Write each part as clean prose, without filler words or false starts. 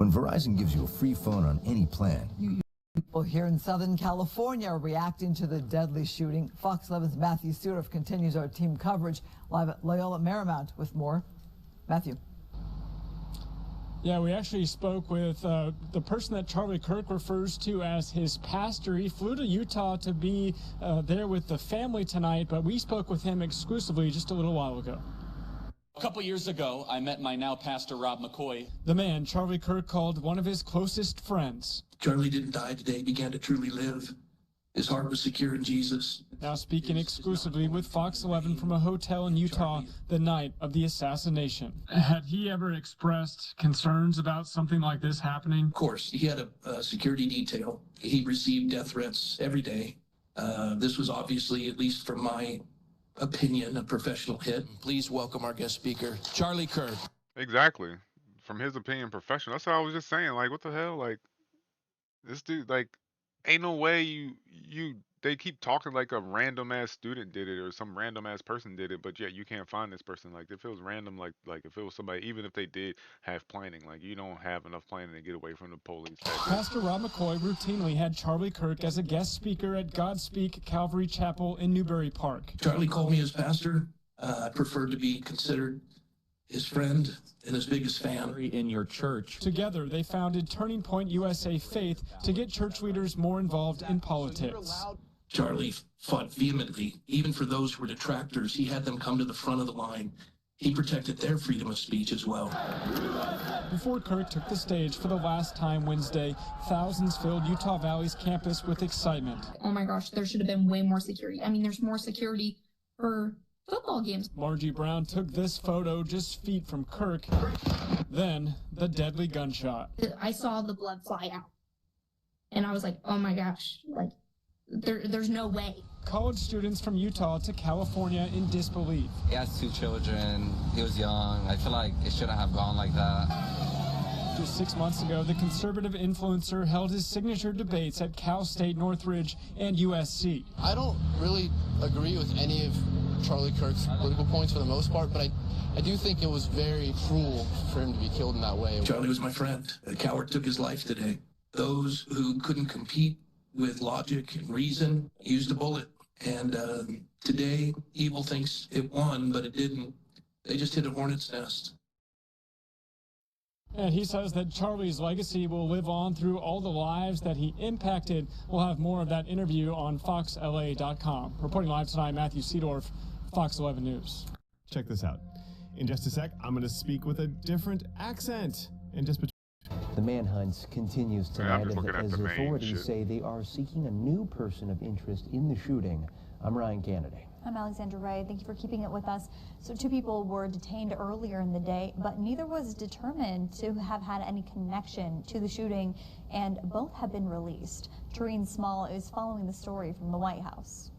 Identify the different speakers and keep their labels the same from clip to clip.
Speaker 1: When Verizon gives you a free phone on any plan,
Speaker 2: People here in Southern California are reacting to the deadly shooting. Fox 11's Matthew Sudorf continues our team coverage live at Loyola Marymount with more. Matthew.
Speaker 3: Yeah, we actually spoke with the person that Charlie Kirk refers to as his pastor. He flew to Utah to be there with the family tonight, but we spoke with him exclusively just a little while ago.
Speaker 4: A couple years ago, I met my now pastor, Rob McCoy.
Speaker 3: The man Charlie Kirk called one of his closest friends.
Speaker 5: Charlie didn't die today, he began to truly live. His heart was secure in Jesus.
Speaker 3: Now speaking exclusively with Fox 11 from a hotel in Utah the night of the assassination. Had he ever expressed concerns about something like this happening?
Speaker 5: Of course, he had a security detail. He received death threats every day. This was obviously, at least from my opinion, a professional hit. Please welcome our guest speaker, Charlie Kirk.
Speaker 6: Exactly. From his opinion, professional. That's what I was just saying. Like, what the hell? Like, this dude, like, ain't no way they keep talking like a random ass student did it or some random ass person did it, but yet you can't find this person. Like, it feels random, like if it was somebody, even if they did have planning, like, you don't have enough planning to get away from the police.
Speaker 3: Pastor Rob McCoy routinely had Charlie Kirk as a guest speaker at Godspeak Calvary Chapel in Newbury Park.
Speaker 5: Charlie called me his pastor. I preferred to be considered his friend and his biggest fan.
Speaker 4: In your church.
Speaker 3: Together, they founded Turning Point USA Faith to get church leaders more involved in politics.
Speaker 5: Charlie fought vehemently, even for those who were detractors. He had them come to the front of the line. He protected their freedom of speech as well.
Speaker 3: Before Kirk took the stage for the last time Wednesday, thousands filled Utah Valley's campus with excitement.
Speaker 7: Oh my gosh, there should have been way more security. I mean, there's more security for football games.
Speaker 3: Margie Brown took this photo just feet from Kirk, then the deadly gunshot.
Speaker 7: I saw the blood fly out, and I was like, oh my gosh, like, there's no way.
Speaker 3: College students from Utah to California in disbelief.
Speaker 8: He has 2 children, he was young. I feel like it shouldn't have gone like that.
Speaker 3: Just 6 months ago, the conservative influencer held his signature debates at Cal State Northridge and USC.
Speaker 9: I don't really agree with any of Charlie Kirk's political points for the most part, but I do think it was very cruel for him to be killed in that way.
Speaker 5: Charlie was my friend. A coward took his life today. Those who couldn't compete with logic and reason used a bullet. And today, evil thinks it won, but it didn't. They just hit a hornet's nest.
Speaker 3: And he says that Charlie's legacy will live on through all the lives that he impacted. We'll have more of that interview on foxla.com. Reporting live tonight, Matthew Seedorf, Fox 11 News.
Speaker 10: Check this out. In just a sec, I'm going to speak with a different accent. And just
Speaker 11: the manhunt continues tonight as authorities say they are seeking a new person of interest in the shooting. I'm Ryan Kennedy.
Speaker 12: I'm Alexandra Ray. Thank you for keeping it with us. So 2 people were detained earlier in the day, but neither was determined to have had any connection to the shooting, and both have been released. Tareen Small is following the story from the White House.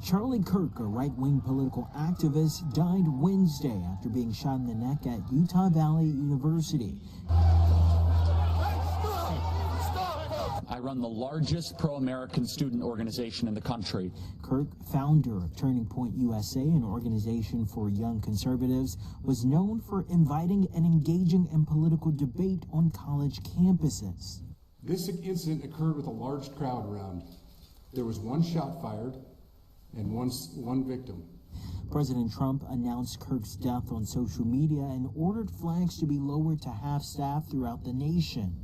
Speaker 13: Charlie Kirk, a right-wing political activist, died Wednesday after being shot in the neck at Utah Valley University.
Speaker 4: I run the largest pro-American student organization in the country.
Speaker 13: Kirk, founder of Turning Point USA, an organization for young conservatives, was known for inviting and engaging in political debate on college campuses.
Speaker 14: This incident occurred with a large crowd around. There was 1 shot fired and one victim.
Speaker 13: President Trump announced Kirk's death on social media and ordered flags to be lowered to half-staff throughout the nation.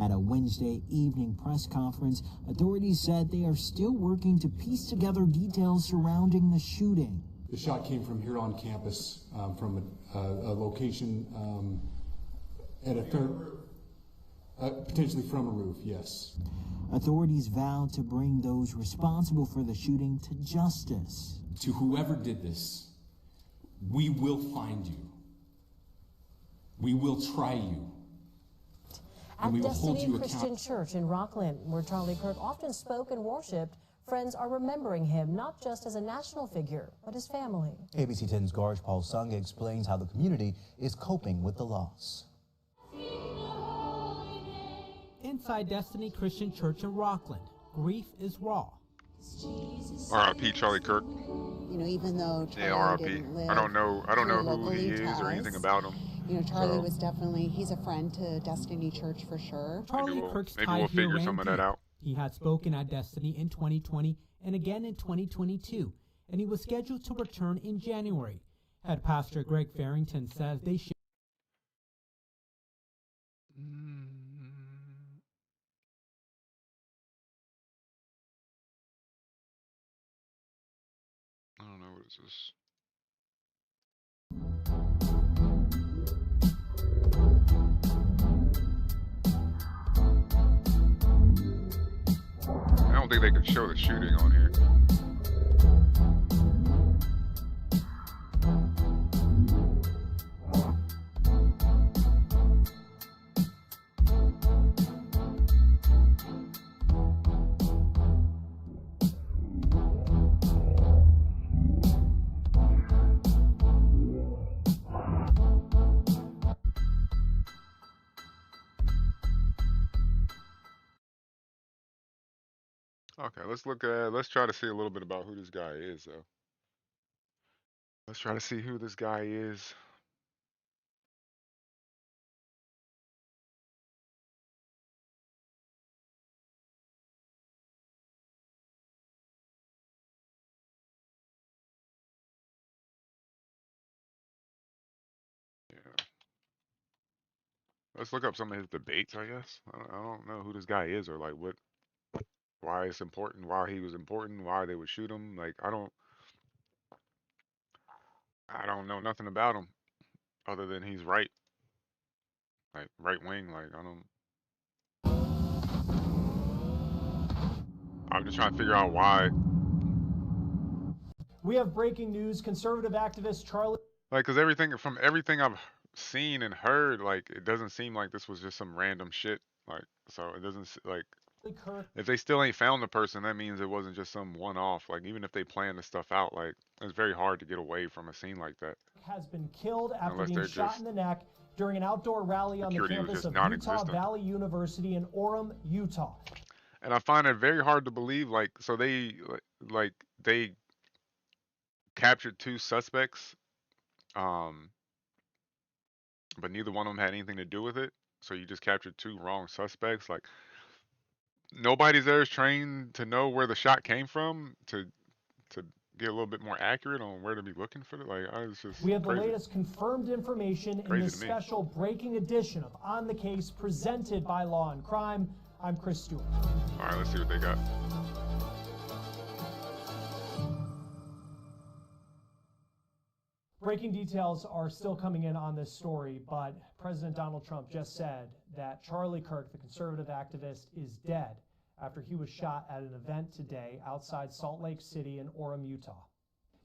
Speaker 13: At a Wednesday evening press conference, authorities said they are still working to piece together details surrounding the shooting.
Speaker 14: The shot came from here on campus, from a location at a potentially from a roof, yes.
Speaker 13: Authorities vowed to bring those responsible for the shooting to justice.
Speaker 14: To whoever did this, we will find you. We will try you.
Speaker 15: At Destiny Christian Church in Rockland, where Charlie Kirk often spoke and worshiped, friends are remembering him not just as a national figure, but his family.
Speaker 16: ABC 10's Garj Paul Sung explains how the community is coping with the loss.
Speaker 17: Inside Destiny Christian Church in Rockland, grief is raw.
Speaker 6: R.I.P. Charlie Kirk.
Speaker 18: You know, even though Charlie
Speaker 6: R.I.P.
Speaker 18: didn't live
Speaker 6: I don't know who he is or
Speaker 18: ties,
Speaker 6: anything about him.
Speaker 18: You know, Charlie was definitely, he's a friend to Destiny Church for sure.
Speaker 17: Charlie Kirk's tie here ran deep. He had spoken at Destiny in 2020 and again in 2022, and he was scheduled to return in January. Head Pastor Greg Farrington says they should.
Speaker 6: I don't know what is this. I don't think they could show the shooting on here. Okay, let's try to see a little bit about who this guy is, though. Let's try to see who this guy is. Yeah. Let's look up some of his debates, I guess. I don't know who this guy is or like why it's important, why he was important, why they would shoot him. Like I don't know nothing about him other than he's right. Like right wing, like I'm just trying to figure out why.
Speaker 19: We have breaking news. Conservative activist Charlie.
Speaker 6: Like, cause everything I've seen and heard, like it doesn't seem like this was just some random shit. Like, so it doesn't like. If they still ain't found the person, that means it wasn't just some one-off. Like, even if they planned the stuff out, like, it's very hard to get away from a scene like that.
Speaker 19: Has been killed after being shot in the neck during an outdoor rally on the campus of Utah Valley University in Orem, Utah.
Speaker 6: And I find it very hard to believe, like, so they captured 2 suspects, but neither one of them had anything to do with it. So you just captured 2 wrong suspects, like. Nobody's there is trained to know where the shot came from to get a little bit more accurate on where to be looking for it. Like, it's just
Speaker 19: we have
Speaker 6: crazy.
Speaker 19: The latest confirmed information in this special breaking edition of On the Case presented by Law and Crime. I'm Chris Stewart.
Speaker 6: All right, let's see what they got.
Speaker 19: Breaking details are still coming in on this story, but President Donald Trump just said that Charlie Kirk, the conservative activist, is dead after he was shot at an event today outside Salt Lake City in Orem, Utah.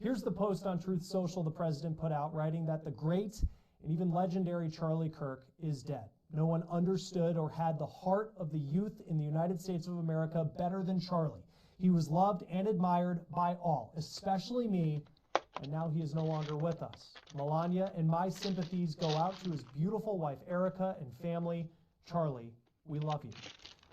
Speaker 19: Here's the post on Truth Social the president put out, writing that the great and even legendary Charlie Kirk is dead. No one understood or had the heart of the youth in the United States of America better than Charlie. He was loved and admired by all, especially me, and now he is no longer with us. Melania and my sympathies go out to his beautiful wife, Erica, and family. Charlie, we love you.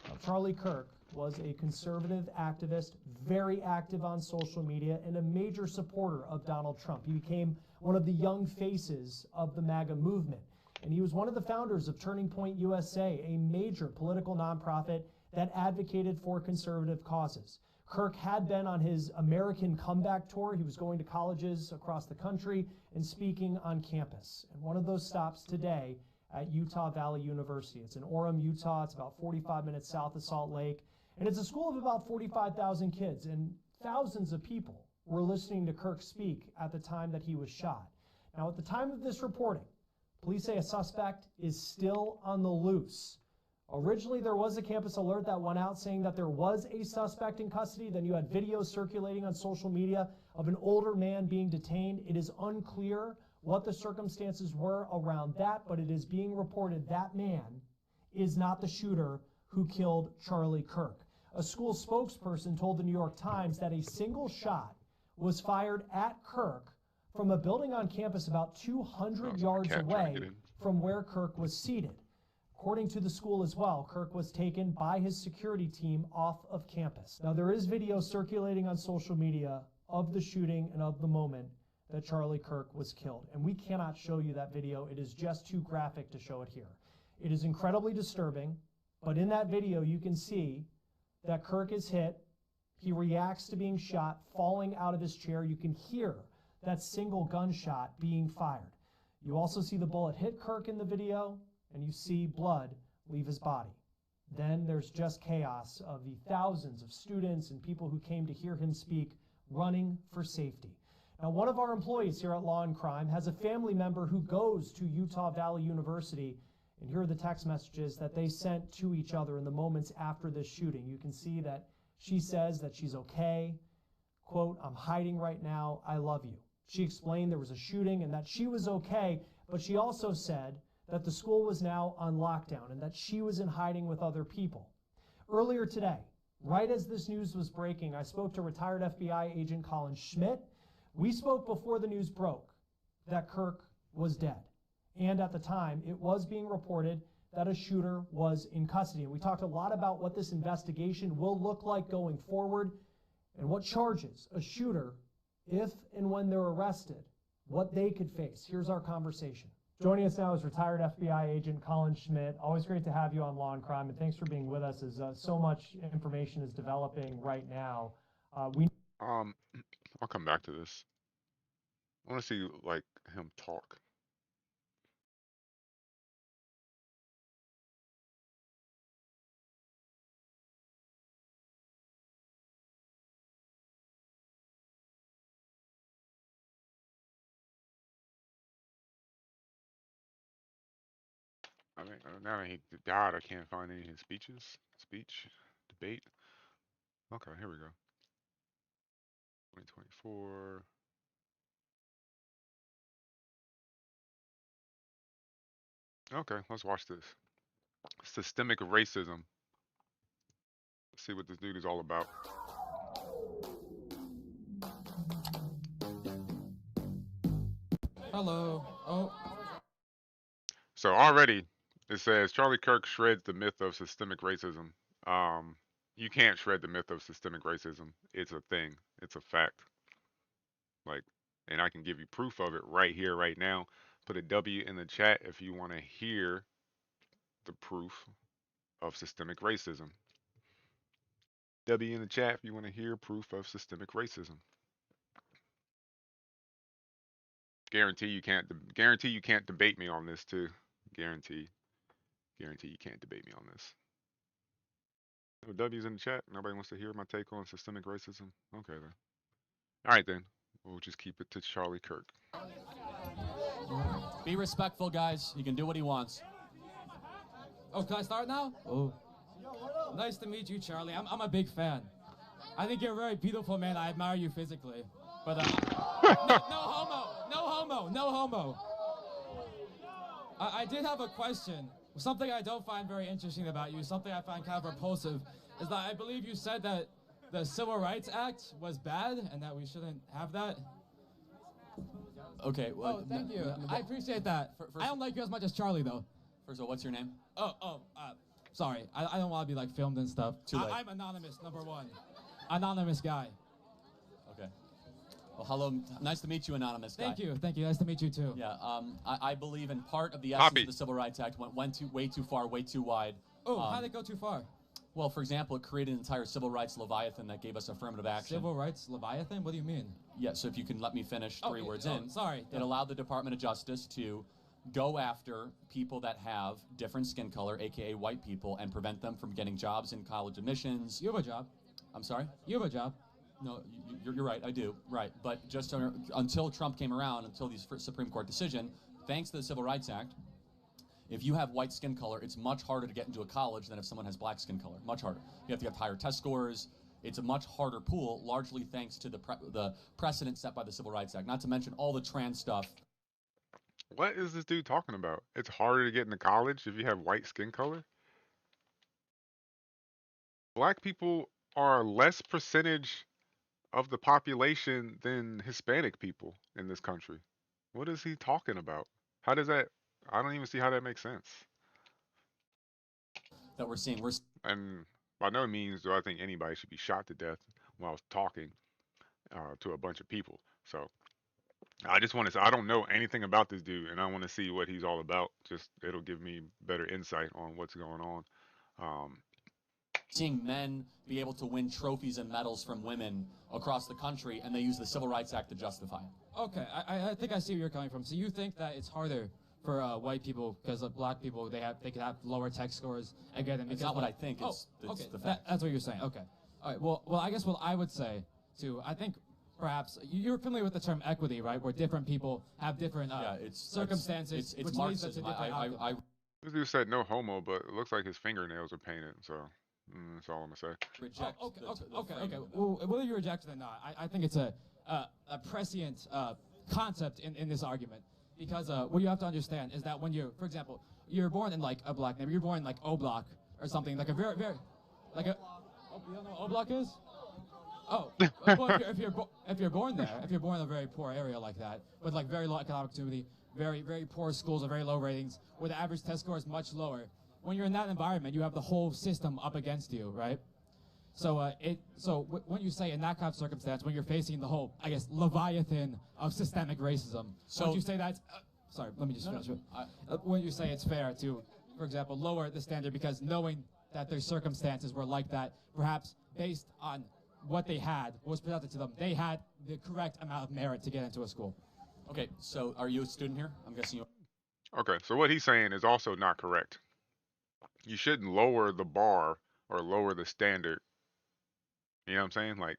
Speaker 19: Now, Charlie Kirk was a conservative activist, very active on social media, and a major supporter of Donald Trump. He became one of the young faces of the MAGA movement, and he was one of the founders of Turning Point USA, a major political nonprofit that advocated for conservative causes. Kirk had been on his American comeback tour. He was going to colleges across the country and speaking on campus. And one of those stops today at Utah Valley University. It's in Orem, Utah. It's about 45 minutes south of Salt Lake. And it's a school of about 45,000 kids. And thousands of people were listening to Kirk speak at the time that he was shot. Now, at the time of this reporting, police say a suspect is still on the loose. Originally, there was a campus alert that went out saying that there was a suspect in custody. Then you had videos circulating on social media of an older man being detained. It is unclear what the circumstances were around that, but it is being reported that man is not the shooter who killed Charlie Kirk. A school spokesperson told the New York Times that a single shot was fired at Kirk from a building on campus about 200 yards away from where Kirk was seated. According to the school as well, Kirk was taken by his security team off of campus. Now, there is video circulating on social media of the shooting and of the moment. that Charlie Kirk was killed. And we cannot show you that video. It is just too graphic to show it here. It is incredibly disturbing, but in that video you can see that Kirk is hit. He reacts to being shot, falling out of his chair. You can hear that single gunshot being fired. You also see the bullet hit Kirk in the video, and you see blood leave his body. Then there's just chaos of the thousands of students and people who came to hear him speak, running for safety. Now, one of our employees here at Law and Crime has a family member who goes to Utah Valley University, and here are the text messages that they sent to each other in the moments after this shooting. You can see that she says that she's okay. Quote, "I'm hiding right now. I love you." She explained there was a shooting and that she was okay, but she also said that the school was now on lockdown and that she was in hiding with other people. Earlier today, right as this news was breaking, I spoke to retired FBI agent Colin Schmidt. We spoke before the news broke that Kirk was dead. And at the time, it was being reported that a shooter was in custody. And we talked a lot about what this investigation will look like going forward and what charges a shooter, if and when they're arrested, what they could face. Here's our conversation. Joining us now is retired FBI agent Colin Schmidt. Always great to have you on Law and Crime, and thanks for being with us as so much information is developing right now.
Speaker 6: I'll come back to this. I want to see like him talk. I mean, now that he died, I can't find any of his speeches. Speech, debate. Okay, here we go. 2024. Okay, let's watch this. Systemic racism. Let's see what this dude is all about.
Speaker 20: Hello. Oh.
Speaker 6: So already it says Charlie Kirk shreds the myth of systemic racism. You can't shred the myth of systemic racism. It's a thing. It's a fact. Like, and I can give you proof of it right here, right now. Put a W in the chat if you want to hear the proof of systemic racism. W in the chat if you want to hear proof of systemic racism. Guarantee you can't debate me on this too. Guarantee you can't debate me on this. No W's in the chat. Nobody wants to hear my take on systemic racism. Okay then. All right then. We'll just keep it to Charlie Kirk.
Speaker 20: Be respectful, guys. He can do what he wants. Oh, can I start now? Oh. Nice to meet you, Charlie. I'm a big fan. I think you're a very beautiful man. I admire you physically. But no homo. No homo. No homo. I did have a question. Something I don't find very interesting about you, something I find kind of repulsive, is that I believe you said that the Civil Rights Act was bad and that we shouldn't have that. Okay, well... Oh, thank you. I appreciate that. I don't like you as much as Charlie, though.
Speaker 8: First of all, what's your name?
Speaker 20: Sorry. I don't want to be, like, filmed and stuff.
Speaker 8: Too late.
Speaker 20: I'm anonymous, number one. Anonymous guy.
Speaker 8: Okay. Well, hello. Nice to meet you, anonymous guy.
Speaker 20: Thank you. Thank you. Nice to meet you, too.
Speaker 8: Yeah, I believe in part of the essence of the Civil Rights Act went way too far, way too wide.
Speaker 20: Oh, how did it go too far?
Speaker 8: Well, for example, it created an entire civil rights leviathan that gave us affirmative action.
Speaker 20: Civil rights leviathan? What do you mean?
Speaker 8: Yeah, so if you can let me finish three words in.
Speaker 20: Sorry.
Speaker 8: It allowed the Department of Justice to go after people that have different skin color, aka white people, and prevent them from getting jobs in college admissions.
Speaker 20: You have a job.
Speaker 8: I'm sorry?
Speaker 20: You have a job.
Speaker 8: No, you're right, I do, right. But just until Trump came around, until the Supreme Court decision, thanks to the Civil Rights Act, if you have white skin color, it's much harder to get into a college than if someone has black skin color. Much harder. You have to get higher test scores. It's a much harder pool, largely thanks to the precedent set by the Civil Rights Act. Not to mention all the trans stuff.
Speaker 6: What is this dude talking about? It's harder to get into college if you have white skin color? Black people are less percentage of the population than Hispanic people in this country. What is he talking about? How does that... I don't even see how that makes sense.
Speaker 8: That we're seeing.
Speaker 6: And by no means do I think anybody should be shot to death while talking to a bunch of people. So I just want to. I don't know anything about this dude, and I want to see what he's all about. Just it'll give me better insight on what's going on. Um,
Speaker 8: Seeing men be able to win trophies and medals from women across the country, and they use the Civil Rights Act to justify it.
Speaker 20: Okay, I think I see where you're coming from. So you think that it's harder for white people because of black people they could have lower tech scores and get them.
Speaker 8: It's not what I think. It's
Speaker 20: okay.
Speaker 8: the fact.
Speaker 20: That's what you're saying. Okay. All right. Well, I guess what I would say too. I think perhaps you're familiar with the term equity, right? Where different people have different circumstances,
Speaker 8: it's
Speaker 20: which leads to different outcomes.
Speaker 6: This dude said no homo, but it looks like his fingernails are painted. So that's all I'm gonna say.
Speaker 20: Reject. Okay. Well, whether you reject it or not, I think it's a prescient concept in this argument. Because what you have to understand is that when for example, you're born in like a black neighborhood, you're born in like O-Block or something, like a very, like a, you don't know what O-Block is? Oh, well, if you're born there, if you're born in a very poor area like that, with like very low economic activity, very, very poor schools with very low ratings, where the average test score is much lower, when you're in that environment, you have the whole system up against you, right? So when you say in that kind of circumstance, when you're facing the whole, I guess, leviathan of systemic racism, so would you say that's, sorry, let me just finish it. When you say it's fair to, for example, lower the standard because knowing that their circumstances were like that, perhaps based on what they had, what was presented to them, they had the correct amount of merit to get into a school.
Speaker 8: Okay, so are you a student here? I'm guessing you.
Speaker 6: Okay, so what he's saying is also not correct. You shouldn't lower the bar or lower the standard. You know what I'm saying? Like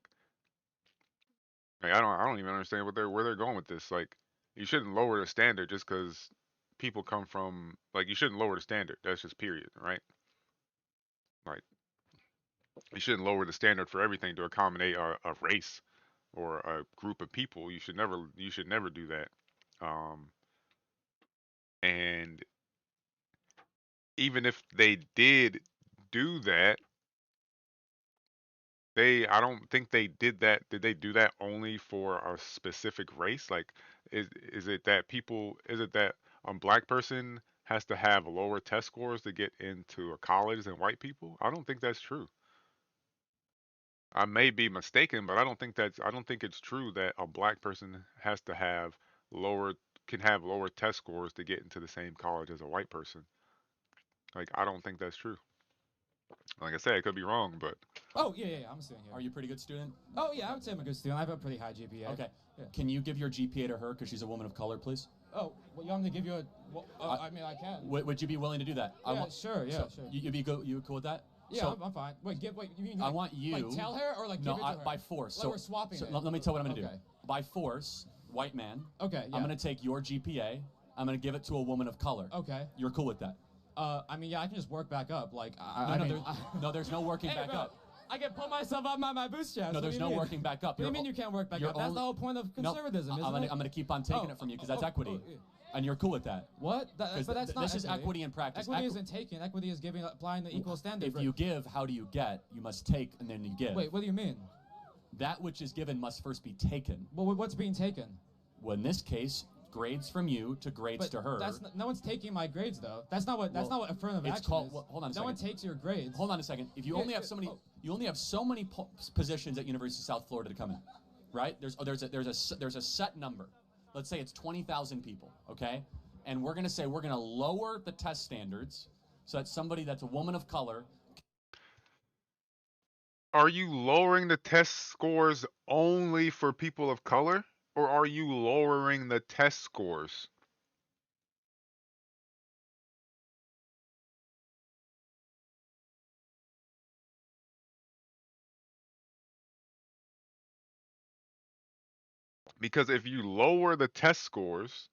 Speaker 6: I don't even understand where they're going with this. Like, you shouldn't lower the standard just because people come from, like, you shouldn't lower the standard. That's just period, right? Like, you shouldn't lower the standard for everything to accommodate a race or a group of people. You should never do that. And even if they did do that, I don't think they did that. Did they do that only for a specific race? Like, is it that a black person has to have lower test scores to get into a college than white people? I don't think that's true. I may be mistaken, but I don't think it's true that a black person has to have lower test scores to get into the same college as a white person. Like, I don't think that's true. Like I said, I could be wrong, but
Speaker 20: Oh, yeah, I'm a student here.
Speaker 8: Are you a pretty good student?
Speaker 20: Oh, yeah, I would say I'm a good student. I have a pretty high GPA.
Speaker 8: Okay.
Speaker 20: Yeah.
Speaker 8: Can you give your GPA to her because she's a woman of color, please?
Speaker 20: Oh, well, you want me to give you a, I mean, I can.
Speaker 8: Would you be willing to do that?
Speaker 20: Yeah, sure.
Speaker 8: You'd be good. You cool with that?
Speaker 20: Yeah,
Speaker 8: so,
Speaker 20: I'm fine. Wait, you mean
Speaker 8: I want you.
Speaker 20: Like tell her or like
Speaker 8: no,
Speaker 20: give it to her?
Speaker 8: by force.
Speaker 20: Like
Speaker 8: so
Speaker 20: we're swapping it.
Speaker 8: Let me tell you what I'm gonna
Speaker 20: Okay.
Speaker 8: do. By force, white man.
Speaker 20: Okay, yeah.
Speaker 8: I'm gonna take your GPA. I'm gonna give it to a woman of color.
Speaker 20: Okay.
Speaker 8: You're cool with that?
Speaker 20: I mean, yeah, I can just work back up. Like,
Speaker 8: there's no working back up.
Speaker 20: I can pull myself up my bootstraps.
Speaker 8: No, there's no working back up.
Speaker 20: What do you mean you can't work back up? That's the whole point of conservatism, isn't it?
Speaker 8: I'm gonna keep on taking it from you because that's equity. And you're cool with that.
Speaker 20: What? But that's not
Speaker 8: This is equity in practice.
Speaker 20: Equity isn't taking. Equity is applying the equal standard.
Speaker 8: If you give, how do you get? You must take, and then you give.
Speaker 20: Wait, what do you mean?
Speaker 8: That which is given must first be taken.
Speaker 20: Well, what's being taken?
Speaker 8: Well, in this case, grades from you to grades to her.
Speaker 20: No one's taking my grades though. That's not what affirmative action is.
Speaker 8: Hold on a second.
Speaker 20: No one takes your grades.
Speaker 8: Hold on a second. If you only have so many, you only have so many positions at University of South Florida to come in, right? There's a set number. Let's say it's 20,000 people, okay? And we're gonna say we're gonna lower the test standards so that somebody that's a woman of color.
Speaker 6: Are you lowering the test scores only for people of color? Or are you lowering the test scores? Because if you lower the test scores,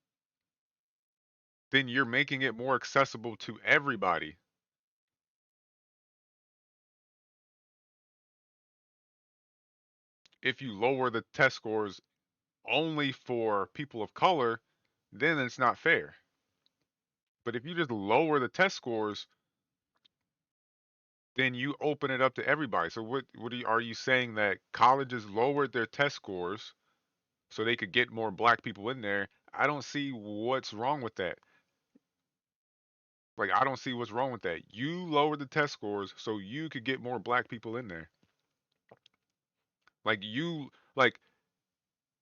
Speaker 6: then you're making it more accessible to everybody. If you lower the test scores only for people of color, then it's not fair. But if you just lower the test scores, then you open it up to everybody. So are you saying that colleges lowered their test scores so they could get more black people in there? I don't see what's wrong with that. Like, I don't see what's wrong with that. You lowered the test scores so you could get more black people in there. Like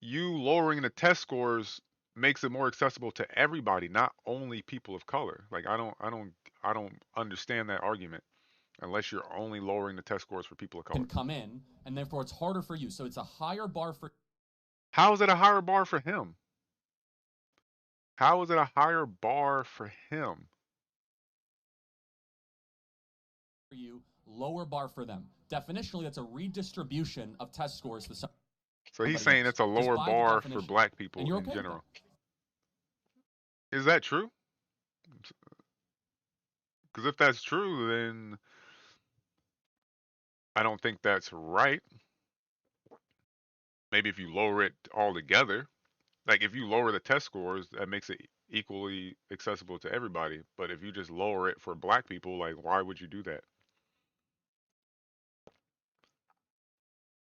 Speaker 6: you lowering the test scores makes it more accessible to everybody, not only people of color. Like I don't understand that argument unless you're only lowering the test scores for people of color.
Speaker 8: Can come in, and therefore it's harder for you. So it's a higher bar for.
Speaker 6: How is it a higher bar for him? How is it a higher bar for him?
Speaker 8: For you, lower bar for them. Definitionally, that's a redistribution of test scores to somebody.
Speaker 6: So he's saying it's a lower bar for black people in
Speaker 8: okay
Speaker 6: general. Is that true? Because if that's true, then I don't think that's right. Maybe if you lower it altogether, like if you lower the test scores, that makes it equally accessible to everybody. But if you just lower it for black people, like why would you do that?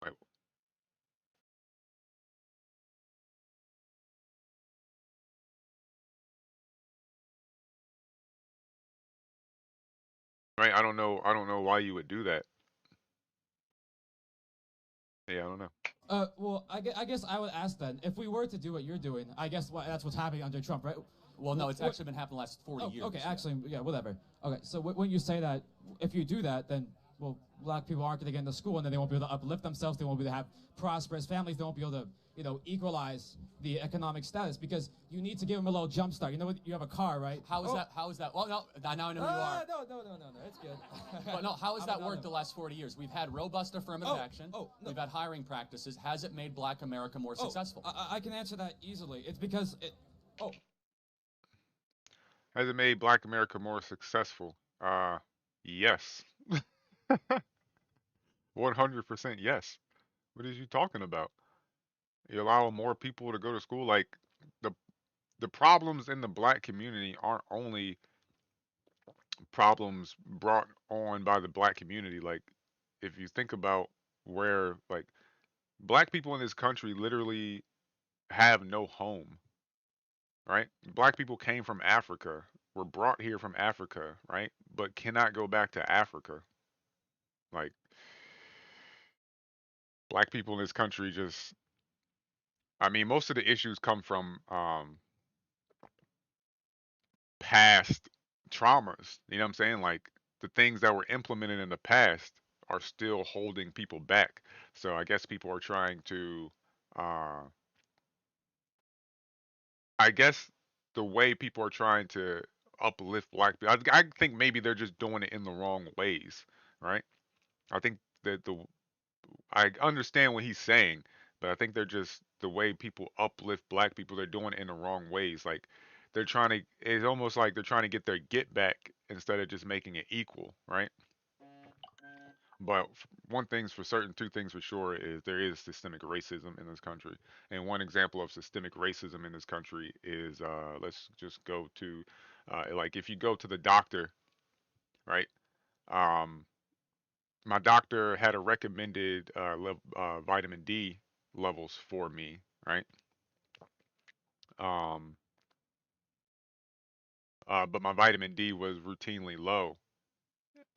Speaker 6: Like, right? I don't know why you would do that. Yeah, I don't know.
Speaker 20: Well, I guess I would ask then, if we were to do what you're doing, I guess that's what's happening under Trump, right?
Speaker 8: Well, no, it's actually been happening the last 40 years.
Speaker 20: Okay, actually, yeah, whatever. Okay, so when you say that, if you do that, then, well, black people aren't going to get into school, and then they won't be able to uplift themselves, they won't be able to have prosperous families, they won't be able to, equalize the economic status, because you need to give them a little jump start. You know what? You have a car, right?
Speaker 8: How is that? Well, no, now I know who you are.
Speaker 20: No, it's good.
Speaker 8: But no, how has that worked the last 40 years? We've had robust affirmative action.
Speaker 20: No.
Speaker 8: We've had hiring practices. Has it made black America more successful?
Speaker 20: I can answer that easily. It's because
Speaker 6: Has it made black America more successful? Yes. 100% yes. What are you talking about? You allow more people to go to school. Like the problems in the black community aren't only problems brought on by the black community. Like if you think about where like black people in this country literally have no home, right? Black people came from Africa, were brought here from Africa, right? But cannot go back to Africa. Like black people in this country just I mean, most of the issues come from past traumas. You know what I'm saying? Like the things that were implemented in the past are still holding people back. So I guess people are trying to uh I guess the way people are trying to uplift black people, I think maybe they're just doing it in the wrong ways, right? I think that I understand what he's saying, but I think they're just the way people uplift black people, they're doing it in the wrong ways. Like they're trying to, it's almost like they're trying to get their get back instead of just making it equal, right? But one thing's for certain, two things for sure is there is systemic racism in this country. And one example of systemic racism in this country is let's just go to like if you go to the doctor, right? Um, my doctor had a recommended vitamin D levels for me, right? Um, but my vitamin D was routinely low,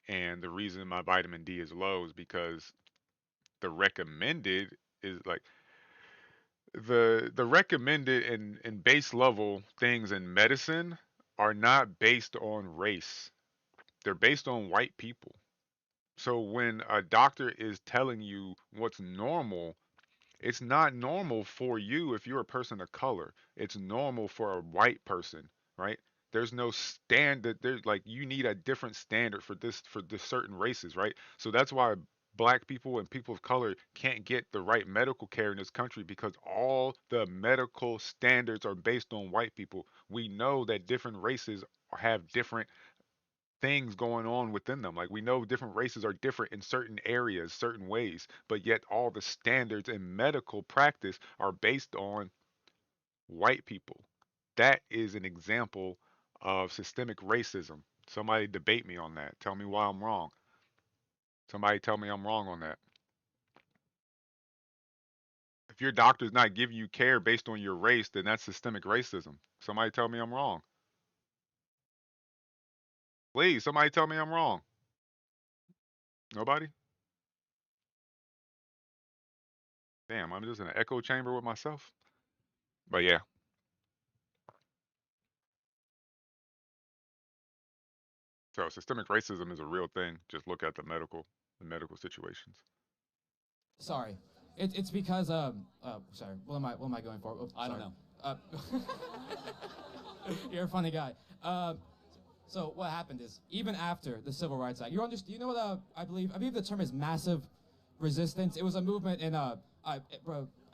Speaker 6: and the reason my vitamin D is low is because the recommended is like the recommended and base level things in medicine are not based on race. They're based on white people. So when a doctor is telling you what's normal, it's not normal for you if you're a person of color. It's normal for a white person, right? There's no standard. There's like you need a different standard for this certain races, right? So that's why black people and people of color can't get the right medical care in this country because all the medical standards are based on white people. We know that different races have different things going on within them. Like we know different races are different in certain areas, certain ways, but yet all the standards in medical practice are based on white people. That is an example of systemic racism. Somebody debate me on that. Tell me why I'm wrong. Somebody tell me I'm wrong on that. If your doctor's not giving you care based on your race, then that's systemic racism. Somebody tell me I'm wrong. Please, somebody tell me I'm wrong. Nobody? Damn, I'm just in an echo chamber with myself. But yeah. So systemic racism is a real thing. Just look at the medical situations.
Speaker 20: Sorry, it's because sorry. What am I going for? Oh,
Speaker 8: I don't know.
Speaker 20: You're a funny guy. So what happened is even after the Civil Rights Act, you know what I believe the term is massive resistance. It was a movement in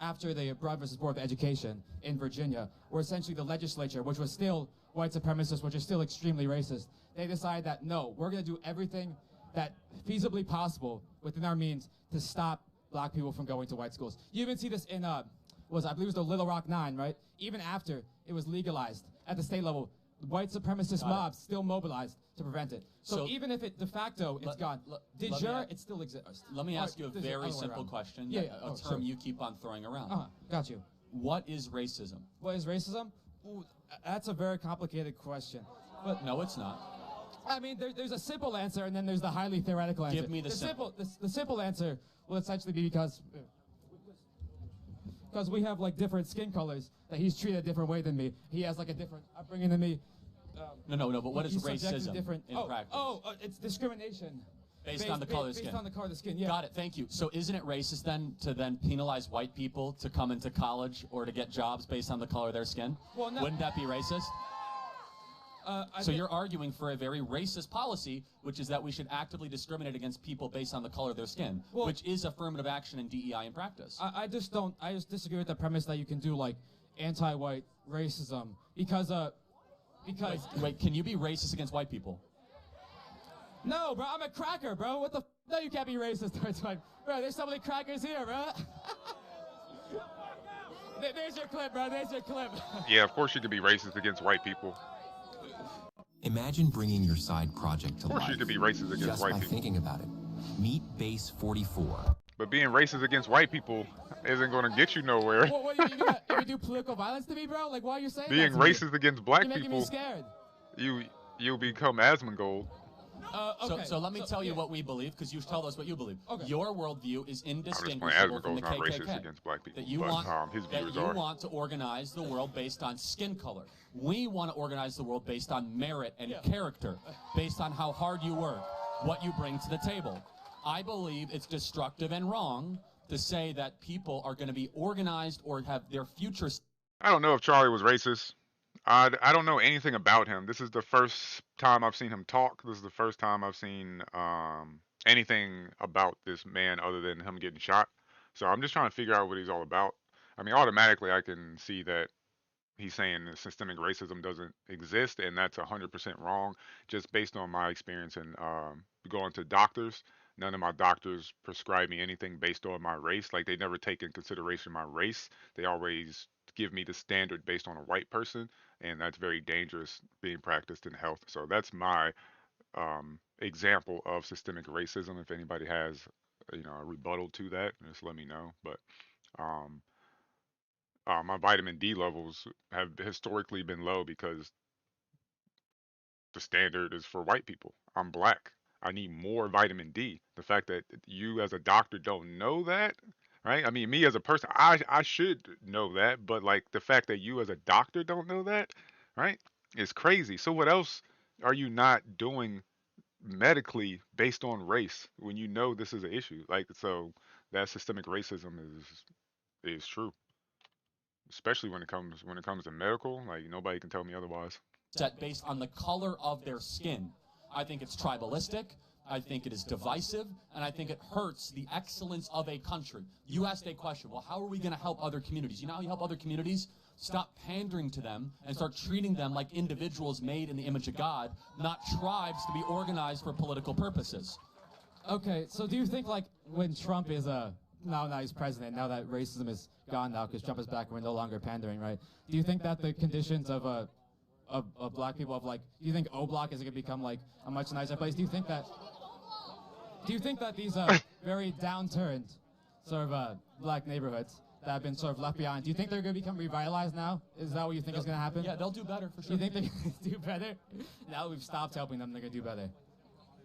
Speaker 20: after the Broad versus Board of Education in Virginia, where essentially the legislature, which was still white supremacist, which is still extremely racist, they decided that no, we're going to do everything that feasibly possible within our means to stop black people from going to white schools. You even see this in I believe it was the Little Rock Nine, right? Even after it was legalized at the state level, white supremacist mobs still mobilized to prevent it. So even if it de facto it's gone, de jure it still exists.
Speaker 8: Let me ask you a very simple question.
Speaker 20: Yeah,
Speaker 8: a term you keep on throwing around.
Speaker 20: Got you.
Speaker 8: What is racism?
Speaker 20: What is racism? Ooh, that's a very complicated question. But
Speaker 8: no, it's not.
Speaker 20: I mean, there's a simple answer, and then there's the highly theoretical answer.
Speaker 8: Give me the simple.
Speaker 20: The simple answer will essentially be because we have like different skin colors, that he's treated a different way than me. He has like a different upbringing than me.
Speaker 8: No. But what is racism in practice?
Speaker 20: It's discrimination.
Speaker 8: Based on the color of the skin.
Speaker 20: Based on the color of the skin, yeah.
Speaker 8: Got it, thank you. So isn't it racist then to penalize white people to come into college or to get jobs based on the color of their skin?
Speaker 20: Well, no.
Speaker 8: Wouldn't that be racist? So you're arguing for a very racist policy, which is that we should actively discriminate against people based on the color of their skin, which is affirmative action in DEI in practice.
Speaker 20: I just disagree with the premise that you can do like anti-white racism because
Speaker 8: Wait, can you be racist against white people?
Speaker 20: No, bro, I'm a cracker, bro. What the no, you can't be racist towards white. Bro, there's so many crackers here, bro. There's your clip, bro. There's your clip.
Speaker 6: Yeah, of course you could be racist against white people.
Speaker 21: Imagine bringing your side project to life.
Speaker 6: Of course you could be racist against
Speaker 21: just
Speaker 6: white
Speaker 21: by
Speaker 6: people.
Speaker 21: Thinking about it. Meet Base 44.
Speaker 6: But being racist against white people isn't going to get you nowhere.
Speaker 20: What are you gonna do political violence to me, bro? Like, why are you saying
Speaker 6: being
Speaker 20: that to
Speaker 6: racist
Speaker 20: me?
Speaker 6: against black
Speaker 20: You're
Speaker 6: people?
Speaker 20: Making me scared.
Speaker 6: You'll become Asmongold.
Speaker 20: Okay.
Speaker 8: So let me tell you what we believe, because you tell us what you believe.
Speaker 20: Okay.
Speaker 8: Your worldview is indistinguishable
Speaker 6: Asmongold's
Speaker 8: from the
Speaker 6: not
Speaker 8: KKK.
Speaker 6: racist against black people,
Speaker 8: That you want to organize the world based on skin color. We want to organize the world based on merit and character, based on how hard you work, what you bring to the table. I believe it's destructive and wrong to say that people are going to be organized or have their futures.
Speaker 6: I don't know if Charlie was racist. I don't know anything about him. This is the first time I've seen him talk. This is the first time I've seen anything about this man other than him getting shot. So I'm just trying to figure out what he's all about. I mean, automatically I can see that he's saying that systemic racism doesn't exist, and that's 100% wrong, just based on my experience in going to doctors. None of my doctors prescribe me anything based on my race. Like, they never take in consideration my race. They always give me the standard based on a white person, and that's very dangerous being practiced in health. So that's my example of systemic racism. If anybody has, a rebuttal to that, just let me know. But my vitamin D levels have historically been low because the standard is for white people. I'm black. I need more vitamin D. The fact that you as a doctor don't know that, right? I mean, me as a person, I should know that, but like the fact that you as a doctor don't know that, right, is crazy. So what else are you not doing medically based on race when you know this is an issue? Like, so that systemic racism is true, especially when it comes to medical. Like, nobody can tell me otherwise.
Speaker 8: Set based on the color of their skin. I think it's tribalistic, I think it is divisive, and I think it hurts the excellence of a country. You asked a question, well, how are we going to help other communities? You know how you help other communities? Stop pandering to them and start treating them like individuals made in the image of God, not tribes to be organized for political purposes.
Speaker 20: Okay, so do you think, like, when Trump is now he's president, now that racism is gone now because Trump is back, we're no longer pandering, right? Do you think that the conditions of black people, do you think O-Block is going to become like a much nicer place? Do you think that these very downturned sort of black neighborhoods that have been sort of left behind, do you think they're going to become revitalized now? Is that what you think is going to happen?
Speaker 8: Yeah, they'll do better for sure.
Speaker 20: Do you think they're going to do better? Now that we've stopped helping them, they're going to do better.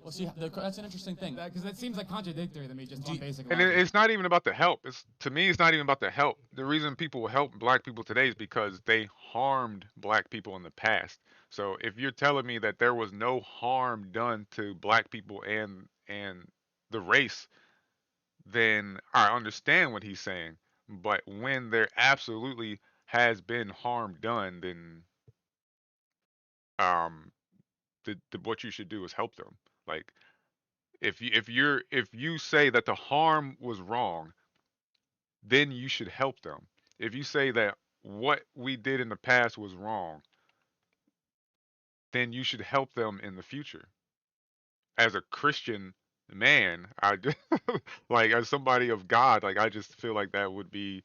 Speaker 8: Well, see, that's an interesting thing.
Speaker 20: Because that seems like contradictory to me, just on basic
Speaker 6: And
Speaker 20: logic.
Speaker 6: it's not even about the help. To me, it's not even about the help. The reason people help black people today is because they harmed black people in the past. So if you're telling me that there was no harm done to black people and the race, then I understand what he's saying. But when there absolutely has been harm done, then um, what you should do is help them. Like if you say that the harm was wrong, then you should help them. If you say that what we did in the past was wrong, then you should help them in the future. As a Christian man, I just, like as somebody of God, like I just feel like that would be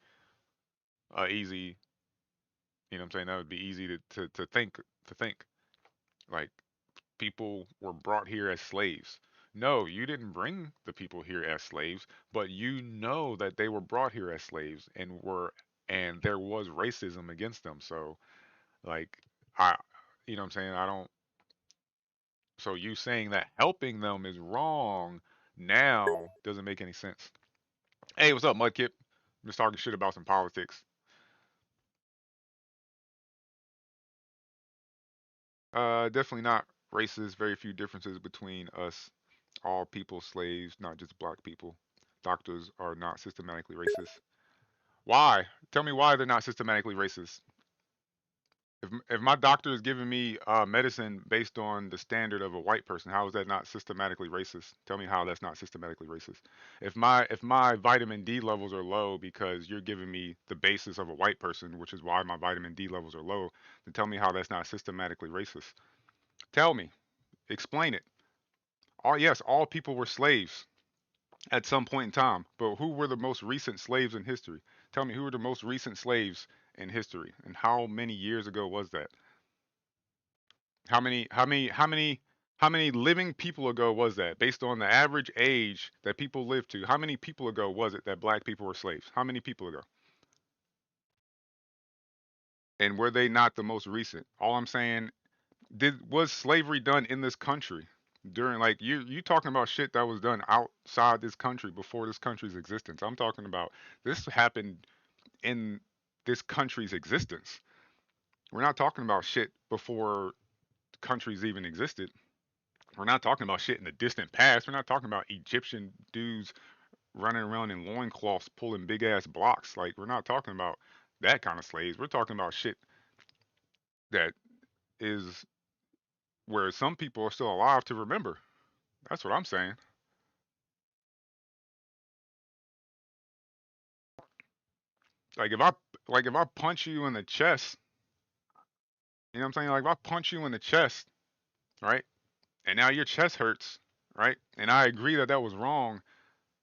Speaker 6: easy. You know what I'm saying? That would be easy to think. Like people were brought here as slaves. No, you didn't bring the people here as slaves, but you know that they were brought here as slaves and there was racism against them. So like I you know what I'm saying? I don't so you saying that helping them is wrong now doesn't make any sense. Hey, what's up, Mudkip? I'm just talking shit about some politics. Definitely not racist. Very few differences between us. All people slaves, not just black people. Doctors are not systematically racist. Why? Tell me why they're not systematically racist. If my doctor is giving me medicine based on the standard of a white person, how is that not systematically racist? Tell me how that's not systematically racist. If my vitamin D levels are low because you're giving me the basis of a white person, which is why my vitamin D levels are low, then tell me how that's not systematically racist. Tell me. Explain it. Yes, all people were slaves at some point in time, but who were the most recent slaves in history? Tell me who were the most recent slaves in history, and how many years ago was that? How many living people ago was that? Based on the average age that people lived to, how many people ago was it that black people were slaves? How many people ago? And were they not the most recent? All I'm saying, was slavery done in this country during like you talking about shit that was done outside this country before this country's existence? I'm talking about this happened in this country's existence. We're not talking about shit before countries even existed. We're not talking about shit in the distant past. We're not talking about Egyptian dudes running around in loincloths pulling big ass blocks. Like we're not talking about that kind of slaves. We're talking about shit that is where some people are still alive to remember. That's what I'm saying. Like if I punch you in the chest, you know what I'm saying? Like if I punch you in the chest, right? And now your chest hurts, right? And I agree that that was wrong,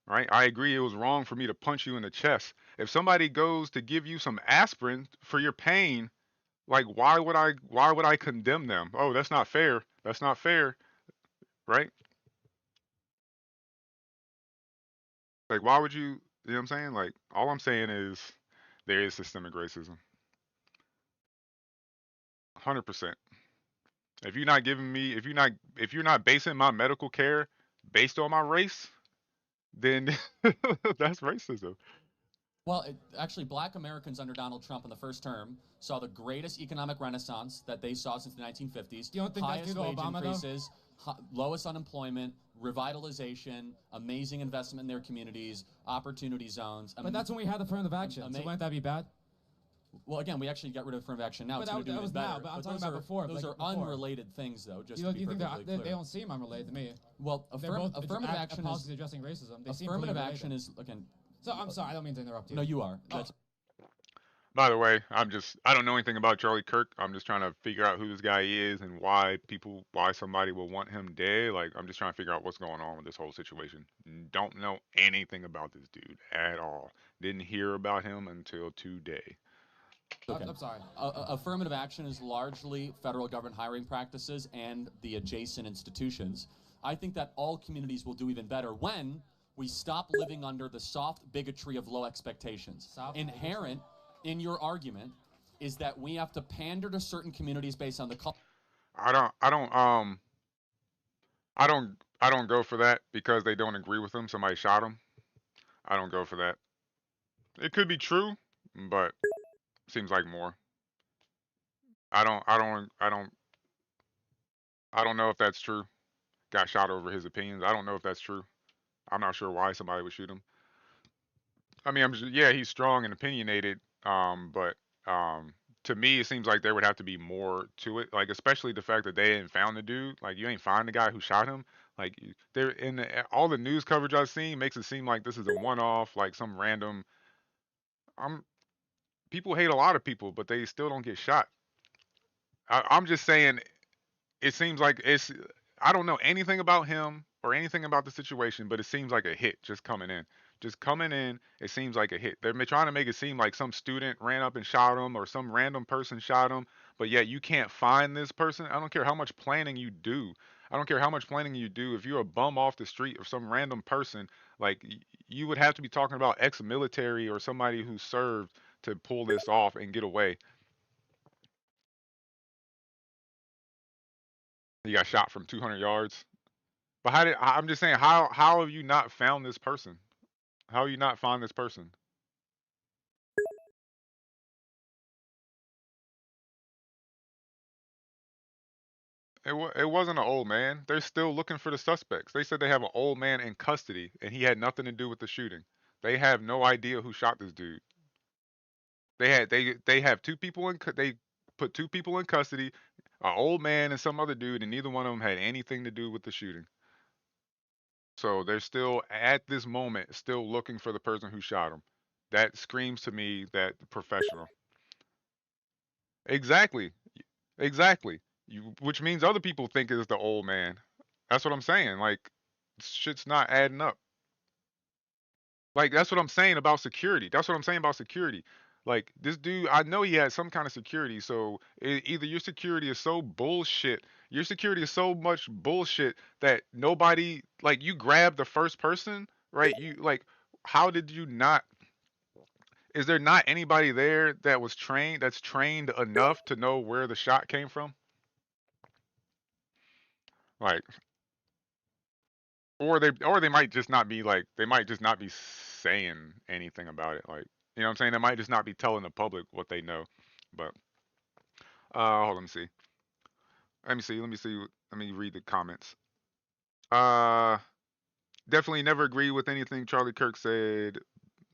Speaker 6: right? I agree it was wrong for me to punch you in the chest. If somebody goes to give you some aspirin for your pain, like why would I condemn them? Oh, that's not fair. That's not fair, right? Like why would you know what I'm saying? Like all I'm saying is there is systemic racism. 100%. If you're not giving me if you're not basing my medical care based on my race, then that's racism.
Speaker 8: Well, actually, black Americans under Donald Trump in the first term saw the greatest economic renaissance that they saw since the 1950s.
Speaker 20: You don't think that's due to Obama,
Speaker 8: increases, lowest unemployment, revitalization, amazing investment in their communities, opportunity zones.
Speaker 20: But that's when we had affirmative action. So wouldn't that be bad?
Speaker 8: Well, again, we actually got rid of affirmative action now.
Speaker 20: But that was now, but I'm talking about before.
Speaker 8: Those are unrelated things, though, just to be perfectly clear.
Speaker 20: They don't seem unrelated to me.
Speaker 8: Well, affirmative action
Speaker 20: policies addressing racism. They seem
Speaker 8: affirmative action is, again...
Speaker 20: So, I'm sorry, I don't mean to interrupt you.
Speaker 8: No, you are.
Speaker 6: By the way, I don't know anything about Charlie Kirk. I'm just trying to figure out who this guy is and why somebody will want him dead. Like, I'm just trying to figure out what's going on with this whole situation. Don't know anything about this dude at all. Didn't hear about him until today.
Speaker 8: Okay.
Speaker 20: I'm sorry.
Speaker 8: Affirmative action is largely federal government hiring practices and the adjacent institutions. I think that all communities will do even better when we stop living under the soft bigotry of low expectations. Inherent in your argument is that we have to pander to certain communities based on the culture.
Speaker 6: I I don't go for that because they don't agree with him. Somebody shot him. I don't go for that. It could be true, but seems like more. I don't. I don't. I don't. I don't know if that's true. Got shot over his opinions. I don't know if that's true. I'm not sure why somebody would shoot him. I mean, yeah, he's strong and opinionated. But to me, it seems like there would have to be more to it. Like, especially the fact that they ain't found the dude. Like, you ain't find the guy who shot him. Like, they're in all the news coverage I've seen makes it seem like this is a one-off, like some random. I'm People hate a lot of people, but they still don't get shot. I'm just saying it seems like it's I don't know anything about him or anything about the situation, but it seems like a hit just coming in. Just coming in, it seems like a hit. They're trying to make it seem like some student ran up and shot him or some random person shot him, but yet you can't find this person. I don't care how much planning you do. I don't care how much planning you do. If you're a bum off the street or some random person, like you would have to be talking about ex-military or somebody who served to pull this off and get away. He got shot from 200 yards. But I'm just saying, how have you not found this person? How have you not found this person? It wasn't an old man. They're still looking for the suspects. They said they have an old man in custody, and he had nothing to do with the shooting. They have no idea who shot this dude. They have two people they put two people in custody, an old man and some other dude, and neither one of them had anything to do with the shooting. So they're still at this moment still looking for the person who shot him. That screams to me that professional. Exactly. Exactly. Which means other people think it's the old man. That's what I'm saying. Like, shit's not adding up. Like, that's what I'm saying about security. That's what I'm saying about security. Like, this dude, I know he had some kind of security. So either your security is so bullshit, your security is so much bullshit that nobody, like, you grab the first person, right? How did you not? Is there not anybody there that's trained enough to know where the shot came from? Like, or they might just not be like they might just not be saying anything about it. Like, you know what I'm saying? They might just not be telling the public what they know. But hold on, let me see. Let me read the comments. Uh Definitely never agree with anything Charlie Kirk said,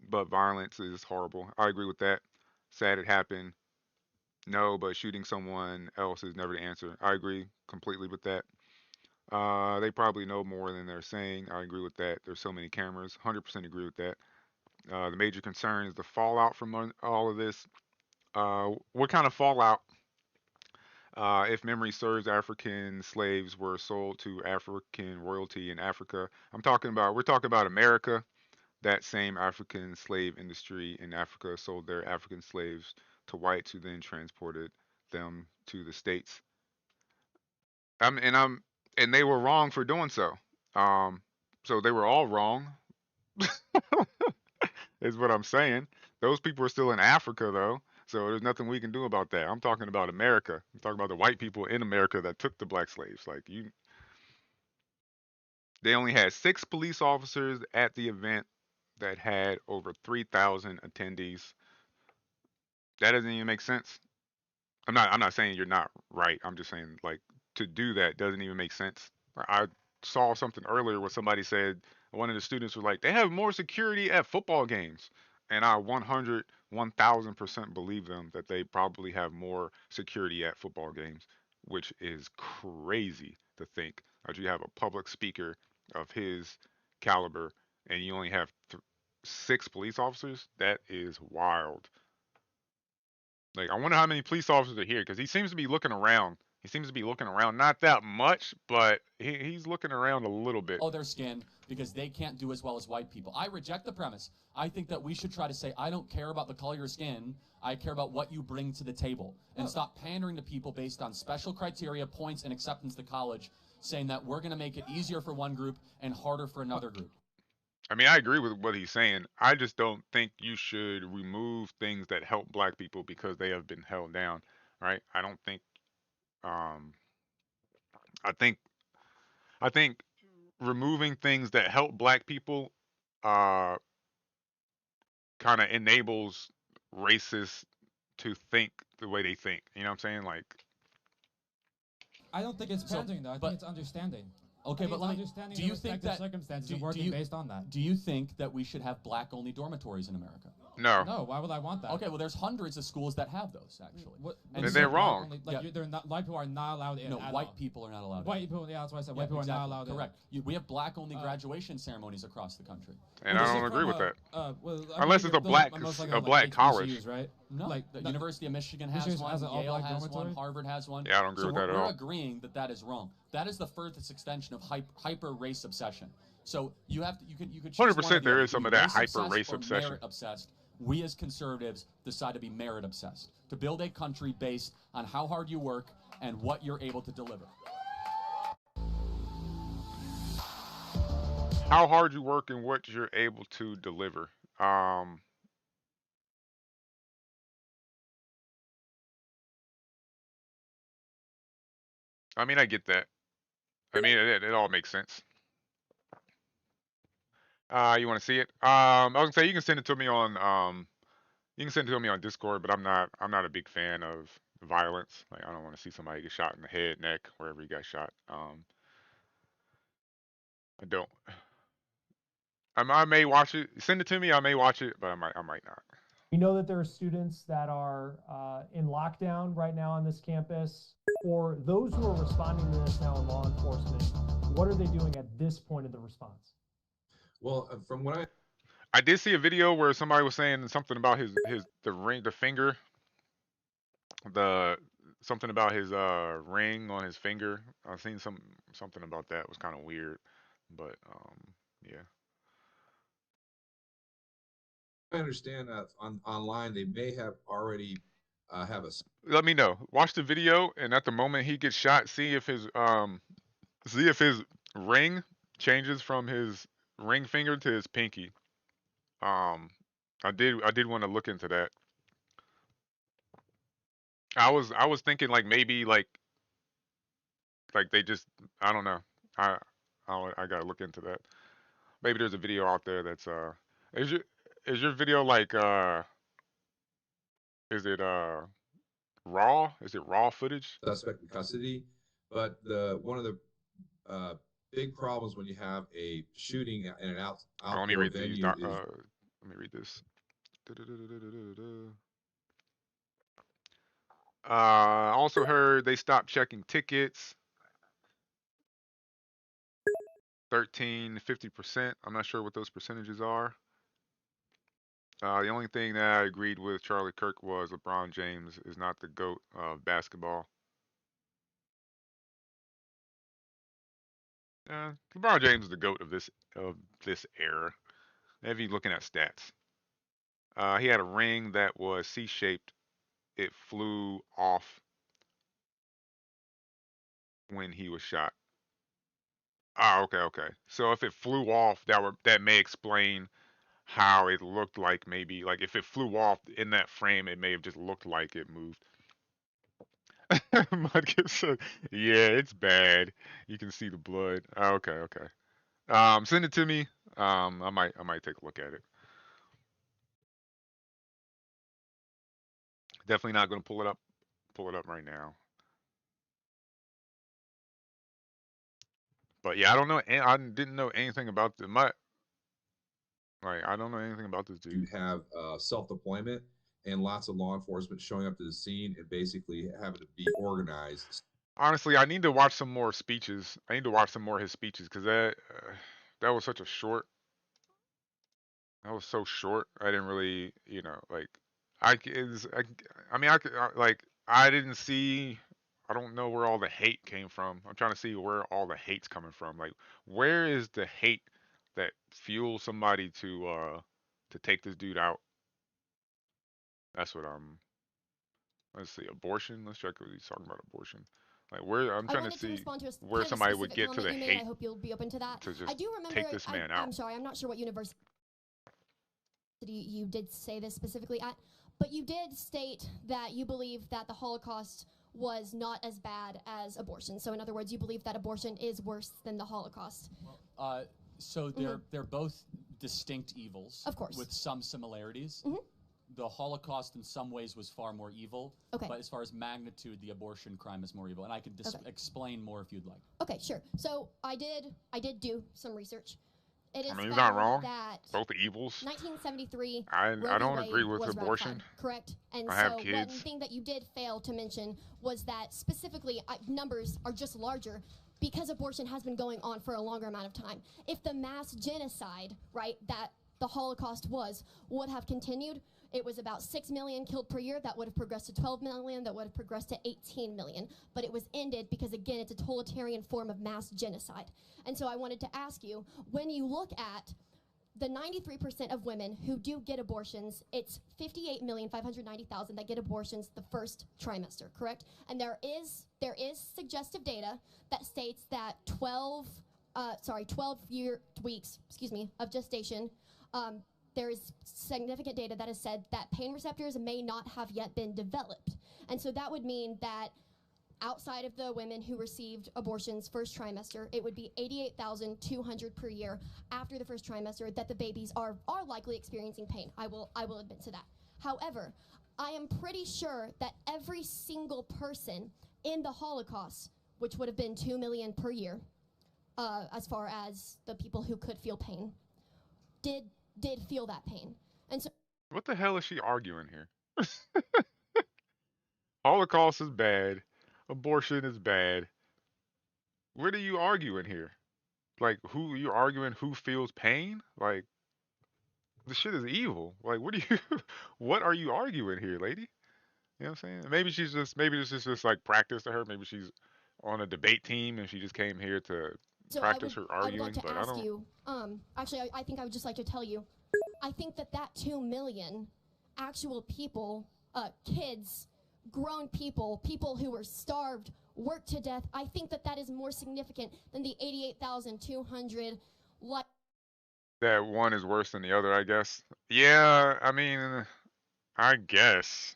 Speaker 6: but violence is horrible. I agree with that. Sad it happened. No, but shooting someone else is never the answer. I agree completely with that. They probably know more than they're saying. I agree with that. There's so many cameras. 100% agree with that. The major concern is the fallout from all of this. What kind of fallout? If memory serves, African slaves were sold to African royalty in Africa. We're talking about America. That same African slave industry in Africa sold their African slaves to whites who then transported them to the States. I'm, and I'm, and they were wrong for doing so. Um, so they were all wrong, is what I'm saying. Those people are still in Africa, though, so there's nothing we can do about that. I'm talking about America. I'm talking about the white people in America that took the black slaves. They only had 6 police officers at the event that had over 3,000 attendees. That doesn't even make sense. I'm not saying you're not right. I'm just saying, like, to do that doesn't even make sense. I saw something earlier where somebody said one of the students was like, they have more security at football games. And I 1000% believe them that they probably have more security at football games, which is crazy to think that you have a public speaker of his caliber and you only have 6 police officers. That is wild. Like, I wonder how many police officers are here because he seems to be looking around. He seems to be looking around, not that much, but he's looking around a little bit.
Speaker 8: Oh, their skin because they can't do as well as white people. I reject the premise. I think that we should try to say, I don't care about the color of your skin. I care about what you bring to the table. And stop pandering to people based on special criteria, points, and acceptance to college, saying that we're going to make it easier for one group and harder for another group.
Speaker 6: I mean, I agree with what he's saying. I just don't think you should remove things that help black people because they have been held down, right? I don't think I think removing things that help black people kind of enables racists to think the way they think. You know what I'm saying? Like,
Speaker 20: I don't think it's pandering, though. I think it's understanding.
Speaker 8: Okay, but let me. Do you think that
Speaker 20: circumstances and working based on that?
Speaker 8: Do you think that we should have black-only dormitories in America?
Speaker 6: No.
Speaker 20: No. Why would I want that?
Speaker 8: Okay, well, there's hundreds of schools that have those actually.
Speaker 6: And they're wrong.
Speaker 20: They're not, white people are not allowed in.
Speaker 8: No, white people are not allowed.
Speaker 20: White people, yeah, that's why I said white people are not allowed in.
Speaker 8: Correct. We have black-only graduation ceremonies across the country.
Speaker 6: And I don't agree with that. Unless it's a black college.
Speaker 20: Right?
Speaker 8: No, like the University of Michigan has one, Yale has one, Harvard has one.
Speaker 6: Yeah, I don't agree with that at all.
Speaker 8: We're agreeing that that is wrong. That is the furthest extension of hyper race obsession. So you have to, you could
Speaker 6: 100% there is some of that hyper race obsession.
Speaker 8: Merit obsessed. We as conservatives decide to be merit obsessed, to build a country based on how hard you work and what you're able to deliver.
Speaker 6: How hard you work and what you're able to deliver. I mean, I get that. I mean, it all makes sense. You want to see it? I was gonna say you can send it to me on Discord, but I'm not a big fan of violence. Like, I don't want to see somebody get shot in the head, neck, wherever he got shot. I don't. I may watch it. Send it to me. I may watch it, but I might not.
Speaker 19: We know that there are students that are in lockdown right now on this campus. For those who are responding to this now in law enforcement, what are they doing at this point of the response?
Speaker 1: Well, from what
Speaker 6: I did see a video where somebody was saying something about the finger, something about his ring on his finger. I've seen something about that. It was kind of weird, but yeah.
Speaker 1: I understand that online they may have already have a.
Speaker 6: Let me know. Watch the video, and at the moment he gets shot, see if his ring changes from his ring finger to his pinky. I did want to look into that. I was thinking like maybe like they just, I don't know. I gotta look into that. Maybe there's a video out there that's is your video like is it raw? Is it raw footage?
Speaker 1: Suspect in custody, but one of the big problems when you have a shooting in an outdoor
Speaker 6: let me read
Speaker 1: venue
Speaker 6: these. Let me read this. Also heard they stopped checking tickets. 50%. I'm not sure what those percentages are. The only thing that I agreed with Charlie Kirk was LeBron James is not the GOAT of basketball. LeBron James is the GOAT of this era. If you're looking at stats, he had a ring that was C-shaped. It flew off when he was shot. Okay. So if it flew off, that may explain how it looked like, maybe like if it flew off in that frame, it may have just looked like it moved. Mudkip said, yeah, it's bad. You can see the blood. Okay. Send it to me. I might take a look at it. Definitely not going to pull it up right now. But yeah, I don't know. I didn't know anything about the I don't know anything about this dude.
Speaker 1: You have self-deployment and lots of law enforcement showing up to the scene and basically having to be organized.
Speaker 6: Honestly, I need to watch some more speeches. I need to watch some more of his speeches because that was such a short. That was so short. I didn't really, I didn't see. I don't know where all the hate came from. I'm trying to see where all the hate's coming from. Like, where is the hate that fuels somebody to take this dude out? That's what let's see, abortion. Let's check what he's talking about, abortion. Like, where I'm trying to see where somebody would get to the hate.
Speaker 22: I hope you'll be open to that.
Speaker 6: To just
Speaker 22: I do remember,
Speaker 6: take this man out.
Speaker 22: I'm sorry, I'm not sure what university you did say this specifically at, but you did state that you believe that the Holocaust was not as bad as abortion. So in other words, you believe that abortion is worse than the Holocaust.
Speaker 8: So they're both distinct evils.
Speaker 22: Of course.
Speaker 8: With some similarities. The Holocaust in some ways was far more evil.
Speaker 22: Okay.
Speaker 8: But as far as magnitude, the abortion crime is more evil. And I can explain more if you'd like.
Speaker 22: Okay, sure. So I did do some research. It is
Speaker 6: I mean, he's not wrong.
Speaker 22: That
Speaker 6: both evils.
Speaker 22: 1973.
Speaker 6: I don't agree with abortion.
Speaker 22: Correct. And
Speaker 6: I
Speaker 22: so
Speaker 6: have kids.
Speaker 22: one thing that you did fail to mention was that specifically numbers are just larger because abortion has been going on for a longer amount of time. If the mass genocide, right, that the Holocaust would have continued, it was about 6 million killed per year. That would have progressed to 12 million. That would have progressed to 18 million. But it was ended because, again, it's a totalitarian form of mass genocide. And so I wanted to ask you, when you look at the 93% of women who do get abortions, it's 58,590,000 that get abortions the first trimester, correct? And there is suggestive data that states that 12 weeks, of gestation, there is significant data that has said that pain receptors may not have yet been developed. And so that would mean that outside of the women who received abortions first trimester, it would be 88,200 per year after the first trimester that the babies are likely experiencing pain. I will admit to that. However, I am pretty sure that every single person in the Holocaust, which would have been 2 million per year, as far as the people who could feel pain, did feel that pain. And so
Speaker 6: What the hell is she arguing here? Holocaust is bad. Abortion is bad. What are you arguing here? Like, who you're arguing who feels pain? Like, the shit is evil. Like, what are you arguing here, lady? You know what I'm saying? Maybe this is just like practice to her. Maybe she's on a debate team and she just came here to practice her arguing.
Speaker 22: I would like to
Speaker 6: but
Speaker 22: ask
Speaker 6: I don't.
Speaker 22: you, actually, I think I would just like to tell you, I think that 2 million actual people, kids, grown people, people who were starved, worked to death, I think that is more significant than the 88,200 life.
Speaker 6: That one is worse than the other, I guess. Yeah, I mean, I guess.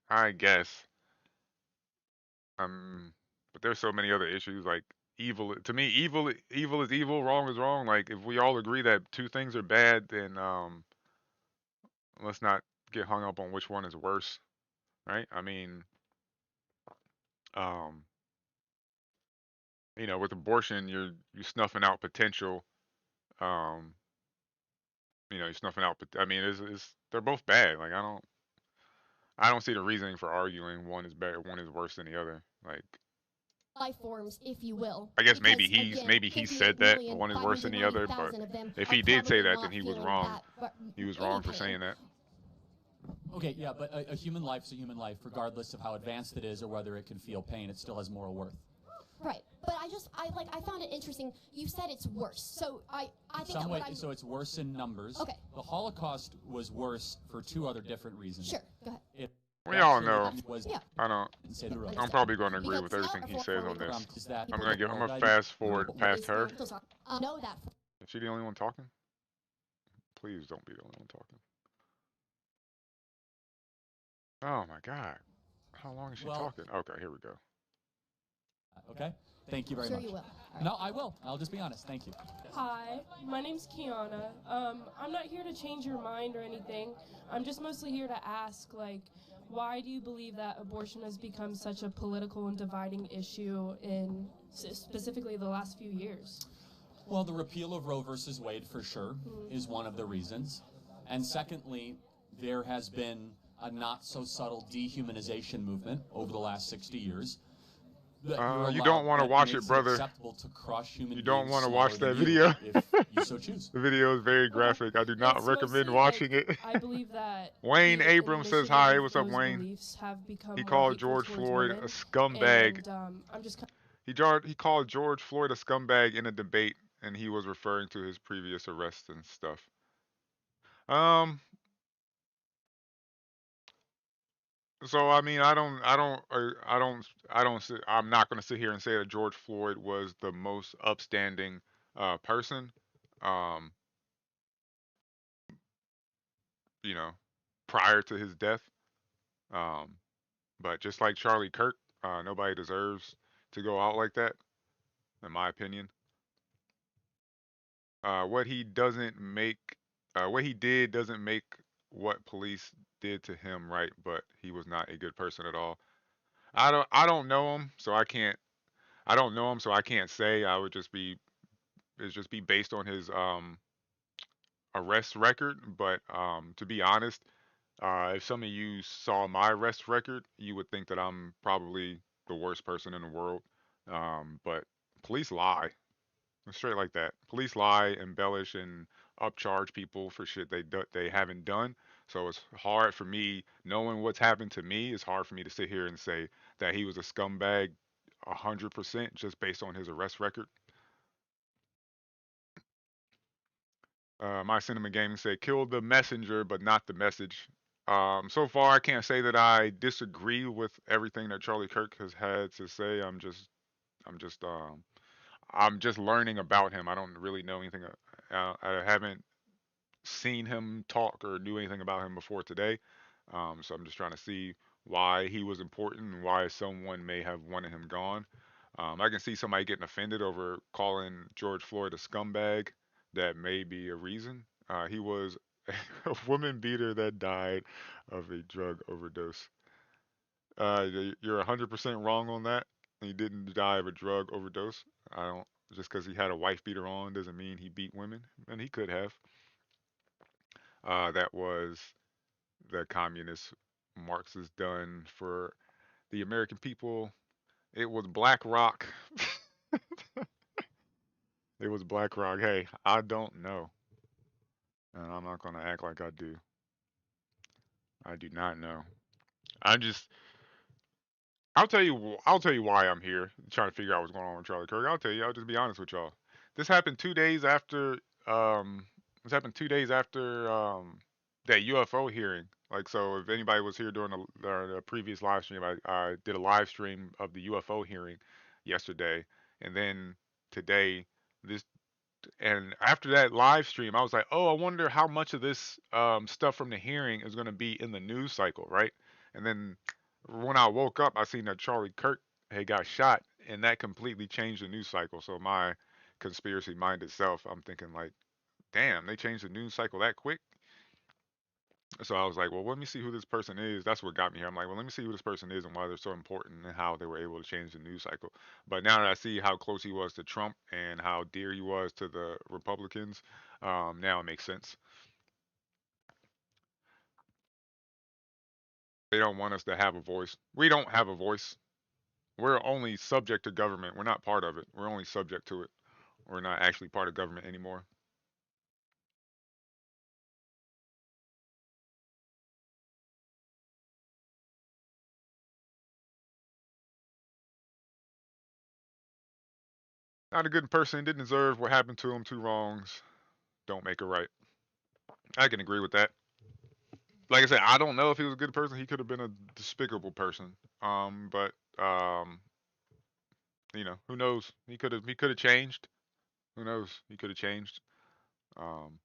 Speaker 6: But there's so many other issues like evil. To me, evil is evil, wrong is wrong. Like if we all agree that two things are bad, then let's not get hung up on which one is worse, right? I mean, with abortion, you're snuffing out potential. You're snuffing out. I mean, they're both bad. Like I don't see the reasoning for arguing one is better, one is worse than the other. Like
Speaker 22: life forms, if you will.
Speaker 6: I guess maybe he said that one is worse than the other, but if he did say that, then he was wrong. He was wrong for saying that.
Speaker 8: Okay, yeah, but a human life is a human life, regardless of how advanced it is or whether it can feel pain. It still has moral worth.
Speaker 22: Right, but I found it interesting. You said it's worse, so I think
Speaker 8: so it's worse in numbers.
Speaker 22: Okay.
Speaker 8: The Holocaust was worse for two other different reasons.
Speaker 22: Sure, go ahead.
Speaker 6: We all know.
Speaker 22: Yeah.
Speaker 6: I'm probably going to agree with everything he says on this. I'm gonna fast forward past her.
Speaker 22: Know that.
Speaker 6: Is she the only one talking? Please don't be the only one talking. Oh my God. How long is she talking? Okay, here we go.
Speaker 8: Okay. Thank you very much.
Speaker 22: You will.
Speaker 8: Right. No, I will. I'll just be honest. Thank you.
Speaker 2: Hi, my name's Kiana. I'm not here to change your mind or anything. I'm just mostly here to ask, why do you believe that abortion has become such a political and dividing issue in specifically the last few years?
Speaker 8: Well, the repeal of Roe versus Wade, for sure, is one of the reasons. And secondly, there has been a not-so-subtle dehumanization movement over the last 60 years.
Speaker 6: You don't want to watch it, brother. You don't want to watch that video.
Speaker 8: If you so choose.
Speaker 6: The video is very graphic. I do not recommend watching it.
Speaker 2: I believe that
Speaker 6: Wayne Abrams says hi. What's up, Wayne? He called George Floyd a scumbag. He called George Floyd a scumbag in a debate, and he was referring to his previous arrests and stuff. So I mean, I'm not going to sit here and say that George Floyd was the most upstanding person, prior to his death. But just like Charlie Kirk, nobody deserves to go out like that, in my opinion. What he doesn't make, what he did doesn't make what police did to him right, but he was not a good person at all. I don't know him, so I can't. I don't know him, so I can't say. I would just be it's just be based on his arrest record. But to be honest, if some of you saw my arrest record, you would think that I'm probably the worst person in the world. But police lie. Straight like that. Police lie, embellish, and upcharge people for shit they haven't done. So it's hard for me, knowing what's happened to me, it's hard for me to sit here and say that he was a scumbag 100% just based on his arrest record. My Cinema Gaming said, kill the messenger, but not the message. So far, I can't say that I disagree with everything that Charlie Kirk has had to say. I'm just, I'm just learning about him. I don't really know anything. I haven't seen him talk or do anything about him before today. So I'm just trying to see why he was important and why someone may have wanted him gone. I can see somebody getting offended over calling George Floyd a scumbag. That may be a reason. He was a woman beater that died of a drug overdose. You're 100% wrong on that. He didn't die of a drug overdose. I don't. Just because he had a wife beater on doesn't mean he beat women, and he could have. That was the communist Marxist done for the American people. It was Black Rock. It was Black Rock. Hey, I don't know. And I'm not going to act like I do. I do not know. I just I'll tell you why I'm here trying to figure out what's going on with Charlie Kirk. I'll tell you. I'll just be honest with y'all. This happened 2 days after this happened 2 days after that UFO hearing. Like, so if anybody was here during the previous live stream, I did a live stream of the UFO hearing yesterday, and then today this and after that live stream, I was like, oh, I wonder how much of this stuff from the hearing is going to be in the news cycle, right? And then when I woke up, I seen that Charlie Kirk had got shot, and that completely changed the news cycle. So my conspiracy mind itself, I'm thinking like, damn, they changed the news cycle that quick. So I was like, well, let me see who this person is. That's what got me here. I'm like, well, let me see who this person is and why they're so important and how they were able to change the news cycle. But now that I see how close he was to Trump and how dear he was to the Republicans, now it makes sense. They don't want us to have a voice. We don't have a voice. We're only subject to government. We're not part of it. We're only subject to it. We're not actually part of government anymore. Not a good person. Didn't deserve what happened to him. 2 wrongs don't make it right. I can agree with that. Like I said, I don't know if he was a good person. He could have been a despicable person. But who knows? He could have changed. Who knows? He could have changed. Um,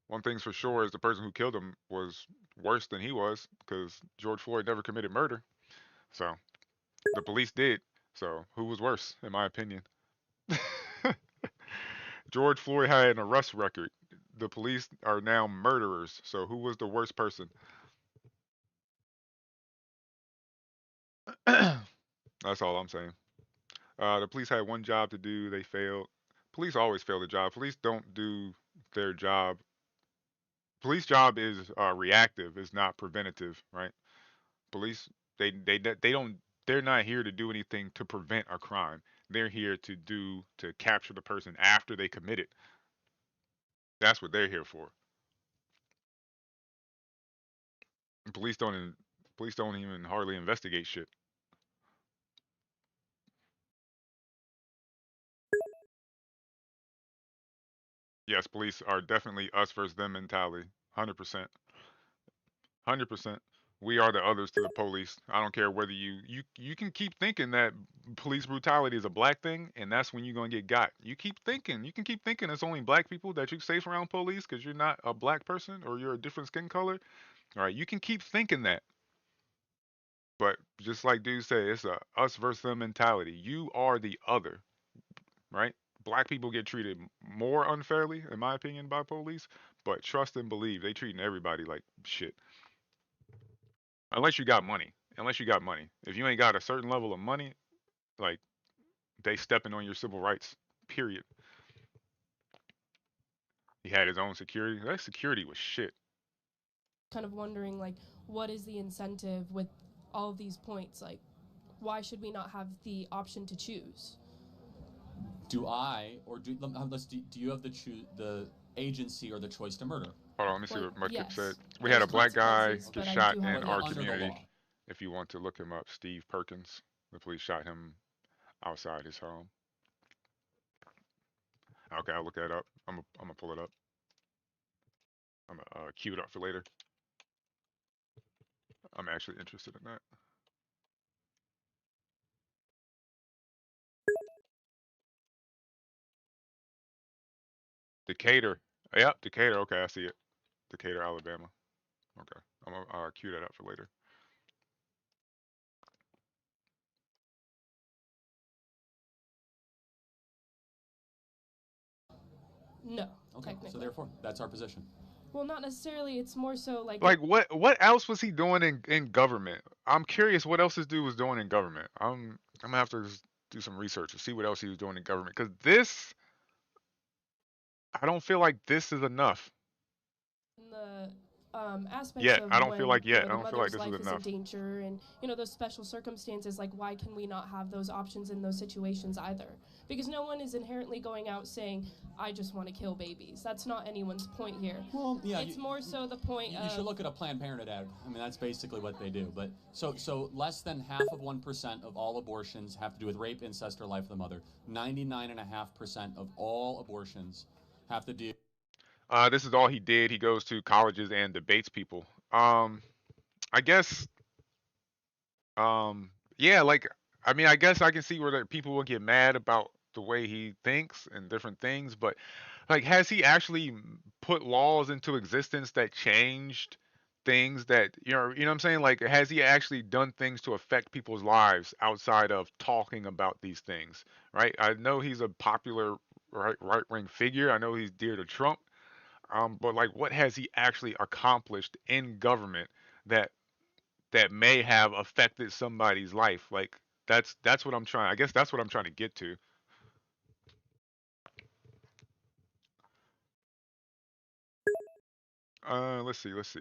Speaker 6: one thing's for sure is the person who killed him was worse than he was because George Floyd never committed murder. So the police did. So who was worse, in my opinion? George Floyd had an arrest record. The police are now murderers. So who was the worst person? That's all I'm saying. The police had one job to do. They failed. Police always fail the job. Police don't do their job. Police job is reactive. It's not preventative, right? Police they don't they're not here to do anything to prevent a crime. They're here to capture the person after they commit it. That's what they're here for. Police don't even hardly investigate shit. Yes, police are definitely us versus them mentality. 100%. 100%. We are the others to the police. I don't care whether you can keep thinking that police brutality is a black thing, and that's when you're gonna get got. You can keep thinking it's only black people that you safe around police because you're not a black person or you're a different skin color. All right, you can keep thinking that. But just like dude said, it's a us versus them mentality. You are the other, right? Black people get treated more unfairly, in my opinion, by police. But trust and believe, they treating everybody like shit. Unless you got money. Unless you got money. If you ain't got a certain level of money, like they stepping on your civil rights. Period. He had his own security. That security was shit.
Speaker 2: Kind of wondering, like, what is the incentive with all of these points? Like, why should we not have the option to choose?
Speaker 8: Do I, or do you have the agency or the choice to murder?
Speaker 6: Hold on, let me see what Mudkip
Speaker 2: yes.
Speaker 6: said. We
Speaker 2: There's
Speaker 6: had a black guy
Speaker 2: consequences,
Speaker 6: get
Speaker 2: but I
Speaker 6: shot
Speaker 2: do
Speaker 6: in
Speaker 2: have
Speaker 6: our
Speaker 8: under the
Speaker 6: community.
Speaker 8: law.
Speaker 6: If you want to look him up, Steve Perkins. The police shot him outside his home. Okay, I'll look that up. I'm gonna pull it up. I'm gonna queue it up for later. I'm actually interested in that. Decatur. Yep, Decatur. Okay, I see it. Decatur, Alabama. Okay, I'm gonna queue that up for later.
Speaker 2: No.
Speaker 8: Okay, so therefore, that's our position.
Speaker 2: Well, not necessarily. It's more so like.
Speaker 6: Like what else was he doing in government? I'm curious what else this dude was doing in government. I'm gonna have to do some research to see what else he was doing in government, because this, I don't feel like this is enough.
Speaker 2: In the aspects
Speaker 6: Yet,
Speaker 2: of
Speaker 6: I don't
Speaker 2: when,
Speaker 6: feel like yet.
Speaker 2: the
Speaker 6: I don't feel like
Speaker 2: mother's
Speaker 6: this is
Speaker 2: life is in
Speaker 6: enough.
Speaker 2: danger, and those special circumstances. Like, why can we not have those options in those situations either? Because no one is inherently going out saying, "I just want to kill babies." That's not anyone's point here.
Speaker 8: Well, yeah,
Speaker 2: it's more so the point
Speaker 8: you
Speaker 2: of.
Speaker 8: You should look at a Planned Parenthood ad. I mean, that's basically what they do. But so less than half of 1% of all abortions have to do with rape, incest, or life of the mother. 99.5% of all abortions have to do.
Speaker 6: This is all he did. He goes to colleges and debates people. I guess. Yeah, like, I mean, I guess I can see where people will get mad about the way he thinks and different things, but like, has he actually put laws into existence that changed things that, you know what I'm saying? Like, has he actually done things to affect people's lives outside of talking about these things, right? I know he's a popular right-wing figure. I know he's dear to Trump. But like, what has he actually accomplished in government that may have affected somebody's life? Like, that's what I'm trying. I guess that's what I'm trying to get to. Let's see.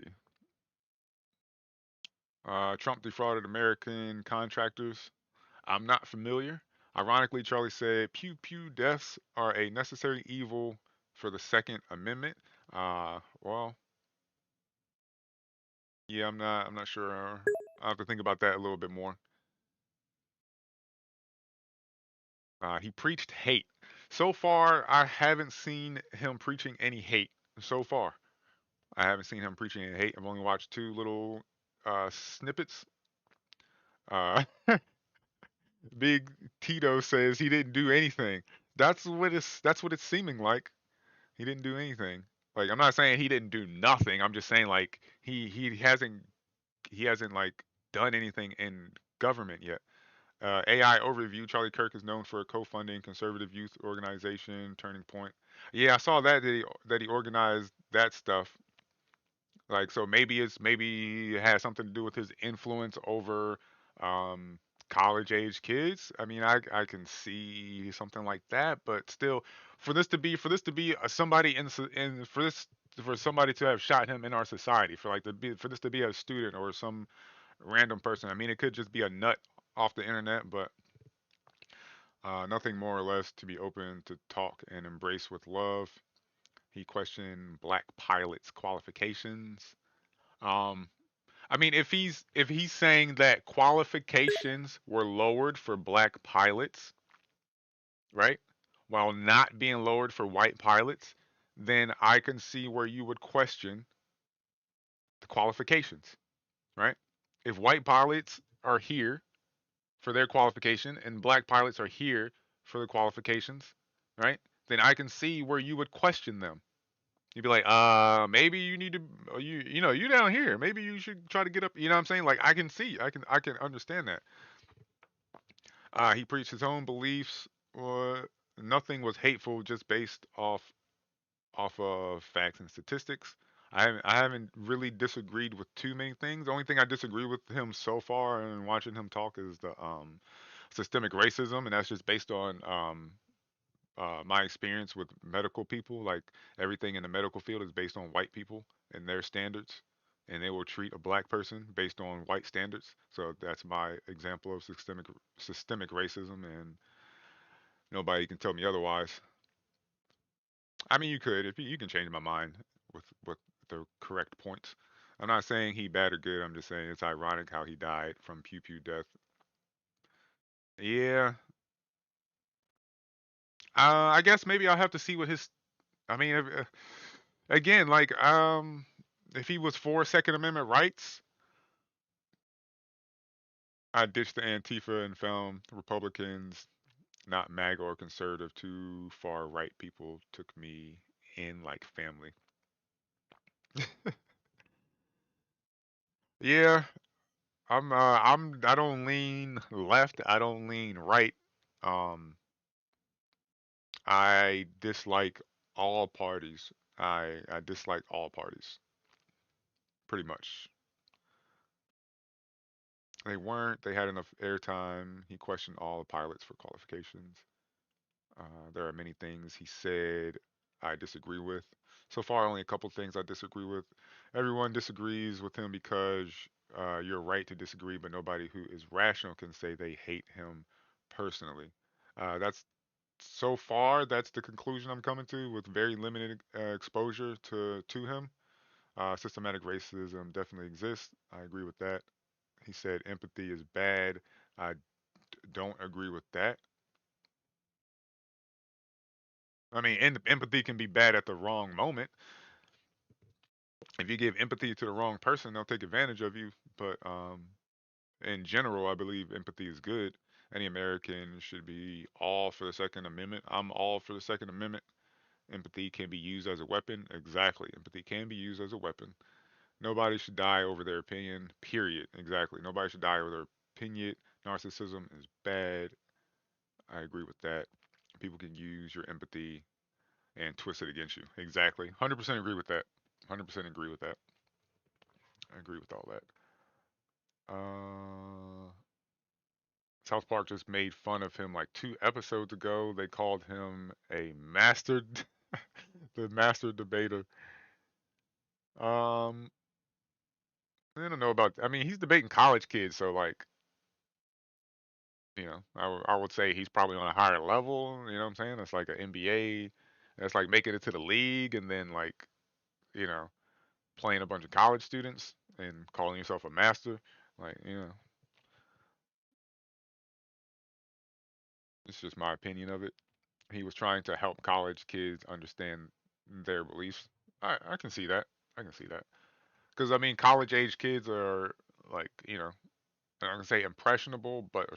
Speaker 6: Trump defrauded American contractors. I'm not familiar. Ironically, Charlie said pew pew deaths are a necessary evil for the Second Amendment. Well, yeah, I'm not sure. I'll have to think about that a little bit more. He preached hate. So far, I haven't seen him preaching any hate. So far, I haven't seen him preaching any hate. I've only watched two little snippets. Uh, Big Tito says he didn't do anything. That's what it's seeming like. He didn't do anything. Like, I'm not saying he didn't do nothing. I'm just saying, like, he hasn't like done anything in government yet. AI overview. Charlie Kirk is known for co-funding conservative youth organization Turning Point. Yeah, I saw that he organized that stuff. Like, so maybe it has something to do with his influence over um, college age kids. I mean, I can see something like that, but still, for this to be somebody in for somebody to have shot him in our society, for this to be a student or some random person. I mean, it could just be a nut off the internet, but nothing more or less to be open to talk and embrace with love. He questioned black pilots' qualifications. Um, I mean, if he's saying that qualifications were lowered for black pilots, right, while not being lowered for white pilots, then I can see where you would question the qualifications, right? If white pilots are here for their qualification and black pilots are here for the qualifications, right? Then I can see where you would question them. you'd be like, maybe you need to, you know, you down here. Maybe you should try to get up. You know what I'm saying? Like, I can understand that. He preached his own beliefs. Nothing was hateful, just based off of facts and statistics. I haven't really disagreed with too many things. The only thing I disagree with him so far and watching him talk is the systemic racism, and that's just based on my experience with medical people. Like, everything in the medical field is based on white people and their standards, and they will treat a black person based on white standards. So that's my example of systemic racism, and nobody can tell me otherwise. I mean, you could, if you can change my mind with the correct points. I'm not saying he bad or good. I'm just saying it's ironic how he died from pew pew death. Yeah. I guess maybe I'll have to see what his. I mean, again, like, if he was for Second Amendment rights, I ditched the Antifa and found Republicans, not MAGA or conservative, too far right people took me in like family. Yeah, I don't lean left, I don't lean right. Um, I dislike all parties. I dislike all parties, pretty much. They weren't. They had enough airtime. He questioned all the pilots for qualifications. There are many things he said I disagree with. So far, only a couple things I disagree with. Everyone disagrees with him because you're right to disagree, but nobody who is rational can say they hate him personally. That's so far. That's the conclusion I'm coming to with very limited exposure to him. Systematic racism definitely exists. I agree with that. He said empathy is bad. I don't agree with that. I mean, empathy can be bad at the wrong moment. If you give empathy to the wrong person, they'll take advantage of you. But in general, I believe empathy is good. Any American should be all for the Second Amendment. I'm all for the Second Amendment. Empathy can be used as a weapon. Exactly. Empathy can be used as a weapon. Nobody should die over their opinion, period. Exactly. Nobody should die over their opinion. Narcissism is bad. I agree with that. People can use your empathy and twist it against you. Exactly. 100% agree with that. 100% agree with that. I agree with all that. South Park just made fun of him like 2 episodes ago. They called him a master, the master debater. I don't know about. I mean, he's debating college kids, so like, I would say he's probably on a higher level. You know what I'm saying? It's like an NBA. That's like making it to the league, and then like, you know, playing a bunch of college students and calling yourself a master. Like, it's just my opinion of it. He was trying to help college kids understand their beliefs. I can see that. I can see that. Because I mean, college age kids are like, I'm not gonna say impressionable, but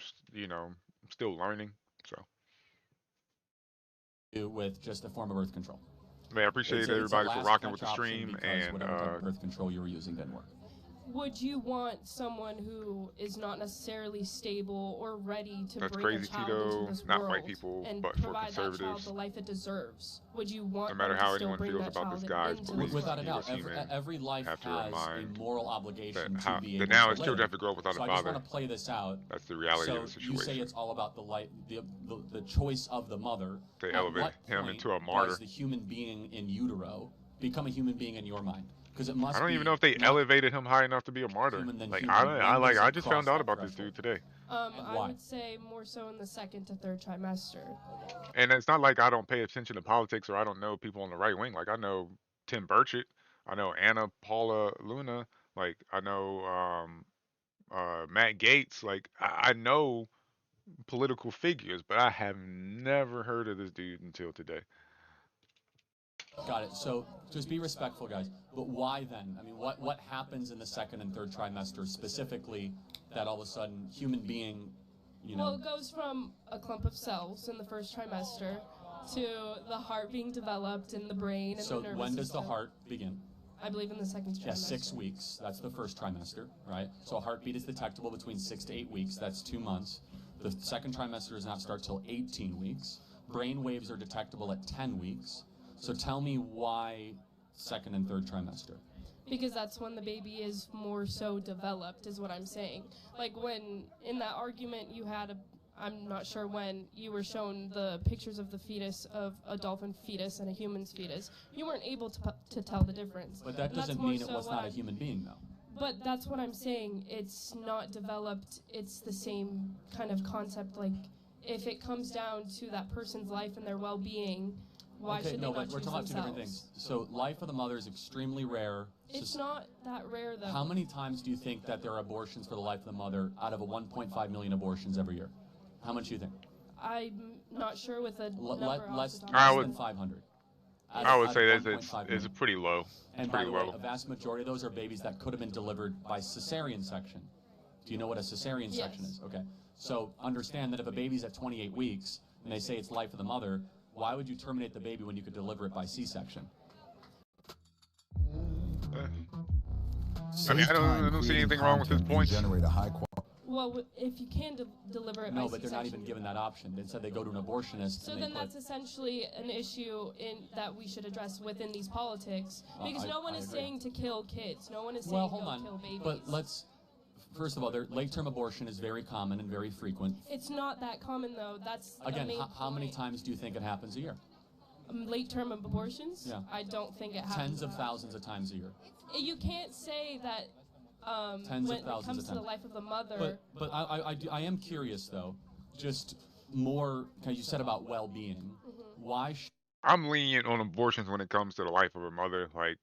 Speaker 6: still learning. So.
Speaker 8: With just a form of birth control.
Speaker 6: Man, I appreciate everybody for rocking with the stream, and
Speaker 8: whatever type of birth control you were using didn't work.
Speaker 2: Would you want someone who is not necessarily stable or ready to bring a child into this
Speaker 6: not
Speaker 2: world
Speaker 6: white people,
Speaker 2: and
Speaker 6: but for
Speaker 2: provide that child
Speaker 6: conservatives,
Speaker 2: the life it deserves? Would you want
Speaker 6: no matter
Speaker 2: them to
Speaker 6: how
Speaker 2: still
Speaker 6: anyone
Speaker 2: bring
Speaker 6: feels
Speaker 2: that
Speaker 6: about
Speaker 2: child
Speaker 6: this guy's
Speaker 2: into
Speaker 6: beliefs,
Speaker 8: Without a
Speaker 6: you
Speaker 8: doubt,
Speaker 6: as human
Speaker 8: every life
Speaker 6: have to
Speaker 8: has
Speaker 6: remind
Speaker 8: a moral obligation
Speaker 6: that
Speaker 8: to be
Speaker 6: that
Speaker 8: able
Speaker 6: now
Speaker 8: to
Speaker 6: his children
Speaker 8: live.
Speaker 6: have to grow up without
Speaker 8: So
Speaker 6: a
Speaker 8: I just
Speaker 6: father.
Speaker 8: want to play this out.
Speaker 6: That's the reality
Speaker 8: so
Speaker 6: of the situation.
Speaker 8: You say it's all about the choice of the mother.
Speaker 6: They elevate him into a martyr.
Speaker 8: Does the human being in utero become a human being in your mind? Because it must.
Speaker 6: I don't even know if they elevated him high enough to be a martyr. Like I just found out about this dude today.
Speaker 2: I would say more so in the 2nd to 3rd trimester.
Speaker 6: And it's not like I don't pay attention to politics or I don't know people on the right wing. Like, I know Tim Burchett, I know Anna Paula Luna, like I know Matt Gaetz. Like I know political figures, but I have never heard of this dude until today.
Speaker 8: Got it. So just be respectful, guys. But why then? I mean, what happens in the 2nd and 3rd trimester specifically that all of a sudden human being,
Speaker 2: Well, it goes from a clump of cells in the 1st trimester to the heart being developed in the brain and
Speaker 8: So
Speaker 2: the nervous
Speaker 8: when does the
Speaker 2: system.
Speaker 8: heart begin?
Speaker 2: I believe in the second trimester.
Speaker 8: Yeah, 6 weeks. That's the first trimester, right? So a heartbeat is detectable between 6 to 8 weeks. That's 2 months. The second trimester does not start till 18 weeks. Brain waves are detectable at 10 weeks. So tell me why second and third trimester.
Speaker 2: Because that's when the baby is more so developed, is what I'm saying. Like when, in that argument you had, I'm not sure when, you were shown the pictures of the fetus, of a dolphin fetus and a human's fetus. You weren't able to tell the difference.
Speaker 8: But that doesn't mean it was not a human being, though.
Speaker 2: But that's what I'm saying. It's not developed. It's the same kind of concept. Like, if it comes down to that person's life and their well-being, why should they not choose
Speaker 8: we're talking about two different
Speaker 2: themselves?
Speaker 8: things. So life of the mother is extremely rare.
Speaker 2: It's not that rare, though.
Speaker 8: How many times do you think that there are abortions for the life of the mother out of a 1.5 million abortions every year? How much do you think?
Speaker 2: I'm not sure with a number
Speaker 8: less than 500.
Speaker 6: I would say that it's pretty low.
Speaker 8: And by the way, a vast majority of those are babies that could have been delivered by cesarean section. Do you know what a cesarean section is? Okay. So understand that if a baby's at 28 weeks and they say it's life of the mother, why would you terminate the baby when you could deliver it by C-section?
Speaker 6: I mean, I don't see anything wrong with his points.
Speaker 2: Well, if you can deliver it by
Speaker 8: No, but they're not
Speaker 2: C-section.
Speaker 8: even given that option. Instead, they go to an abortionist.
Speaker 2: So
Speaker 8: and
Speaker 2: then that's essentially an issue that we should address within these politics, because no one is
Speaker 8: agree.
Speaker 2: saying to kill kids. No one is
Speaker 8: Well,
Speaker 2: saying
Speaker 8: hold
Speaker 2: go kill
Speaker 8: on.
Speaker 2: babies.
Speaker 8: But let's, first of all, late-term abortion is very common and very frequent.
Speaker 2: It's not that common, though. That's
Speaker 8: Again,
Speaker 2: the main
Speaker 8: how many
Speaker 2: point.
Speaker 8: times do you think it happens a year?
Speaker 2: Late-term abortions?
Speaker 8: Yeah.
Speaker 2: I don't think it happens.
Speaker 8: Tens of thousands of times a year.
Speaker 2: You can't say that
Speaker 8: Tens
Speaker 2: when
Speaker 8: of
Speaker 2: it
Speaker 8: thousands
Speaker 2: comes
Speaker 8: of
Speaker 2: to the
Speaker 8: times.
Speaker 2: life of the mother.
Speaker 8: But I am curious, though, just more, because you said about well-being. Why
Speaker 6: I'm lenient on abortions when it comes to the life of a mother. Like,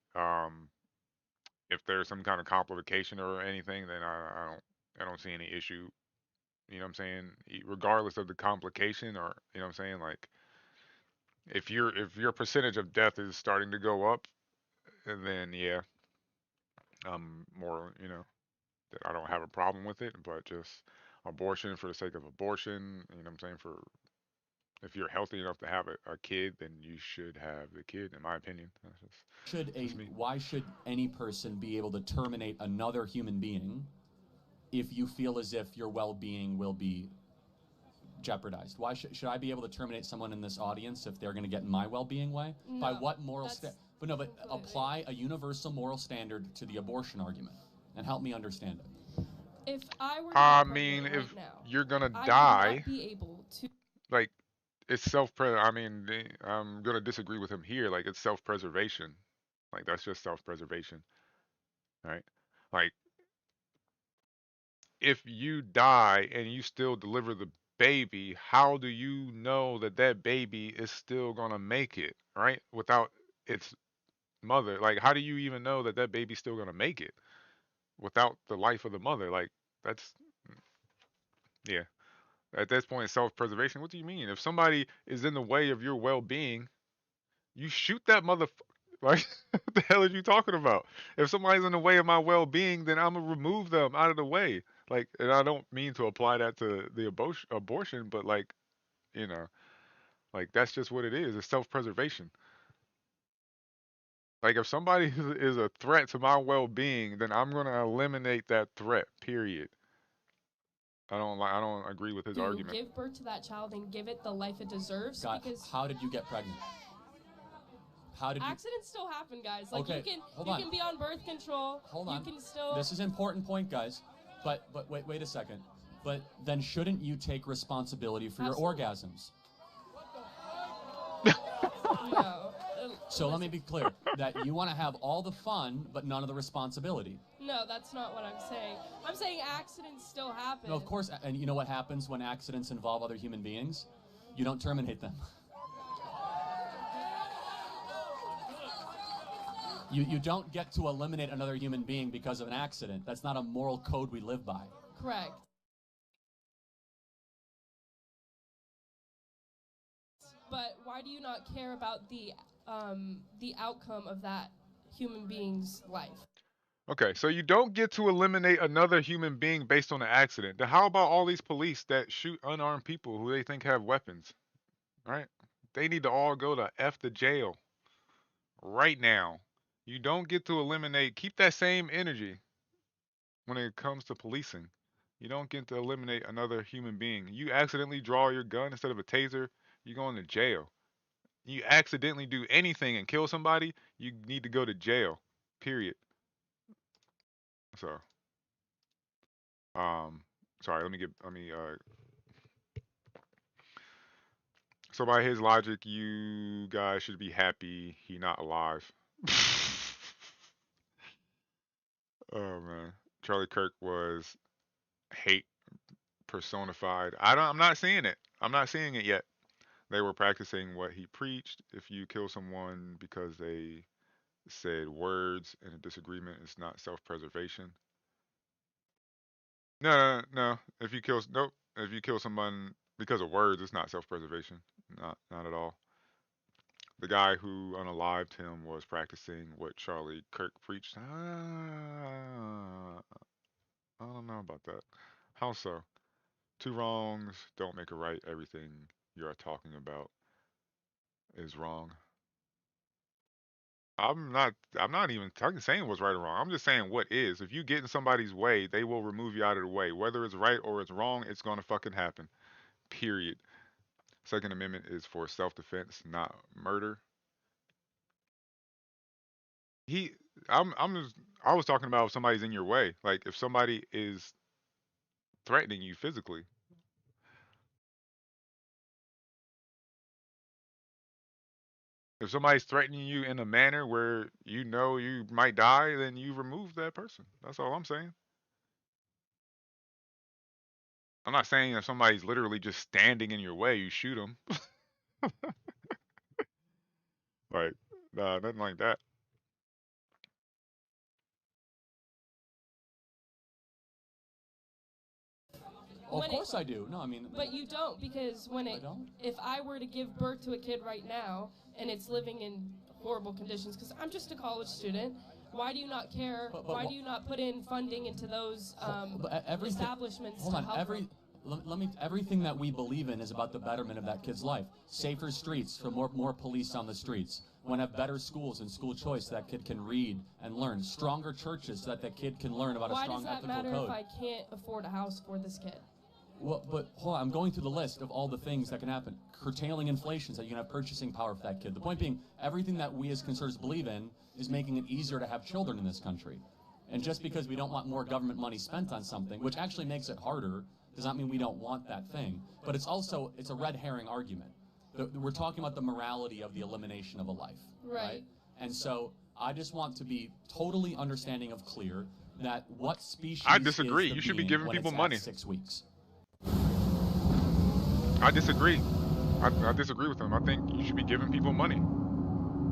Speaker 6: if there's some kind of complication or anything, then I don't see any issue. You know what I'm saying? Regardless of the complication, or you know what I'm saying, like if your percentage of death is starting to go up, then yeah, more, that I don't have a problem with it. But just abortion for the sake of abortion, you know what I'm saying, for if you're healthy enough to have a kid, then you should have the kid, in my opinion. That's just me.
Speaker 8: Why should any person be able to terminate another human being if you feel as if your well-being will be jeopardized? Why should I be able to terminate someone in this audience if they're going to get in my well-being way?
Speaker 2: No,
Speaker 8: By what moral but apply a universal moral standard to the abortion argument and help me understand it.
Speaker 2: If I were
Speaker 6: I mean, if you're gonna die,
Speaker 2: I would not be able to.
Speaker 6: like, it's I'm gonna disagree with him here. Like, it's self-preservation. Like, that's just self-preservation, right? Like, if you die and you still deliver the baby, how do you know that that baby is still gonna make it, right? Without its mother, like, how do you even know that that baby's still gonna make it without the life of the mother? Like, that's, yeah. At this point, self-preservation. What do you mean? If somebody is in the way of your well-being, you shoot that motherfucker. Like, what the hell are you talking about? If somebody's in the way of my well-being, then I'm gonna remove them out of the way. Like, and I don't mean to apply that to the abortion, but like, like that's just what it is. It's self-preservation. Like, if somebody is a threat to my well-being, then I'm gonna eliminate that threat. Period. I don't agree with his argument.
Speaker 2: Give birth to that child and give it the life it deserves.
Speaker 8: God,
Speaker 2: because
Speaker 8: how did you get pregnant? How did you?
Speaker 2: Accidents still happen, guys. Like,
Speaker 8: Okay,
Speaker 2: you
Speaker 8: hold
Speaker 2: can
Speaker 8: on.
Speaker 2: be on birth control.
Speaker 8: Hold on.
Speaker 2: You can still.
Speaker 8: This is an important point, guys. But wait a second. But then shouldn't you take responsibility for your orgasms?
Speaker 2: No.
Speaker 8: So let me be clear that you want to have all the fun, but none of the responsibility.
Speaker 2: No, that's not what I'm saying. I'm saying accidents still happen.
Speaker 8: No, of course. And you know what happens when accidents involve other human beings? You don't terminate them. You don't get to eliminate another human being because of an accident. That's not a moral code we live by.
Speaker 2: Correct. But why do you not care about the outcome of that human being's life?
Speaker 6: Okay, so you don't get to eliminate another human being based on an accident. Then how about all these police that shoot unarmed people who they think have weapons? Right? They need to all go to F the jail right now. You don't get to eliminate, keep that same energy when it comes to policing. You don't get to eliminate another human being. You accidentally draw your gun instead of a taser, you're going to jail. You accidentally do anything and kill somebody, you need to go to jail. Period. So, sorry, so by his logic, you guys should be happy he not alive. Oh man, Charlie Kirk was hate personified. I'm not seeing it. I'm not seeing it yet. They were practicing what he preached. If you kill someone because they said words in a disagreement, it's not self-preservation. No. If you kill nope. If you kill someone because of words, it's not self-preservation. Not at all. The guy who unalived him was practicing what Charlie Kirk preached. I don't know about that. How so? Two wrongs don't make a right. Everything you're talking about is wrong. I'm not even saying what's right or wrong. I'm just saying what is. If you get in somebody's way, they will remove you out of the way. Whether it's right or it's wrong, it's gonna fucking happen. Period. Second Amendment is for self-defense, not murder. He I was talking about if somebody's in your way. Like if somebody is threatening you physically. If somebody's threatening you in a manner where you know you might die, then you remove that person. That's all I'm saying. I'm not saying if somebody's literally just standing in your way, you shoot them. Like, nah, nothing like that.
Speaker 8: Of course I do. No, I mean.
Speaker 2: But you don't, because if I were to give birth to a kid right now and it's living in horrible conditions, because I'm just a college student, why do you not care? Why do you not put in funding into those establishments to help them?
Speaker 8: Everything that we believe in is about the betterment of that kid's life. Safer streets, for more police on the streets. Want to have better schools and school choice so that kid can read and learn. Stronger churches so that that kid can learn about a strong ethical code.
Speaker 2: Why does that matter if I can't afford a house for this kid?
Speaker 8: Well, but hold on, I'm going through the list of all the things that can happen. Curtailing inflation so you can have purchasing power for that kid. The point being, everything that we as conservatives believe in is making it easier to have children in this country. And just because we don't want more government money spent on something, which actually makes it harder, does not mean we don't want that thing. But it's a red herring argument. We're talking about the morality of the elimination of a life. Right? And so I just want to be totally understanding of clear that what species
Speaker 6: I disagree. You should be giving people money.
Speaker 8: 6 weeks.
Speaker 6: I disagree. I disagree with him. I think you should be giving people money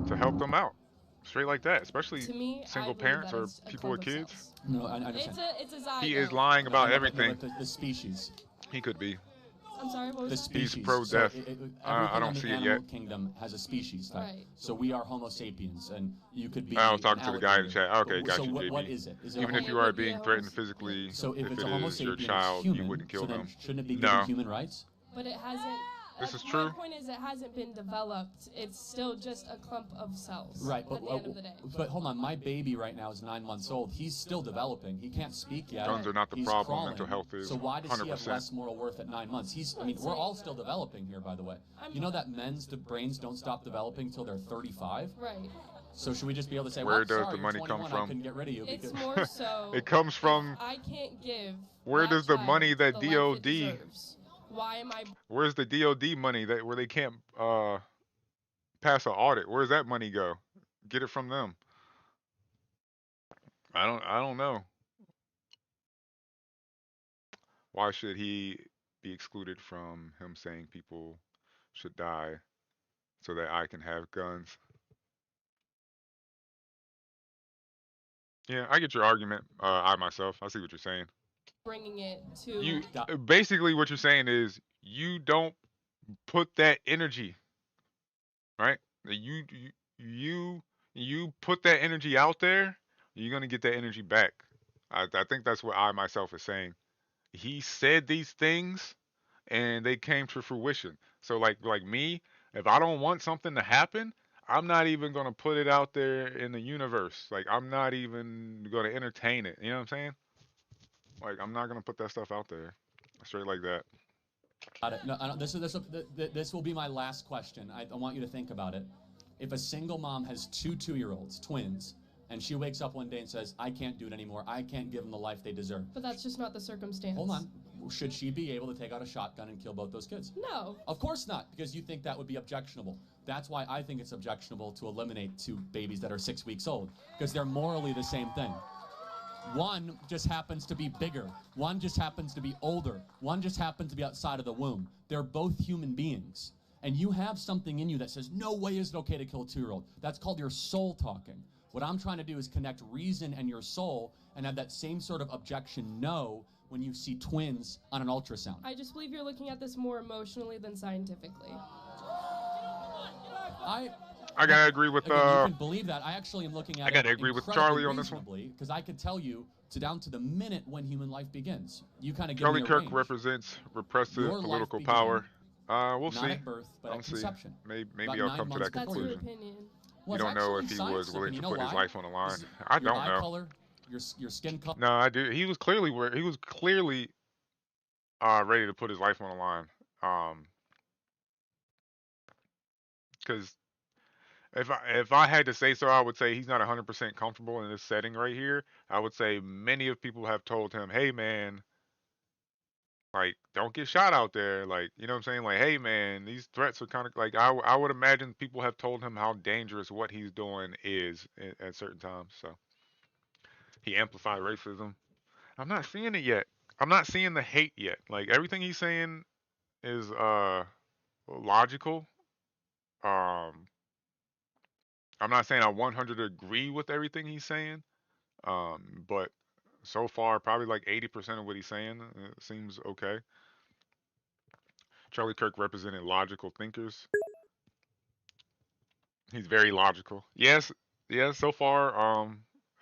Speaker 6: to help them out. Straight like that, especially single parents or people with kids.
Speaker 8: No, I understand.
Speaker 2: It's a zygote.
Speaker 6: He is lying about everything.
Speaker 8: The species.
Speaker 6: He could be.
Speaker 2: I'm sorry, what was
Speaker 8: the
Speaker 2: that?
Speaker 8: species.
Speaker 6: He's pro-death. I don't see it yet.
Speaker 8: The animal kingdom has a species type. Right. So we are Homo sapiens, and you could be.
Speaker 6: I was talking to the guy in the chat. Okay, got
Speaker 8: so
Speaker 6: you, JB.
Speaker 8: What is it?
Speaker 6: Even if you are being threatened physically,
Speaker 8: so if
Speaker 6: it
Speaker 8: it's a Homo
Speaker 6: is
Speaker 8: sapien,
Speaker 6: your child,
Speaker 8: human,
Speaker 6: you wouldn't kill them.
Speaker 8: Shouldn't it be given human rights?
Speaker 2: But it hasn't.
Speaker 6: This is true.
Speaker 2: My point is, it hasn't been developed. It's still just a clump of cells.
Speaker 8: Right, but
Speaker 2: at the end of the day.
Speaker 8: But hold on, my baby right now is 9 months old. He's still developing. He can't speak yet.
Speaker 6: Guns are not the
Speaker 8: He's
Speaker 6: problem.
Speaker 8: crawling.
Speaker 6: Mental health is.
Speaker 8: So why does
Speaker 6: 100%.
Speaker 8: he have less moral worth at 9 months? We're all still developing here, by the way. You know that men's brains don't stop developing till they're 35.
Speaker 2: Right.
Speaker 8: So should we just be able to say,
Speaker 6: where
Speaker 8: well,
Speaker 6: does
Speaker 8: sorry,
Speaker 6: the money come
Speaker 8: I
Speaker 6: from?
Speaker 8: couldn't get rid of you
Speaker 2: It's more so.
Speaker 6: It comes from.
Speaker 2: I can't give.
Speaker 6: Where does the money that DOD?
Speaker 2: Why am I?
Speaker 6: Where's the DOD money where they can't pass an audit? Where does that money go? Get it from them. I don't know. Why should he be excluded from him saying people should die so that I can have guns? Yeah, I get your argument. I see what you're saying.
Speaker 2: Bringing it to
Speaker 6: you. Basically, what you're saying is you don't put that energy, right? You put that energy out there, you're gonna get that energy back. I think that's what I myself is saying. He said these things, and they came to fruition. So like me, If I don't want something to happen, I'm not even gonna put it out there in the universe. Like I'm not even gonna entertain it. You know what I'm saying? Like I'm not gonna put that stuff out there, straight like that.
Speaker 8: No, this will be my last question. I want you to think about it. If a single mom has two 2-year-olds, twins, and she wakes up one day and says, I can't do it anymore, I can't give them the life they deserve.
Speaker 2: But that's just not the circumstance.
Speaker 8: Hold on. Should she be able to take out a shotgun and kill both those kids?
Speaker 2: No.
Speaker 8: Of course not, because you think that would be objectionable. That's why I think it's objectionable to eliminate 2 babies that are 6 weeks old, because they're morally the same thing. One just happens to be bigger. One just happens to be older. One just happens to be outside of the womb. They're both human beings. And you have something in you that says, no way is it okay to kill a 2-year-old. That's called your soul talking. What I'm trying to do is connect reason and your soul and have that same sort of objection no when you see twins on an ultrasound.
Speaker 2: I just believe you're looking at this more emotionally than scientifically.
Speaker 6: I gotta agree with
Speaker 8: you can believe that. I actually am looking at
Speaker 6: I gotta agree with Charlie on this one,
Speaker 8: because I could tell you down to the minute when human life begins. You kind of give
Speaker 6: Charlie
Speaker 8: me a
Speaker 6: Kirk
Speaker 8: range.
Speaker 6: represents repressive
Speaker 8: Your
Speaker 6: political
Speaker 8: life
Speaker 6: power. We'll
Speaker 8: not
Speaker 6: see.
Speaker 8: at birth, but
Speaker 6: I'll
Speaker 8: at conception.
Speaker 6: Maybe I'll come to that conclusion.
Speaker 2: That's your opinion.
Speaker 6: You don't know if he was willing to put his life on the line. I
Speaker 8: Your
Speaker 6: don't
Speaker 8: eye
Speaker 6: know.
Speaker 8: color, your skin color.
Speaker 6: No, I do. He was clearly ready to put his life on the line. Because if I had to say so, I would say he's not 100% comfortable in this setting right here. I would say many of people have told him, "Hey, man, like don't get shot out there." Like, you know what I'm saying? Like, "Hey, man, these threats are kind of like." I would imagine people have told him how dangerous what he's doing is at certain times. So he amplified racism. I'm not seeing it yet. I'm not seeing the hate yet. Like everything he's saying is logical. I'm not saying I 100 agree with everything he's saying, but so far probably like 80% of what he's saying seems okay. Charlie Kirk represented logical thinkers. He's very logical. Yes, so far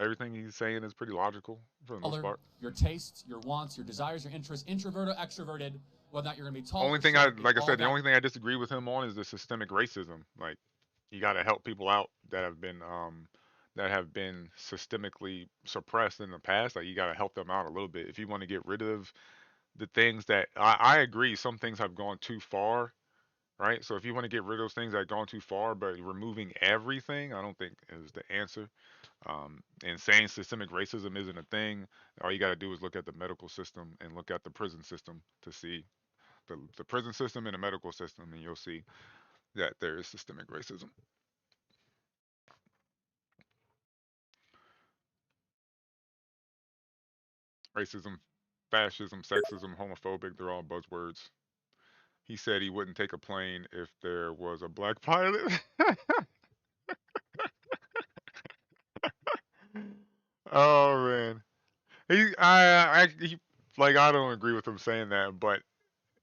Speaker 6: everything he's saying is pretty logical for the most part.
Speaker 8: Your tastes, your wants, your desires, your interests, introverted or extroverted, whether or not you're going to be tall.
Speaker 6: Only thing like I said, the only thing I disagree with him on is the systemic racism. Like, you got to help people out that have been systemically suppressed in the past. Like, you got to help them out a little bit. If you want to get rid of the things that I agree, some things have gone too far, right? So if you want to get rid of those things that have gone too far, but removing everything, I don't think is the answer. And saying systemic racism isn't a thing, all you got to do is look at the medical system and look at the prison system to see the prison system and the medical system, and you'll see that there is systemic racism. Racism, fascism, sexism, homophobic, they're all buzzwords. He said he wouldn't take a plane if there was a black pilot. Oh man. I don't agree with him saying that, but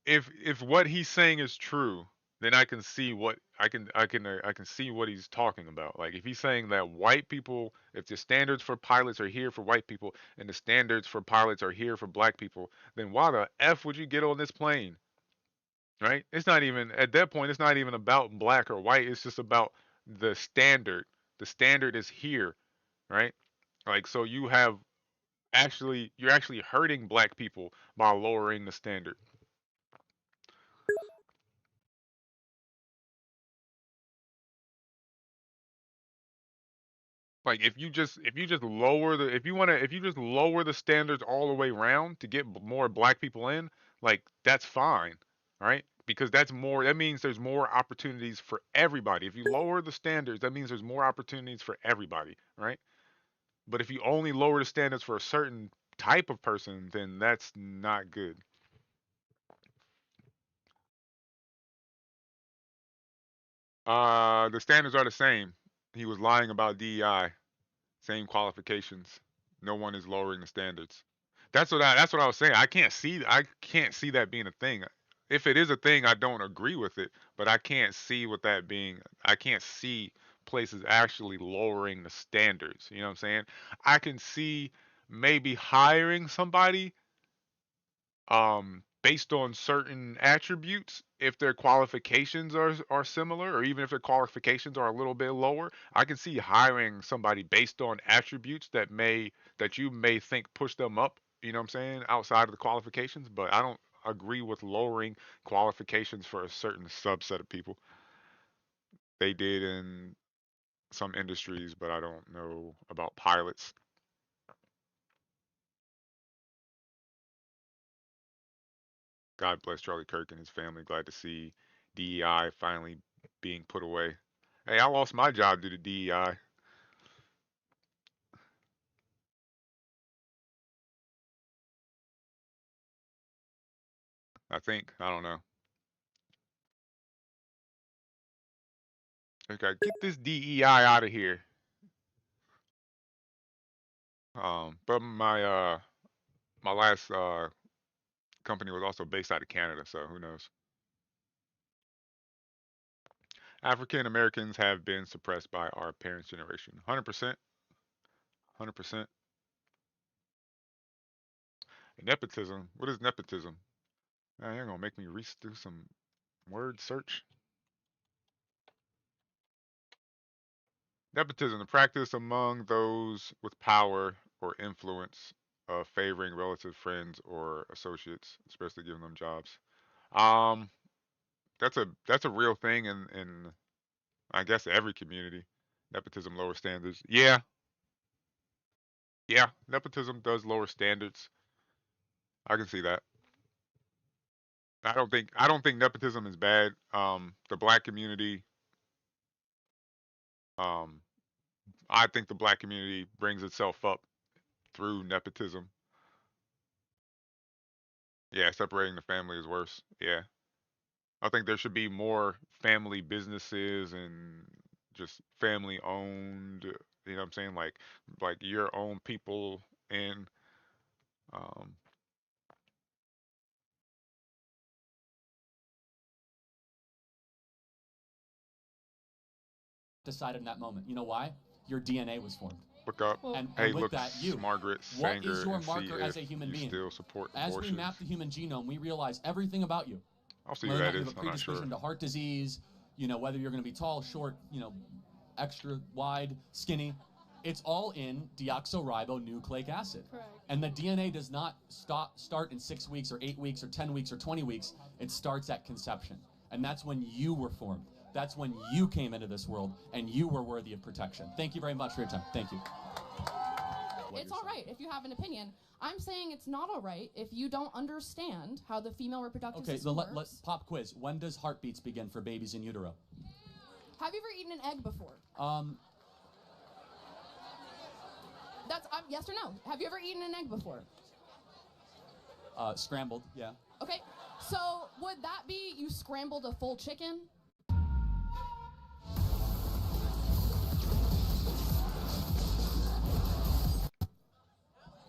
Speaker 6: if what he's saying is true, then I can see what I can see what he's talking about. Like, if he's saying that white people, if the standards for pilots are here for white people and the standards for pilots are here for black people, then why the F would you get on this plane? Right? It's not even, at that point, it's not even about black or white. It's just about the standard. The standard is here, right? Like, so you're actually hurting black people by lowering the standard. Like, if you just lower the standards all the way around to get more black people in, like, that's fine, right? Because that means there's more opportunities for everybody. If you lower the standards, that means there's more opportunities for everybody, right? But if you only lower the standards for a certain type of person, then that's not good. The standards are the same. He was lying about DEI. Same qualifications. No one is lowering the standards. That's what I was saying. I can't see that being a thing. If it is a thing, I don't agree with it, but I can't see I can't see places actually lowering the standards. You know what I'm saying? I can see maybe hiring somebody based on certain attributes if their qualifications are similar, or even if their qualifications are a little bit lower, I can see hiring somebody based on attributes that you may think push them up, you know what I'm saying, outside of the qualifications, but I don't agree with lowering qualifications for a certain subset of people. They did in some industries, but I don't know about pilots. God bless Charlie Kirk and his family. Glad to see DEI finally being put away. Hey, I lost my job due to DEI. I think. I don't know. Okay, get this DEI out of here. But my last company was also based out of Canada, so who knows? African Americans have been suppressed by our parents' generation. 100%. 100%. Nepotism. What is nepotism? Man, you're gonna make me do some word search. Nepotism, the practice among those with power or influence of favoring relative friends or associates, especially giving them jobs. Um, that's a real thing in I guess every community. Nepotism lower standards. Yeah, yeah. Nepotism does lower standards. I can see that. I don't think nepotism is bad. The black community. Um, I think the black community brings itself up through nepotism. Yeah, separating the family is worse. Yeah. I think there should be more family businesses and just family owned, you know what I'm saying? Like your own people and um
Speaker 8: Decided in that moment. You know why? Your DNA was formed.
Speaker 6: look up.
Speaker 8: And
Speaker 6: Hey,
Speaker 8: with
Speaker 6: look,
Speaker 8: that, you.
Speaker 6: Margaret
Speaker 8: What
Speaker 6: Sanger
Speaker 8: is your
Speaker 6: and see
Speaker 8: marker as a
Speaker 6: if
Speaker 8: human
Speaker 6: you
Speaker 8: being?
Speaker 6: still support
Speaker 8: As we
Speaker 6: abortions.
Speaker 8: map the human genome, we realize everything about you.
Speaker 6: I'll see who
Speaker 8: Whether or
Speaker 6: that
Speaker 8: not you
Speaker 6: is.
Speaker 8: have a
Speaker 6: I'm not sure.
Speaker 8: predisposition to heart disease, whether you're going to be tall, short, extra wide, skinny. It's all in deoxyribonucleic acid.
Speaker 2: Correct.
Speaker 8: And the DNA does not start in 6 weeks or 8 weeks or 10 weeks or 20 weeks. It starts at conception. And that's when you were formed. That's when you came into this world and you were worthy of protection. Thank you very much for your time. Thank you.
Speaker 7: It's all right if you have an opinion. I'm saying it's not all right if you don't understand how the female reproductive system works.
Speaker 8: Let's pop quiz. When does heartbeats begin for babies in utero?
Speaker 7: Have you ever eaten an egg before? That's yes or no. Have you ever eaten an egg before?
Speaker 8: Scrambled, yeah.
Speaker 7: Okay, so would that be you scrambled a full chicken?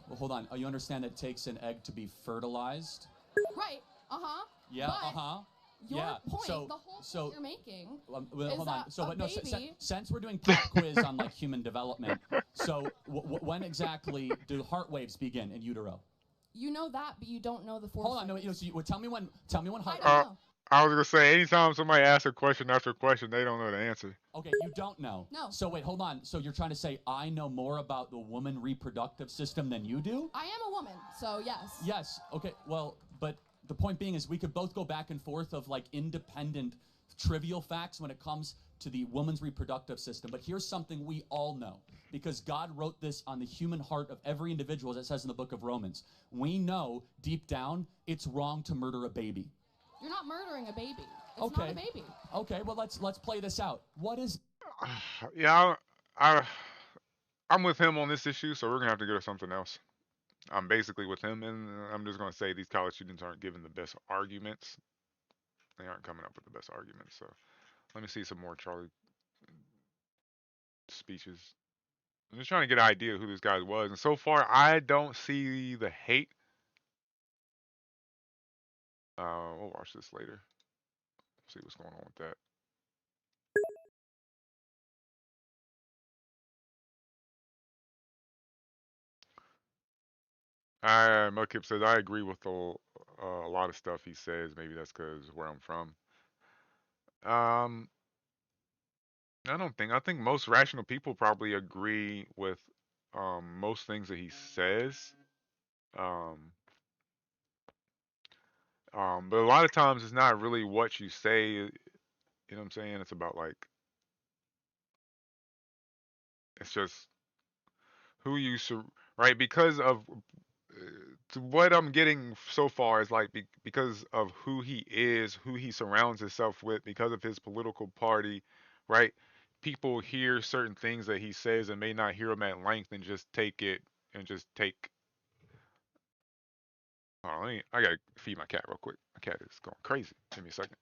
Speaker 8: Well, hold on. You understand that it takes an egg to be fertilized?
Speaker 7: Right. Uh-huh.
Speaker 8: Yeah. Uh-huh.
Speaker 7: Your
Speaker 8: yeah.
Speaker 7: point,
Speaker 8: So,
Speaker 7: the whole
Speaker 8: so
Speaker 7: point you're making
Speaker 8: well,
Speaker 7: is
Speaker 8: hold
Speaker 7: that
Speaker 8: on. So, but no.
Speaker 7: baby...
Speaker 8: Since we're doing pop quiz on like human development, so when exactly do heart waves begin in utero?
Speaker 7: You know that, but you don't know the four.
Speaker 8: Hold on. No. Tell me when heart.
Speaker 7: I don't know.
Speaker 6: I was gonna say, anytime somebody asks a question after a question, they don't know the answer.
Speaker 8: Okay, you don't know.
Speaker 7: No.
Speaker 8: So wait, hold on. So you're trying to say I know more about the woman reproductive system than you do?
Speaker 7: I am a woman, so yes.
Speaker 8: Yes. Okay. Well, but the point being is we could both go back and forth of like independent, trivial facts when it comes to the woman's reproductive system. But here's something we all know, because God wrote this on the human heart of every individual, as it says in the book of Romans. We know deep down it's wrong to murder a baby.
Speaker 7: You're not murdering a baby. It's
Speaker 8: okay.
Speaker 7: not a baby.
Speaker 8: Okay, well let's play this out. What is?
Speaker 6: Yeah, I'm with him on this issue, so we're gonna have to go to something else. I'm basically with him, and I'm just gonna say these college students aren't giving the best arguments. They aren't coming up with the best arguments. So let me see some more Charlie speeches. I'm just trying to get an idea of who this guy was, and so far I don't see the hate. We'll watch this later. See what's going on with that. Mudkip says, I agree with the a lot of stuff he says. Maybe that's because where I'm from. Um, I think most rational people probably agree with most things that he says. Um, but a lot of times it's not really what you say. You know what I'm saying? It's about like it's just who you right because of what I'm getting so far is like because of who he is, who he surrounds himself with, because of his political party, right? People hear certain things that he says and may not hear them at length and just take it and just take. Oh, I gotta feed my cat real quick. My cat is going crazy. Give me a second.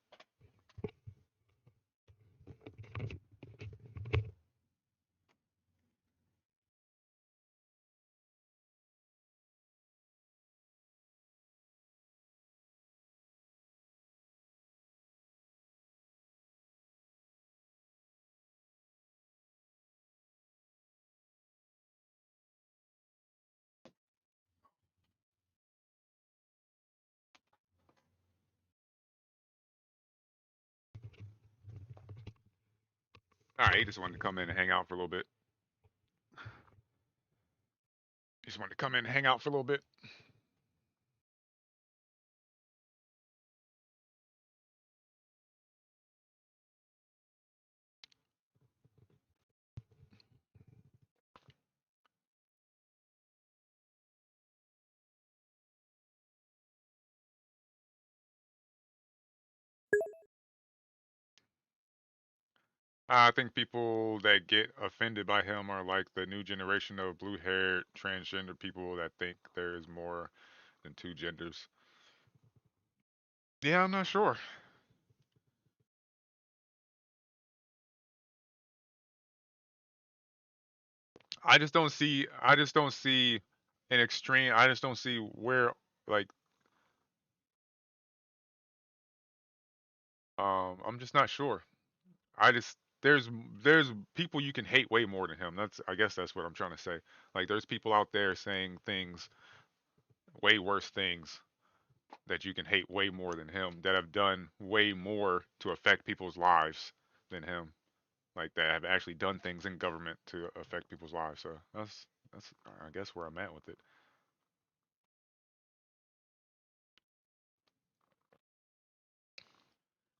Speaker 6: All right, he just wanted to come in and hang out for a little bit. He just wanted to come in and hang out for a little bit. I think people that get offended by him are like the new generation of blue-haired transgender people that think there is more than two genders. Yeah, I'm not sure. I just don't see an extreme. I just don't see where like I'm just not sure. I just there's people you can hate way more than him. I guess that's what I'm trying to say. Like there's people out there saying things way worse things that you can hate way more than him that have done way more to affect people's lives than him. Like that have actually done things in government to affect people's lives. So that's I guess where I'm at with it.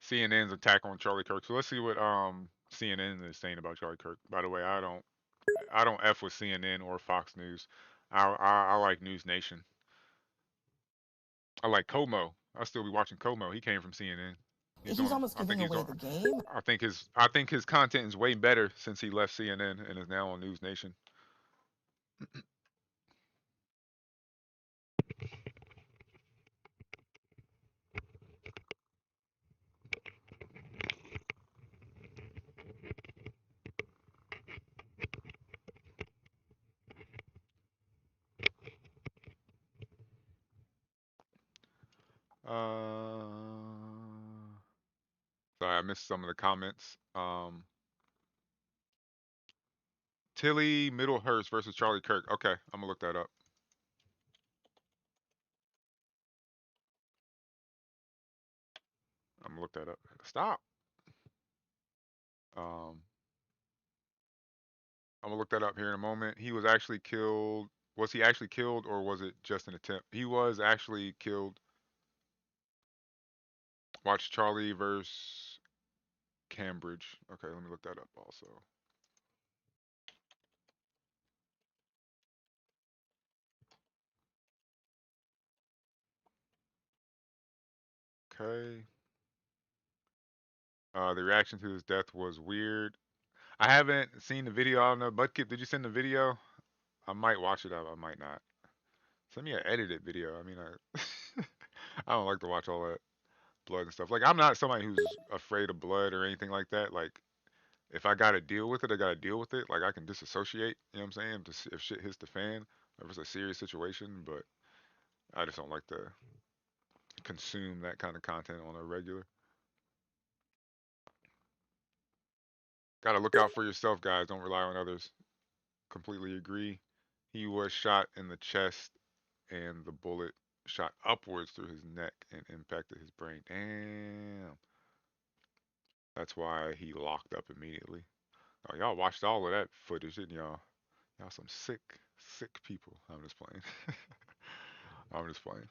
Speaker 6: CNN's attack on Charlie Kirk. So let's see what CNN is saying about Charlie Kirk. By the way, I don't f with CNN or Fox News. I like News Nation. I like Como. I'll still be watching Como. He came from CNN.
Speaker 5: He's almost giving away the game.
Speaker 6: I think his content is way better since he left CNN and is now on News Nation. Sorry, I missed some of the comments. Tilly Middlehurst versus Charlie Kirk. Okay, I'm gonna look that up. I'm gonna look that up. Stop. I'm gonna look that up here in a moment. He was actually killed. Was he actually killed, or was it just an attempt? He was actually killed. Watch Charlie versus Cambridge. Okay, let me look that up also. Okay. The reaction to his death was weird. I haven't seen the video. I don't know. Budkip, did you send the video? I might watch it. I might not. Send me an edited video. I mean, I don't like to watch all that blood and stuff. Like, I'm not somebody who's afraid of blood or anything like that. Like, if I gotta deal with it, I gotta deal with it. Like, I can disassociate. You know what I'm saying? If shit hits the fan, if it's a serious situation. But I just don't like to consume that kind of content on a regular. Gotta look out for yourself, guys. Don't rely on others. Completely agree. He was shot in the chest, and the bullet shot upwards through his neck and impacted his brain. Damn. That's why he locked up immediately. Oh, y'all watched all of that footage, didn't y'all? Y'all some sick people. I'm just playing. I'm just playing.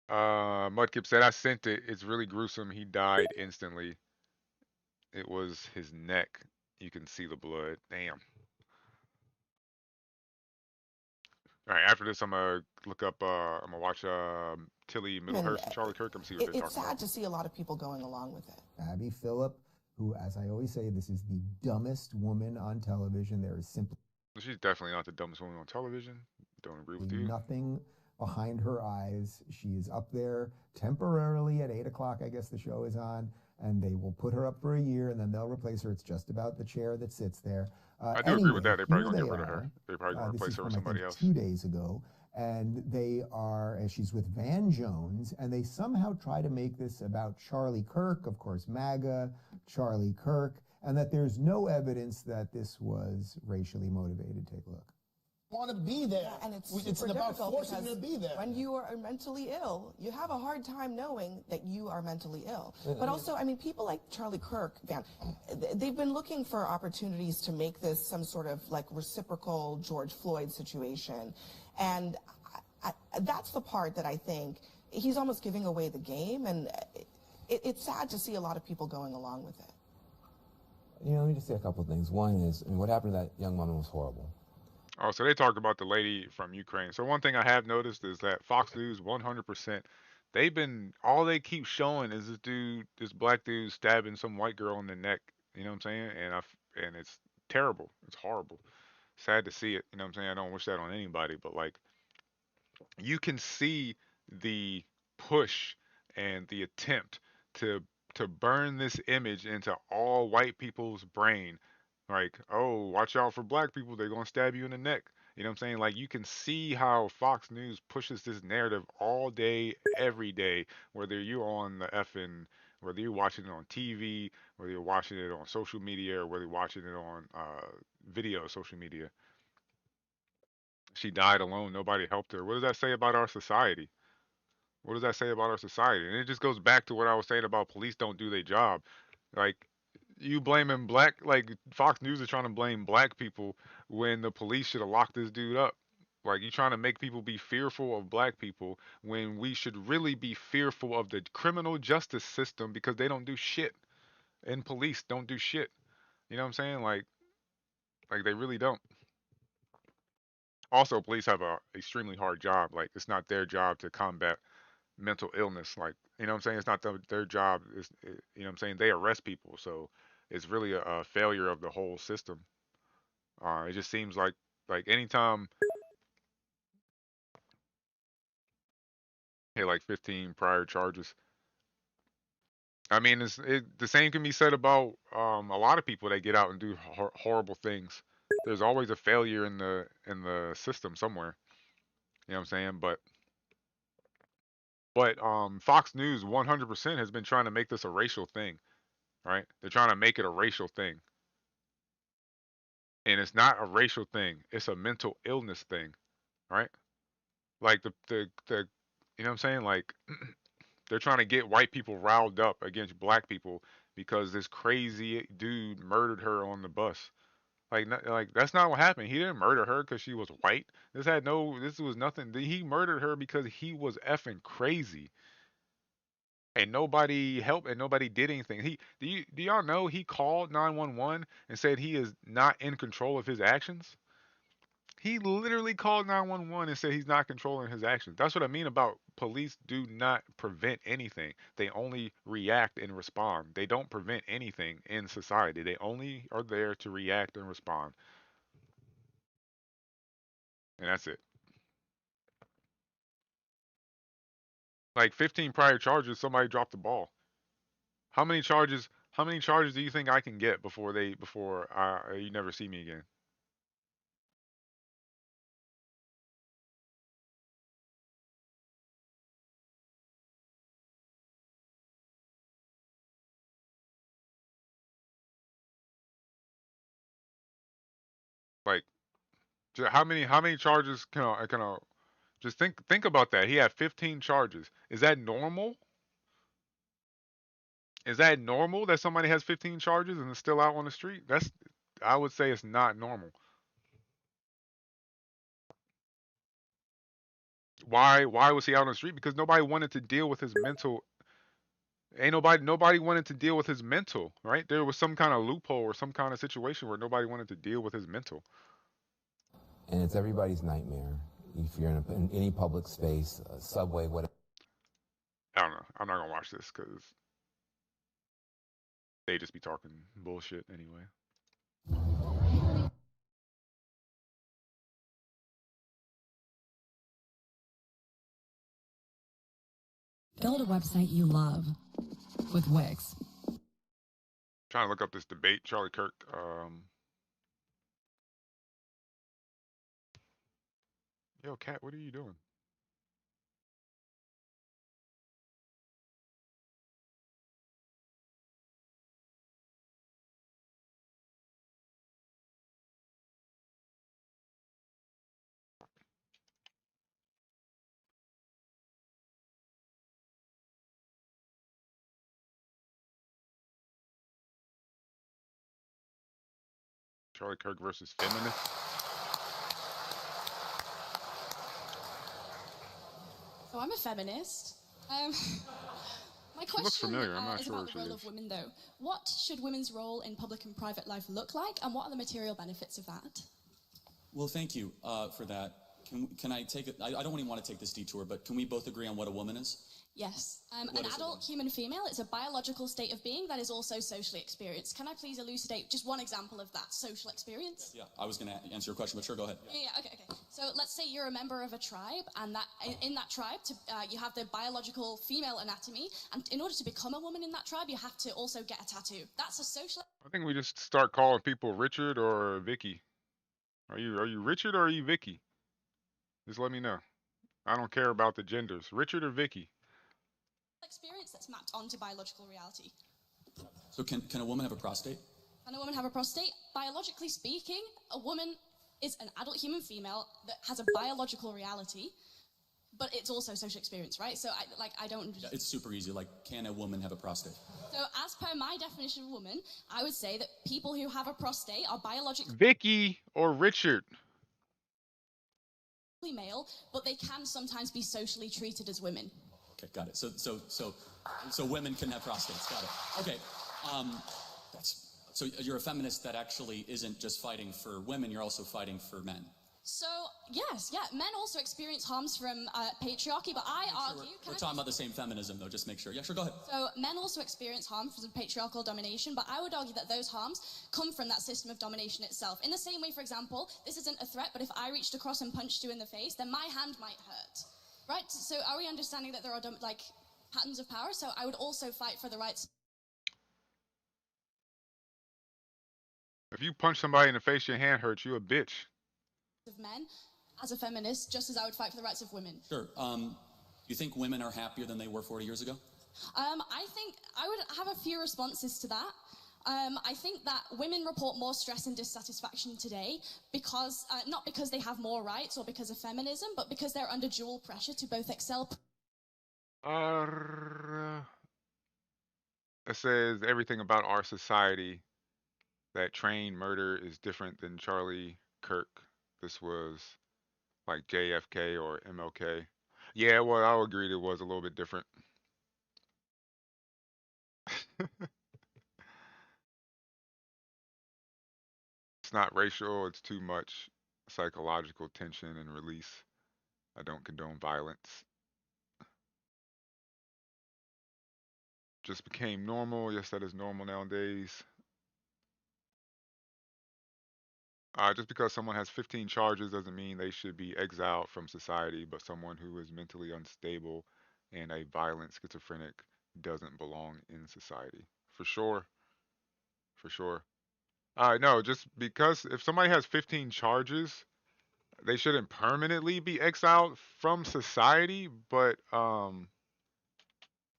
Speaker 6: Mudkip said, I sent it. It's really gruesome. He died instantly. It was his neck. You can see the blood. Damn. All right, after this, I'm gonna look up. I'm gonna watch Tilly Middlehurst and Charlie Kirk. I'm see what they're talking
Speaker 5: It's
Speaker 6: about.
Speaker 5: sad to see a lot of people going along with it.
Speaker 3: Abby Phillip, who, as I always say, this is the dumbest woman on television. There is simply
Speaker 6: She's definitely not the dumbest woman on television. Don't agree with you.
Speaker 3: nothing behind her eyes. She is up there temporarily at 8 o'clock. I guess the show is on, and they will put her up for a year, and then they'll replace her. It's just about the chair that sits there.
Speaker 6: I do agree with that. They're probably gonna get rid of her. They're probably gonna replace her with
Speaker 3: from, I
Speaker 6: somebody
Speaker 3: think,
Speaker 6: else.
Speaker 3: 2 days ago, and they are, and she's with Van Jones, and they somehow try to make this about Charlie Kirk, of course, MAGA, Charlie Kirk, and that there's no evidence that this was racially motivated. Take a look.
Speaker 5: Want to be there, and it's
Speaker 9: super
Speaker 5: about
Speaker 9: difficult
Speaker 5: forcing them to be there.
Speaker 9: When you are mentally ill, you have a hard time knowing that you are mentally ill. But also, I mean, people like Charlie Kirk, Van, they've been looking for opportunities to make this some sort of like reciprocal George Floyd situation, and that's the part that I think he's almost giving away the game, and it's sad to see a lot of people going along with it.
Speaker 23: You know, let me just say a couple of things. One is, I mean, what happened to that young woman was horrible.
Speaker 6: Oh, so they talked about the lady from Ukraine. So one thing I have noticed is that Fox News, 100%, all they keep showing is this black dude stabbing some white girl in the neck. You know what I'm saying? And it's terrible. It's horrible. Sad to see it. You know what I'm saying? I don't wish that on anybody, but like, you can see the push and the attempt to burn this image into all white people's brain. Like, oh, watch out for black people, they're gonna stab you in the neck. You know what I'm saying? Like, you can see how Fox News pushes this narrative all day, every day, whether you're on the whether you're watching it on TV, whether you're watching it on social media, or whether you're watching it on video, social media. She died alone. Nobody helped her. What does that say about our society? What does that say about our society? And it just goes back to what I was saying about police don't do their job. Like, you blaming like Fox News is trying to blame black people when the police should have locked this dude up. Like, you trying to make people be fearful of black people when we should really be fearful of the criminal justice system because they don't do shit. And police don't do shit. You know what I'm saying? Like they really don't. Also, police have a extremely hard job. Like, it's not their job to combat mental illness. Like, you know what I'm saying? It's not their job. You know what I'm saying? They arrest people. So it's really a failure of the whole system. It just seems like anytime he had like 15 prior charges. I mean, the same can be said about a lot of people that get out and do horrible things. There's always a failure in the system somewhere. You know what I'm saying? But Fox News 100% has been trying to make this a racial thing, right? They're trying to make it a racial thing. And it's not a racial thing. It's a mental illness thing, right? Like the you know what I'm saying? Like, they're trying to get white people riled up against black people because this crazy dude murdered her on the bus. Like that's not what happened. He didn't murder her because she was white. This was nothing. He murdered her because he was effing crazy. And nobody helped and nobody did anything. Do y'all know he called 911 and said he is not in control of his actions? He literally called 911 and said he's not controlling his actions. That's what I mean about police do not prevent anything. They only react and respond. They don't prevent anything in society. They only are there to react and respond. And that's it. Like 15 prior charges, somebody dropped the ball. How many charges do you think I can get before you never see me again? Like, How many charges can just think about that. He had 15 charges. Is that normal? Is that normal that somebody has 15 charges and is still out on the street? I would say it's not normal. Why was he out on the street? Because nobody wanted to deal with his mental. Ain't nobody wanted to deal with his mental, right? There was some kind of loophole or some kind of situation where nobody wanted to deal with his mental.
Speaker 23: And it's everybody's nightmare. If you're in any public space, a subway, whatever.
Speaker 6: I don't know. I'm not gonna watch this because they just be talking bullshit anyway.
Speaker 10: Build a website you love with Wix.
Speaker 6: Trying to look up this debate, Charlie Kirk. Yo, Cat, what are you doing? Charlie Kirk versus feminists.
Speaker 7: So I'm a feminist. My
Speaker 6: She looks
Speaker 7: question
Speaker 6: familiar. I'm not
Speaker 7: is
Speaker 6: sure
Speaker 7: about
Speaker 6: who
Speaker 7: the
Speaker 6: she
Speaker 7: role
Speaker 6: is.
Speaker 7: of women, though. What should women's role in public and private life look like, and what are the material benefits of that?
Speaker 8: Well, thank you for that. Can I take it? I don't really want to take this detour, but can we both agree on what a woman is?
Speaker 7: Yes.
Speaker 8: What
Speaker 7: An
Speaker 8: is a
Speaker 7: adult
Speaker 8: woman?
Speaker 7: human female, it's a biological state of being that is also socially experienced. Can I please elucidate just one example of that social experience?
Speaker 8: Yeah, I was going to answer your question, but sure, go ahead.
Speaker 7: Yeah, okay. So let's say you're a member of a tribe, and that in that tribe, you have the biological female anatomy, and in order to become a woman in that tribe, you have to also get a tattoo. That's a social...
Speaker 6: I think we just start calling people Richard or Vicky. Are you Richard or are you Vicky? Just let me know. I don't care about the genders. Richard or Vicky?
Speaker 7: experience that's mapped onto biological reality.
Speaker 8: So can a woman have a prostate?
Speaker 7: Can a woman have a prostate? Biologically speaking, a woman is an adult human female that has a biological reality, but it's also social experience, right? So I don't...
Speaker 8: Yeah, it's super easy. Like, can a woman have a prostate?
Speaker 7: So as per my definition of woman, I would say that people who have a prostate are biologically
Speaker 6: Vicky or Richard?
Speaker 7: male, but they can sometimes be socially treated as women.
Speaker 8: Okay, got it. So women can have prostates. Got it. Okay. So you're a feminist that actually isn't just fighting for women, you're also fighting for men.
Speaker 7: So, yes, men also experience harms from patriarchy, but I argue...
Speaker 8: We're talking about the same feminism, though, just make sure. Yeah, sure, go ahead.
Speaker 7: So, men also experience harm from patriarchal domination, but I would argue that those harms come from that system of domination itself. In the same way, for example, this isn't a threat, but if I reached across and punched you in the face, then my hand might hurt. Right? So, are we understanding that there are, patterns of power? So, I would also fight for the rights...
Speaker 6: If you punch somebody in the face, your hand hurts, you a bitch.
Speaker 7: ...of men, as a feminist, just as I would fight for the rights of women.
Speaker 8: Sure. Do you think women are happier than they were 40 years ago?
Speaker 7: I think I would have a few responses to that. I think that women report more stress and dissatisfaction today because, not because they have more rights or because of feminism, but because they're under dual pressure to both excel.
Speaker 6: It says everything about our society that train murder is different than Charlie Kirk. This was like JFK or MLK. Yeah, well, I'll agree it was a little bit different. It's not racial, it's too much psychological tension and release. I don't condone violence. Just became normal. Yes, that is normal nowadays. Just because someone has 15 charges doesn't mean they should be exiled from society, but someone who is mentally unstable and a violent schizophrenic doesn't belong in society. For sure. For sure. No, just because if somebody has 15 charges, they shouldn't permanently be exiled from society, but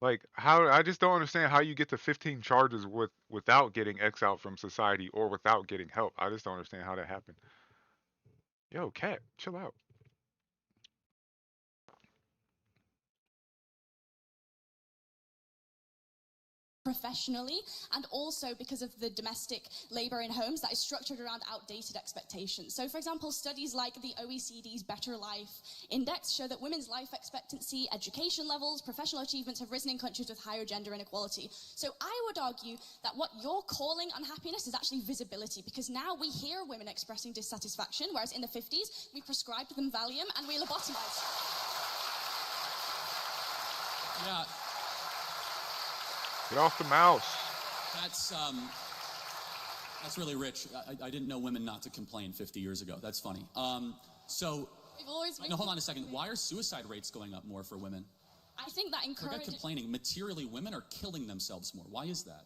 Speaker 6: like how I just don't understand how you get to 15 charges without getting exiled from society or without getting help. I just don't understand how that happened. Yo, cat, chill out.
Speaker 7: Professionally, and also because of the domestic labor in homes that is structured around outdated expectations. So, for example, studies like the OECD's Better Life Index show that women's life expectancy, education levels, professional achievements have risen in countries with higher gender inequality. So I would argue that what you're calling unhappiness is actually visibility, because now we hear women expressing dissatisfaction, whereas in the 50s, we prescribed them Valium and we lobotomized.
Speaker 8: Yeah.
Speaker 6: Get off the mouse.
Speaker 8: That's really rich. I didn't know women not to complain 50 years ago. That's funny. So, no, hold on a second. Why are suicide rates going up more for women?
Speaker 7: I think that encourages...
Speaker 8: Forget complaining. Materially, women are killing themselves more. Why is that?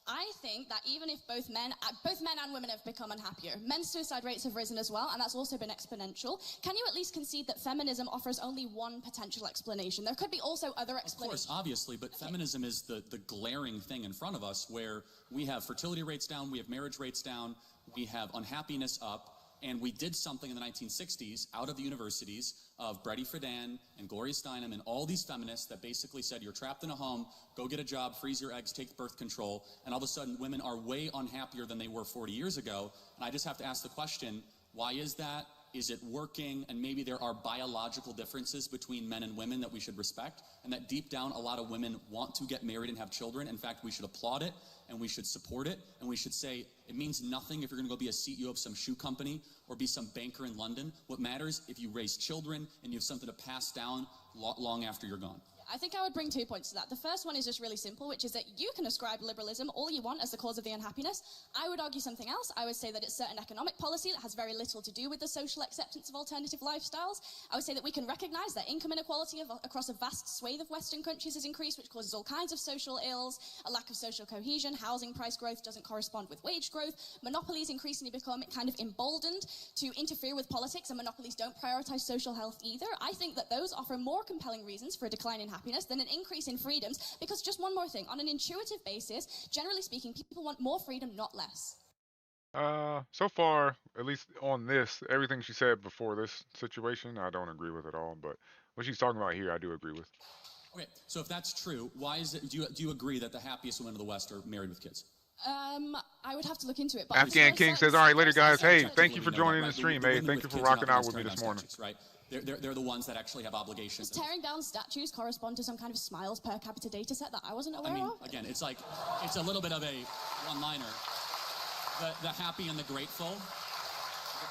Speaker 7: I think that even if both men and women have become unhappier, men's suicide rates have risen as well, and that's also been exponential. Can you at least concede that feminism offers only one potential explanation? There could be also other explanations.
Speaker 8: Of course, obviously, but feminism is the glaring thing in front of us, where we have fertility rates down, we have marriage rates down, we have unhappiness up, and we did something in the 1960s out of the universities of Betty Friedan and Gloria Steinem and all these feminists that basically said, you're trapped in a home, go get a job, freeze your eggs, take birth control, and all of a sudden women are way unhappier than they were 40 years ago. And I just have to ask the question, why is that? Is it working? And maybe there are biological differences between men and women that we should respect, and that deep down a lot of women want to get married and have children. In fact, we should applaud it, and we should support it, and we should say it means nothing if you're going to go be a CEO of some shoe company or be some banker in London. What matters if you raise children and you have something to pass down long after you're gone.
Speaker 7: I think I would bring 2 points to that. The first one is just really simple, which is that you can ascribe liberalism all you want as the cause of the unhappiness. I would argue something else. I would say that it's certain economic policy that has very little to do with the social acceptance of alternative lifestyles. I would say that we can recognize that income inequality across a vast swathe of Western countries has increased, which causes all kinds of social ills, a lack of social cohesion, housing price growth doesn't correspond with wage growth, monopolies increasingly become kind of emboldened to interfere with politics, and monopolies don't prioritize social health either. I think that those offer more compelling reasons for a decline in happiness than an increase in freedoms, because just one more thing, on an intuitive basis, generally speaking, people want more freedom, not less.
Speaker 6: So far, at least on this, everything she said before this situation, I don't agree with at all. But what she's talking about here, I do agree with.
Speaker 8: Okay, so if that's true, why is it? Do you agree that the happiest women of the West are married with kids?
Speaker 7: I would have to look into it. But
Speaker 6: Afghan King says, all right, later, guys. Hey, thank you for joining the stream, hey. Thank you for rocking out with me this morning.
Speaker 8: Right? They're the ones that actually have obligations.
Speaker 7: Does tearing down statues correspond to some kind of smiles per capita data set that I wasn't aware of?
Speaker 8: Again, it's like, it's a little bit of a one-liner. The happy and the grateful.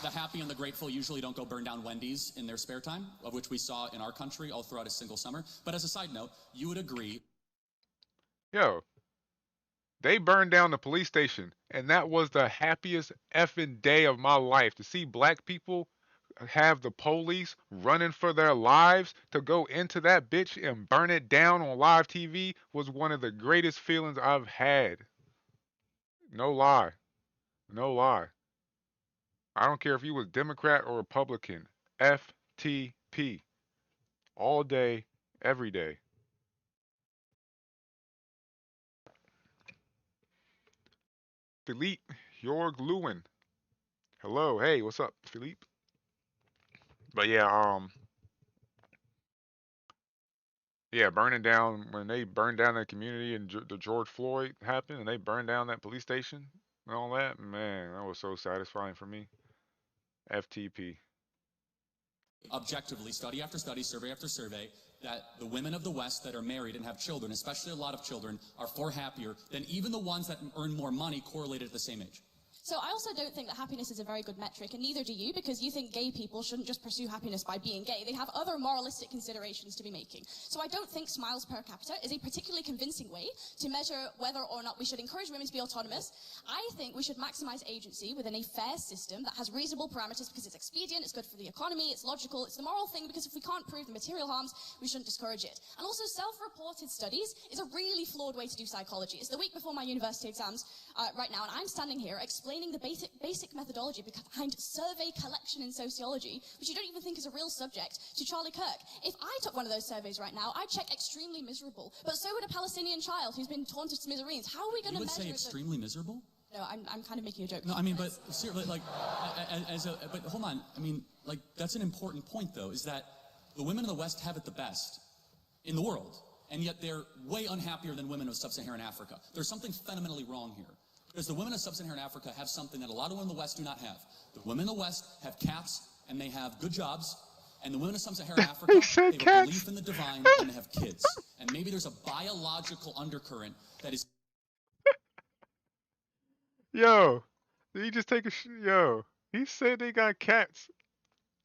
Speaker 8: The happy and the grateful usually don't go burn down Wendy's in their spare time, of which we saw in our country all throughout a single summer. But as a side note, you would agree.
Speaker 6: Yo, they burned down the police station, and that was the happiest effing day of my life. To see black people have the police running for their lives to go into that bitch and burn it down on live TV was one of the greatest feelings I've had. No lie. No lie. I don't care if you was Democrat or Republican. FTP. All day, every day. Philippe Jorg Lewin. Hello. Hey, what's up, Philippe? But yeah, burning down, when they burned down that community and the George Floyd happened and they burned down that police station and all that, man, that was so satisfying for me. FTP.
Speaker 8: Objectively, study after study, survey after survey, that the women of the West that are married and have children, especially a lot of children, are far happier than even the ones that earn more money correlated at the same age.
Speaker 7: So I also don't think that happiness is a very good metric, and neither do you, because you think gay people shouldn't just pursue happiness by being gay. They have other moralistic considerations to be making. So I don't think smiles per capita is a particularly convincing way to measure whether or not we should encourage women to be autonomous. I think we should maximize agency within a fair system that has reasonable parameters, because it's expedient, it's good for the economy, it's logical, it's the moral thing, because if we can't prove the material harms, we shouldn't discourage it. And also, self-reported studies is a really flawed way to do psychology. It's the week before my university exams right now, and I'm standing here explaining the basic methodology behind survey collection in sociology, which you don't even think is a real subject, to Charlie Kirk. If I took one of those surveys right now, I'd check extremely miserable. But so would a Palestinian child who's been torn to smithereens. How are we going to measure...
Speaker 8: You would say extremely miserable?
Speaker 7: No, I'm kind of making a joke.
Speaker 8: No, I mean, but seriously, like, but hold on. I mean, like, that's an important point, though, is that the women of the West have it the best in the world, and yet they're way unhappier than women of sub-Saharan Africa. There's something fundamentally wrong here. Because the women of sub-Saharan Africa have something that a lot of women in the West do not have. The women in the West have cats, and they have good jobs, and the women of sub-Saharan Africa, they have a belief in the divine, and they have kids. And maybe there's a biological undercurrent that is...
Speaker 6: Yo, did he just take a yo? He said they got cats.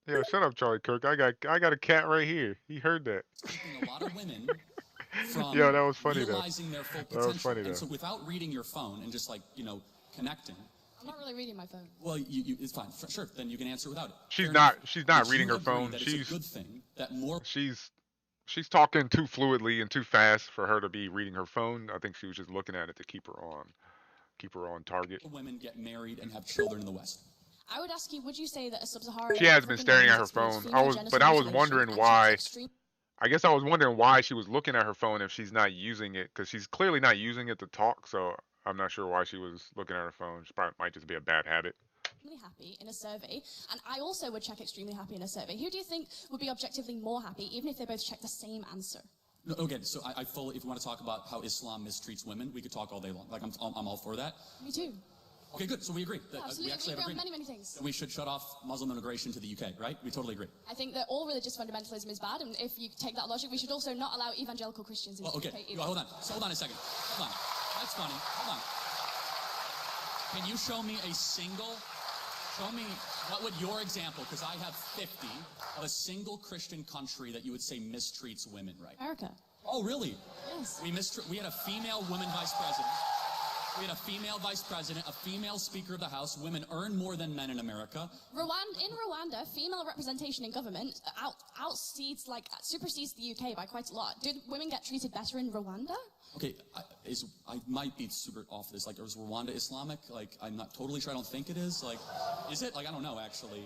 Speaker 6: Yo, shut up, Charlie Kirk. I got a cat right here. He heard that.
Speaker 8: keeping a lot of women from
Speaker 6: Yo, that was funny
Speaker 8: realizing
Speaker 6: though.
Speaker 8: their full
Speaker 6: That
Speaker 8: potential.
Speaker 6: was funny though.
Speaker 8: And so without reading your phone and just like, connecting.
Speaker 7: I'm not really reading my phone.
Speaker 8: Well, it's fine. Sure, then you can answer without it.
Speaker 6: She's
Speaker 8: Fair
Speaker 6: not
Speaker 8: enough.
Speaker 6: reading
Speaker 8: Would
Speaker 6: her
Speaker 8: you agree
Speaker 6: phone.
Speaker 8: that
Speaker 6: She's
Speaker 8: it's a good thing that more
Speaker 6: she's talking too fluidly and too fast for her to be reading her phone. I think she was just looking at it to keep her on target.
Speaker 8: women get married and have children in the West.
Speaker 7: I would ask you, would you say that a sub-Saharan
Speaker 6: She has been
Speaker 7: African
Speaker 6: staring
Speaker 7: woman
Speaker 6: at her
Speaker 7: has experienced
Speaker 6: phone.
Speaker 7: female
Speaker 6: I was
Speaker 7: genital mutilation
Speaker 6: wondering
Speaker 7: and
Speaker 6: why.
Speaker 7: she's extreme-
Speaker 6: I guess I was wondering why she was looking at her phone if she's not using it, because she's clearly not using it to talk. So I'm not sure why she was looking at her phone. She probably might just be a bad habit.
Speaker 7: extremely happy in a survey, and I also would check extremely happy in a survey. Who do you think would be objectively more happy, even if they both check the same answer?
Speaker 8: No, again, so I fully, if you want to talk about how Islam mistreats women, we could talk all day long. Like, I'm all for that.
Speaker 7: Me too.
Speaker 8: Okay, good. So we agree.
Speaker 7: Yeah, absolutely.
Speaker 8: We actually
Speaker 7: We
Speaker 8: have
Speaker 7: agree on
Speaker 8: agreement.
Speaker 7: many things.
Speaker 8: That we should shut off Muslim immigration to the UK, right? We totally agree.
Speaker 7: I think that all religious fundamentalism is bad, and if you take that logic, we should also not allow evangelical Christians into
Speaker 8: Well, okay,
Speaker 7: the UK either.
Speaker 8: hold on. So hold on a second. Hold on. That's funny. Hold on. Can you show me a single, what would your example, because I have 50, of a single Christian country that you would say mistreats women, right?
Speaker 7: America.
Speaker 8: Oh, really?
Speaker 7: Yes.
Speaker 8: We had a female woman vice president. We had a female vice president, a female speaker of the House. Women earn more than men in America.
Speaker 7: In Rwanda, female representation in government supersedes the UK by quite a lot. Did women get treated better in Rwanda?
Speaker 8: Okay, I might be super off this. Like, is Rwanda Islamic? Like, I'm not totally sure. I don't think it is. Like, is it? Like, I don't know, actually.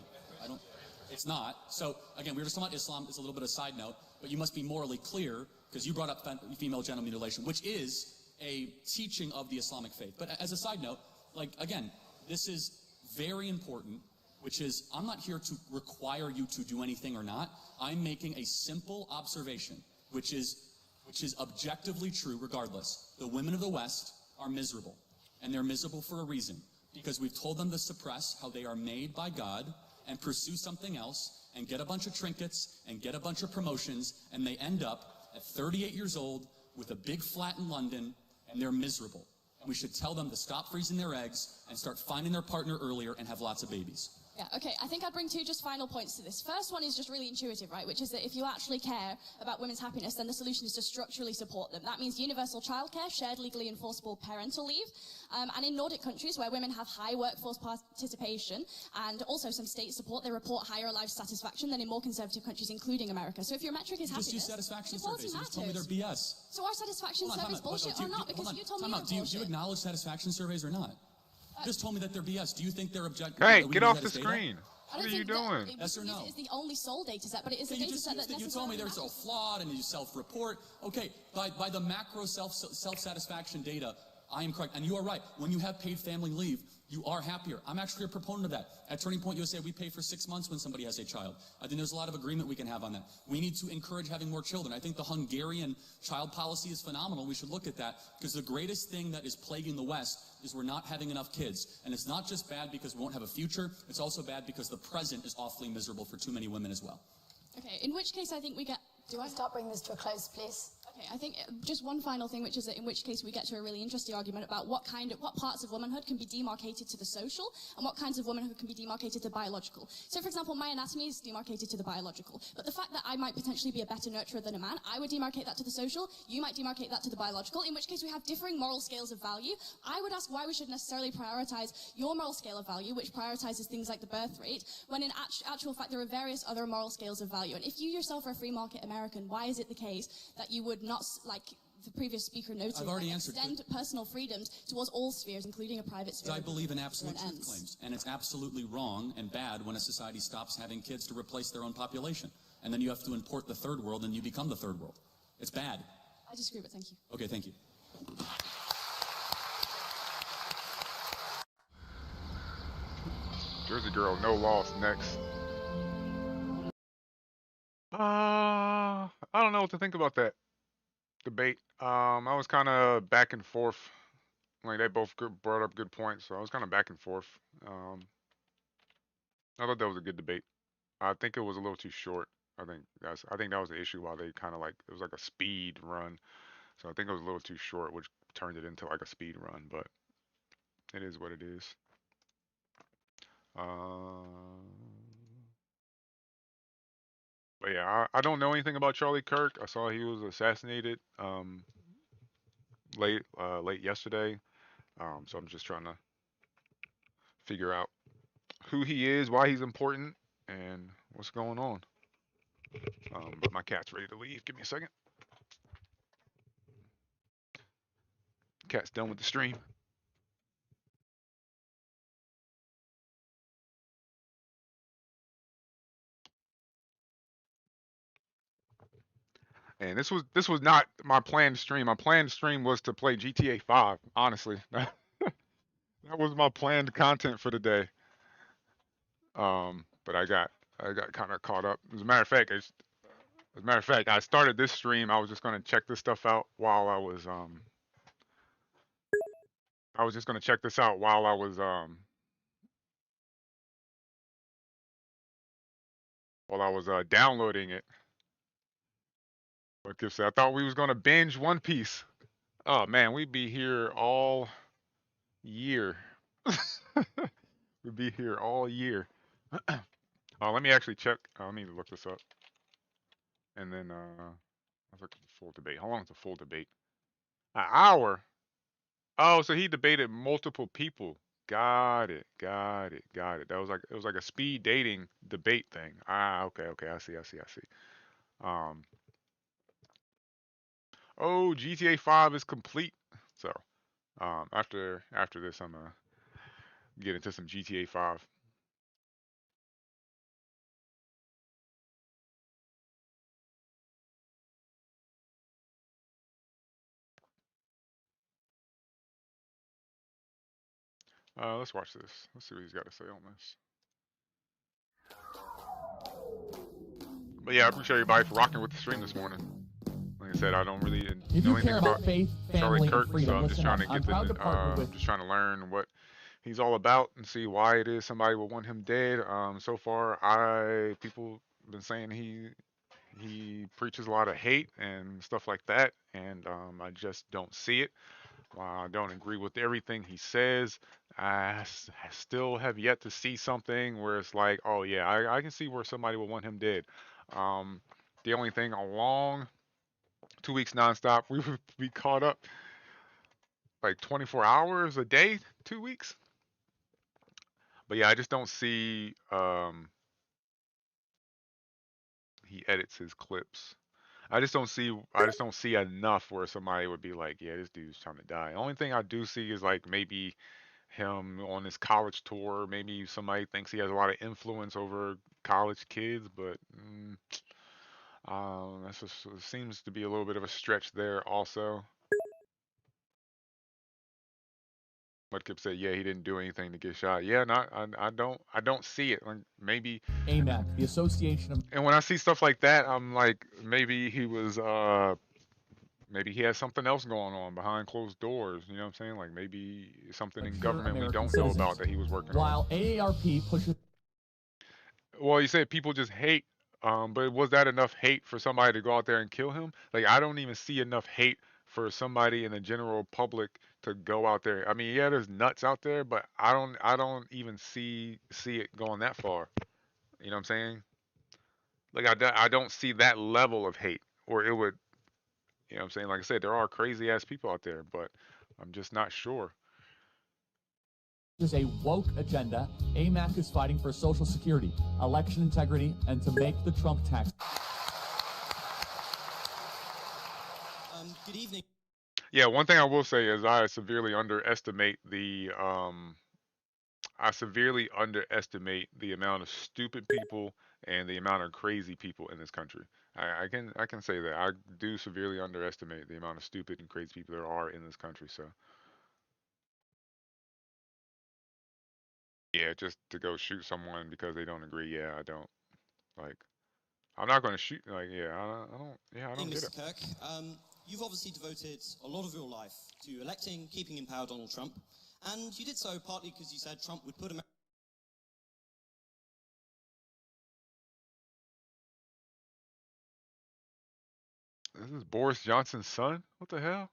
Speaker 8: It's not. So, again, we were just talking about Islam. It's a little bit of a side note. But you must be morally clear, because you brought up female genital mutilation, which is a teaching of the Islamic faith. But as a side note, like, again, this is very important, which is, I'm not here to require you to do anything or not. I'm making a simple observation, which is objectively true regardless. The women of the West are miserable, and they're miserable for a reason, because we've told them to suppress how they are made by God and pursue something else and get a bunch of trinkets and get a bunch of promotions, and they end up at 38 years old with a big flat in London, and they're miserable. And we should tell them to stop freezing their eggs and start finding their partner earlier and have lots of babies.
Speaker 7: Yeah, okay, I think I'd bring two just final points to this. First one is just really intuitive, right, which is that if you actually care about women's happiness, then the solution is to structurally support them. That means universal childcare, shared legally enforceable parental leave, and in Nordic countries where women have high workforce participation and also some state support, they report higher life satisfaction than in more conservative countries, including America. So if your metric is happiness...
Speaker 8: Just use satisfaction
Speaker 7: equality
Speaker 8: surveys. You just told me
Speaker 7: matters.
Speaker 8: they're BS.
Speaker 7: So are satisfaction surveys bullshit or not? Because you told me they're
Speaker 8: Do you
Speaker 7: bullshit.
Speaker 8: acknowledge satisfaction surveys or not? You just told me that they're BS. Do you think they're objective?
Speaker 6: Hey, get off the screen.
Speaker 7: I
Speaker 6: What
Speaker 7: don't
Speaker 6: are you
Speaker 7: think that
Speaker 6: doing?
Speaker 8: Yes or no?
Speaker 7: It's the only sole data set, but it is a
Speaker 8: You
Speaker 7: data
Speaker 8: just
Speaker 7: set that
Speaker 8: you told me they're so flawed and you self-report. Okay, by the macro self-satisfaction data, I am correct. And you are right. When you have paid family leave, you are happier. I'm actually a proponent of that. At Turning Point USA, we pay for 6 months when somebody has a child. I think there's a lot of agreement we can have on that. We need to encourage having more children. I think the Hungarian child policy is phenomenal. We should look at that, because the greatest thing that is plaguing the West is we're not having enough kids. And it's not just bad because we won't have a future. It's also bad because the present is awfully miserable for too many women as well.
Speaker 7: Okay, in which case I think we get...
Speaker 22: Do I start bringing this to a close, please?
Speaker 7: Okay, I think just one final thing, which is that in which case we get to a really interesting argument about what parts of womanhood can be demarcated to the social and what kinds of womanhood can be demarcated to biological. So, for example, my anatomy is demarcated to the biological, but the fact that I might potentially be a better nurturer than a man, I would demarcate that to the social, you might demarcate that to the biological, in which case we have differing moral scales of value. I would ask why we should necessarily prioritize your moral scale of value, which prioritizes things like the birth rate, when in actual fact there are various other moral scales of value. And if you yourself are a free market American, why is it the case that you would not, like the previous speaker noted,
Speaker 8: I've already answered
Speaker 7: extend personal freedoms towards all spheres, including a private sphere?
Speaker 8: I believe in absolute truth claims, and it's absolutely wrong and bad when a society stops having kids to replace their own population. And then you have to import the third world, and you become the third world. It's bad.
Speaker 7: I disagree, but thank you.
Speaker 8: Okay, thank you.
Speaker 6: Jersey Girl, no loss next. I don't know what to think about that debate. I was kind of back and forth. Like they both brought up good points, so I was kind of back and forth. I thought that was a good debate. I think it was a little too short. I think that was the issue why they kind of like it was like a speed run. So I think it was a little too short, which turned it into like a speed run, but it is what it is. But yeah, I don't know anything about Charlie Kirk. I saw he was assassinated late yesterday. So I'm just trying to figure out who he is, why he's important, and what's going on. But my cat's ready to leave. Give me a second. Cat's done with the stream. And this was not my planned stream. My planned stream was to play GTA 5. Honestly, that was my planned content for the day. But I got kind of caught up. As a matter of fact, I started this stream. I was just gonna check this stuff out while I was just gonna check this out while I was downloading it. What Kip said, I thought we was gonna binge One Piece. Oh man, we'd be here all year. We'd be here all year. Let me actually check. Let me look this up. And then let's look at the full debate. How long is the full debate? An hour. Oh, so he debated multiple people. Got it. That was like it was like a speed dating debate thing. Okay. I see. Oh, GTA 5 is complete. So, after this, I'm gonna get into some GTA 5. Let's watch this. Let's see what he's got to say on this. But yeah, I appreciate everybody for rocking with the stream this morning. Like I said, I don't really know anything about
Speaker 8: faith,
Speaker 6: Charlie
Speaker 8: family,
Speaker 6: Kirk,
Speaker 8: and freedom,
Speaker 6: so I'm just trying to
Speaker 8: I'm
Speaker 6: get
Speaker 8: proud to partner with
Speaker 6: just trying to learn what he's all about and see why it is somebody would want him dead. So far, people have been saying he preaches a lot of hate and stuff like that, and I just don't see it. I don't agree with everything he says. I still have yet to see something where it's like, oh yeah, I can see where somebody would want him dead. The only thing along 2 weeks nonstop, we would be caught up like 24 hours a day, 2 weeks. But yeah, I just don't see he edits his clips. I just don't see enough where somebody would be like, yeah, this dude's trying to die. The only thing I do see is like maybe him on his college tour. Maybe somebody thinks he has a lot of influence over college kids, but that's just it seems to be a little bit of a stretch there also. But Kip said, yeah, he didn't do anything to get shot. Yeah, I don't see it. Like maybe
Speaker 8: AMAC, the Association of.
Speaker 6: And when I see stuff like that, I'm like, maybe he was maybe he has something else going on behind closed doors. You know what I'm saying? Like maybe something in government we don't know about that he was working on.
Speaker 8: While AARP pushes.
Speaker 6: Well, you said people just hate, but was that enough hate for somebody to go out there and kill him? Like I don't even see enough hate for somebody in the general public to go out there. I mean, yeah, there's nuts out there, but I don't even see it going that far. You know what I'm saying? Like I don't see that level of hate, or it would. You know what I'm saying? Like I said, there are crazy ass people out there, but I'm just not sure.
Speaker 8: There's a woke agenda. AMAC is fighting for Social Security, election integrity, and to make the Trump tax.
Speaker 4: Good evening.
Speaker 6: Yeah, one thing I will say is I severely underestimate the amount of stupid people and the amount of crazy people in this country. I can say that I do severely underestimate the amount of stupid and crazy people there are in this country. So Yeah, just to go shoot someone because they don't agree. Yeah, I don't like. I'm not going to shoot. Like, yeah, I don't. Yeah, I don't get it.
Speaker 4: Mr. Kirk, you've obviously devoted a lot of your life to electing, keeping in power Donald Trump, and you did so partly because you said Trump would put America.
Speaker 6: This is Boris Johnson's son? What the hell?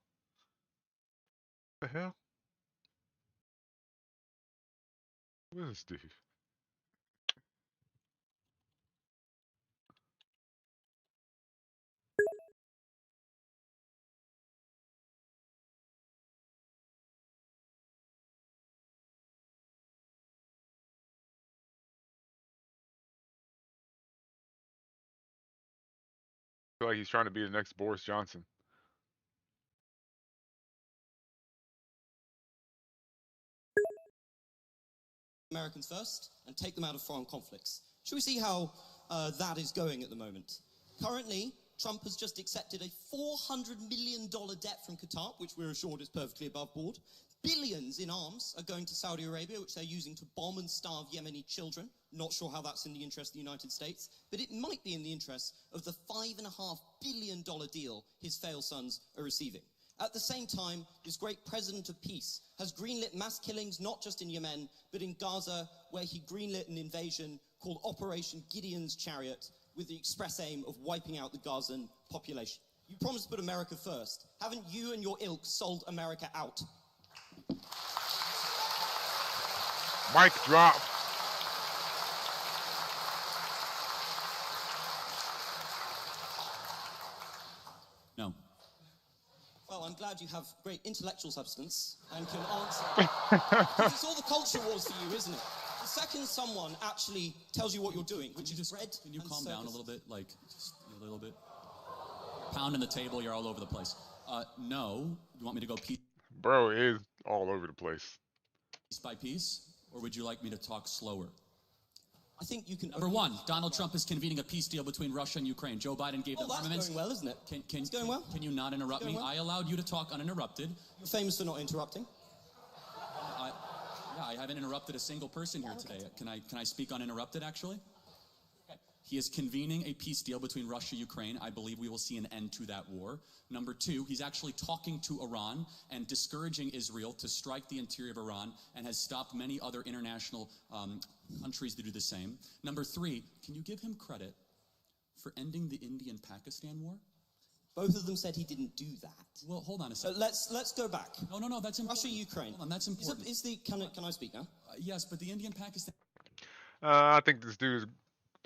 Speaker 6: What the hell? Who is this dude? I feel like he's trying to be the next Boris Johnson.
Speaker 4: Americans first and take them out of foreign conflicts. Should we see how that is going at the moment? Currently, Trump has just accepted a $400 million debt from Qatar, which we're assured is perfectly above board. Billions in arms are going to Saudi Arabia, which they're using to bomb and starve Yemeni children. Not sure how that's in the interest of the United States, but it might be in the interest of the $5.5 billion deal his failed sons are receiving. At the same time, this great president of peace has greenlit mass killings not just in Yemen, but in Gaza, where he greenlit an invasion called Operation Gideon's Chariot with the express aim of wiping out the Gazan population. You promised to put America first. Haven't you and your ilk sold America out?
Speaker 6: Mic drop.
Speaker 8: No.
Speaker 4: Well, I'm glad you have great intellectual substance and can answer. Because it's all the culture wars for you, isn't it? The second someone actually tells you what you're doing, which is bread.
Speaker 8: Can you calm down a little bit? Like, just a little bit. Pounding the table, you're all over the place. No. You want me to go piece
Speaker 6: Bro is all over the place.
Speaker 8: by piece? Or would you like me to talk slower?
Speaker 4: I think you can.
Speaker 8: Number one, Donald Trump is convening a peace deal between Russia and Ukraine. Joe Biden gave them
Speaker 4: that's
Speaker 8: armaments.
Speaker 4: Going well, isn't it?
Speaker 8: It's going well. Can you not interrupt me? Well. I allowed you to talk uninterrupted.
Speaker 4: You're famous for not interrupting.
Speaker 8: I haven't interrupted a single person here today. Can I speak uninterrupted, actually? Okay. He is convening a peace deal between Russia and Ukraine. I believe we will see an end to that war. Number two, he's actually talking to Iran and discouraging Israel to strike the interior of Iran and has stopped many other international countries to do the same. Number three, can you give him credit for ending the Indian-Pakistan war?
Speaker 4: Both of them said he didn't do that.
Speaker 8: Well, hold on a second.
Speaker 4: Let's go back.
Speaker 8: No, that's important.
Speaker 4: Russia, Ukraine.
Speaker 8: Hold on, that's important.
Speaker 4: Can I speak now?
Speaker 8: Yes, but the Indian-Pakistan.
Speaker 6: I think this dude is.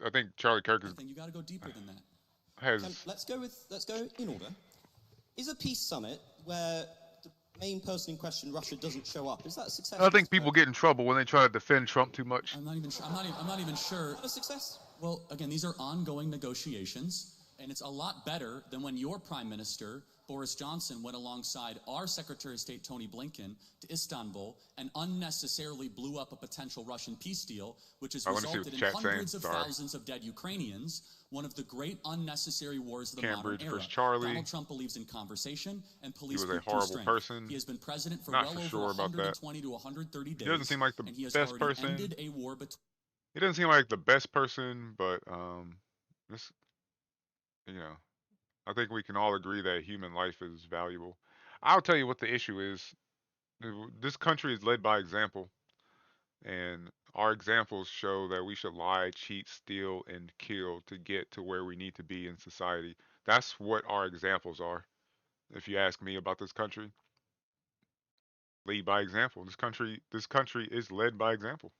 Speaker 6: I think Charlie Kirk is.
Speaker 8: I think you got to go deeper than that.
Speaker 4: Let's go in order. Is a peace summit where the main person in question, Russia, doesn't show up? Is that a success?
Speaker 6: I think people get in trouble when they try to defend Trump too much.
Speaker 8: I'm not even sure.
Speaker 4: Is that a success?
Speaker 8: Well, again, these are ongoing negotiations. And it's a lot better than when your Prime Minister, Boris Johnson, went alongside our Secretary of State, Tony Blinken, to Istanbul and unnecessarily blew up a potential Russian peace deal, which has resulted in hundreds of thousands of dead Ukrainians, one of the great unnecessary wars of the modern era. Donald Trump believes in conversation and police
Speaker 6: he was a horrible person.
Speaker 8: He has been president for
Speaker 6: Not
Speaker 8: well over
Speaker 6: sure
Speaker 8: 120 to 130 days.
Speaker 6: He doesn't seem like the
Speaker 8: and he has
Speaker 6: best person.
Speaker 8: Ended a war
Speaker 6: He doesn't seem like the best person, but this. You know, I think we can all agree that human life is valuable. I'll tell you what the issue is. This country is led by example, and our examples show that we should lie, cheat, steal, and kill to get to where we need to be in society. That's what our examples are. If you ask me about this country, lead by example. This country is led by example.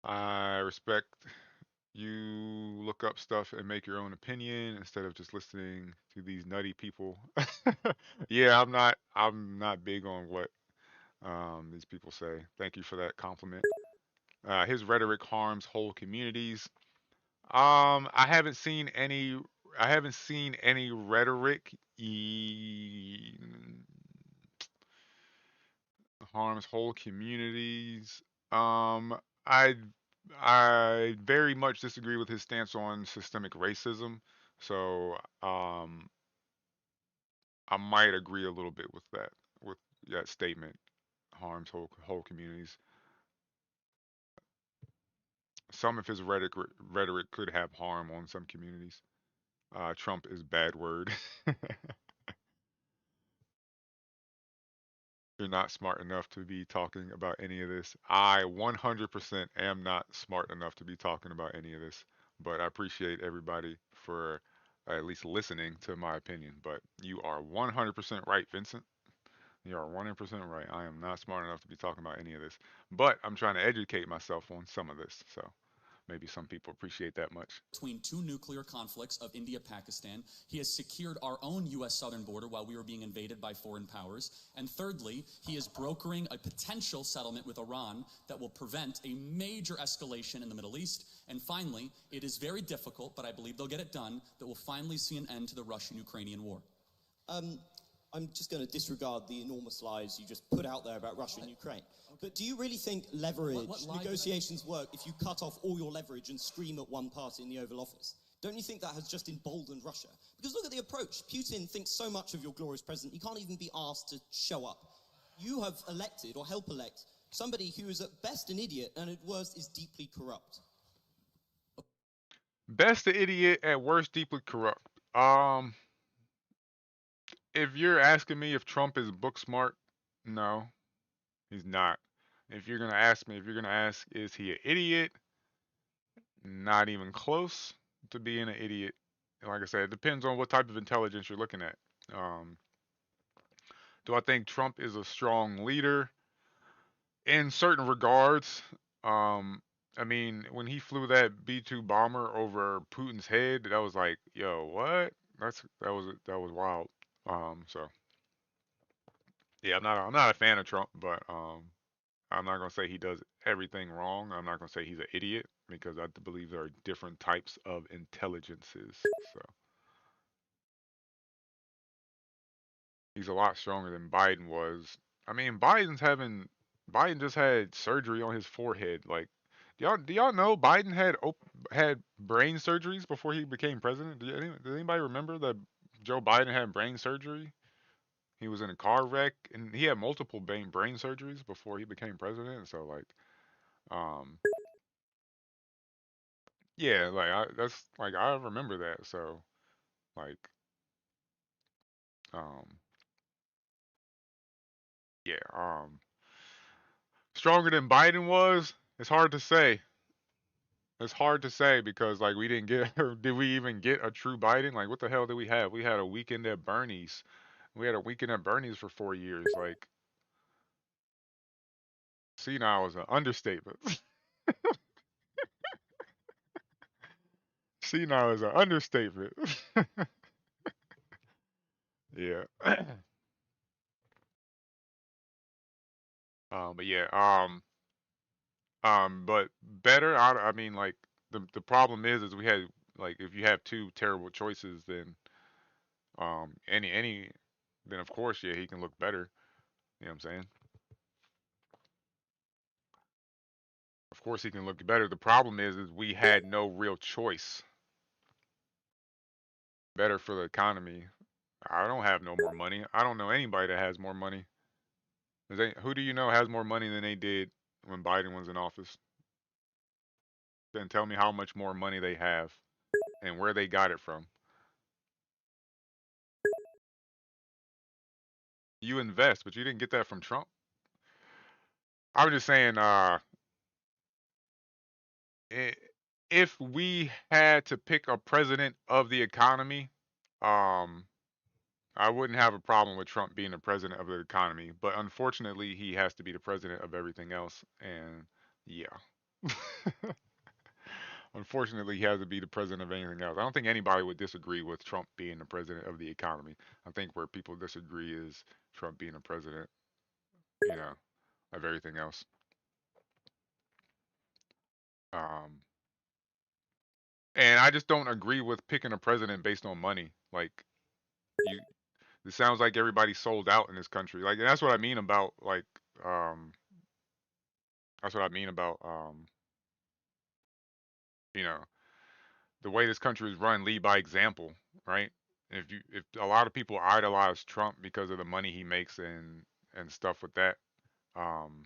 Speaker 6: I respect you look up stuff and make your own opinion instead of just listening to these nutty people. Yeah, I'm not big on what these people say. Thank you for that compliment. His rhetoric harms whole communities. I haven't seen any rhetoric harms whole communities. I I very much disagree with his stance on systemic racism. So I might agree a little bit with that statement. Harms whole communities. Some of his rhetoric could have harm on some communities. Trump is bad word. You're not smart enough to be talking about any of this. I 100% am not smart enough to be talking about any of this, but I appreciate everybody for at least listening to my opinion. But you are 100% right, Vincent. You are 100% right. I am not smart enough to be talking about any of this, but I'm trying to educate myself on some of this. So maybe some people appreciate that much.
Speaker 8: Between two nuclear conflicts of India-Pakistan, he has secured our own U.S. southern border while we were being invaded by foreign powers. And thirdly, he is brokering a potential settlement with Iran that will prevent a major escalation in the Middle East. And finally, it is very difficult, but I believe they'll get it done, that will finally see an end to the Russian-Ukrainian war.
Speaker 4: I'm just going to disregard the enormous lies you just put out there about Russia and Ukraine. But do you really think leverage negotiations work if you cut off all your leverage and scream at one party in the Oval Office? Don't you think that has just emboldened Russia? Because look at the approach. Putin thinks so much of your glorious president, he can't even be asked to show up. You have elected, or help elect, somebody who is at best an idiot and at worst is deeply corrupt.
Speaker 6: Best an idiot, at worst deeply corrupt. If you're asking me if Trump is book smart, no, he's not. If you're gonna ask me, if you're gonna ask, is he an idiot? Not even close to being an idiot. Like I said, it depends on what type of intelligence you're looking at. Do I think Trump is a strong leader? In certain regards. I mean, when he flew that B-2 bomber over Putin's head, that was like, yo, what? That was wild. So yeah, I'm not a fan of Trump, but I'm not gonna say he does everything wrong. I'm not gonna say he's an idiot because I believe there are different types of intelligences. So he's a lot stronger than Biden was. I mean, Biden just had surgery on his forehead. Like, do y'all know Biden had brain surgeries before he became president? Does anybody remember that Joe Biden had brain surgery? He was in a car wreck, and he had multiple brain surgeries before he became president. So like, um, yeah, like that's like I remember that. So like, um, yeah, stronger than Biden was. It's hard to say. It's hard to say because like we didn't get, did we even get a true Biden? Like what the hell did we have? We had a weekend at Bernie's. We had a weekend at Bernie's for 4 years. Like, senile is an understatement. Senile is an understatement. Yeah. But yeah. But better. I mean, like the problem is we had like if you have two terrible choices, then any then of course yeah he can look better. You know what I'm saying? Of course he can look better. The problem is we had no real choice. Better for the economy. I don't have no more money. I don't know anybody that has more money. Who do you know has more money than they did when Biden was in office? Then tell me how much more money they have and where they got it from. You invest, but you didn't get that from Trump. I was just saying, if we had to pick a president of the economy, um, I wouldn't have a problem with Trump being the president of the economy. But unfortunately, he has to be the president of everything else. And yeah. Unfortunately, he has to be the president of anything else. I don't think anybody would disagree with Trump being the president of the economy. I think where people disagree is Trump being a president, you know, of everything else. Um, and I just don't agree with picking a president based on money. Like, you, it sounds like everybody's sold out in this country. Like, and that's what I mean about like, um, that's what I mean about, you know, the way this country is run, lead by example, right? if a lot of people idolize Trump because of the money he makes and stuff with that, um,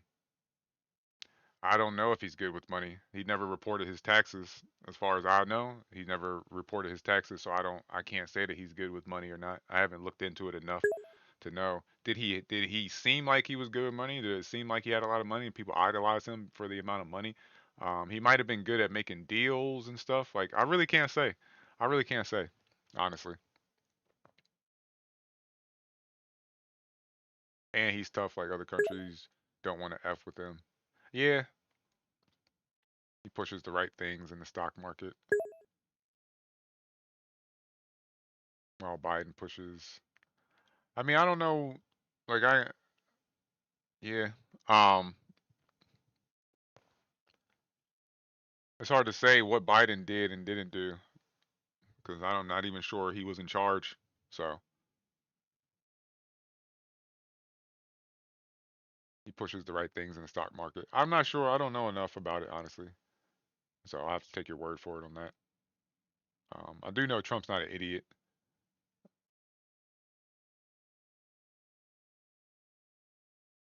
Speaker 6: I don't know if he's good with money. He never reported his taxes, as far as I know. He never reported his taxes, so I can't say that he's good with money or not. I haven't looked into it enough to know. Did he seem like he was good with money? Did it seem like he had a lot of money and people idolize him for the amount of money? He might have been good at making deals and stuff. Like I really can't say. I really can't say, honestly. And he's tough. Like other countries don't want to f with him. Yeah, he pushes the right things in the stock market, while Biden pushes. I mean, I don't know. Like yeah. Um, it's hard to say what Biden did and didn't do because I'm not even sure he was in charge. So he pushes the right things in the stock market. I'm not sure. I don't know enough about it, honestly. So I'll have to take your word for it on that. I do know Trump's not an idiot.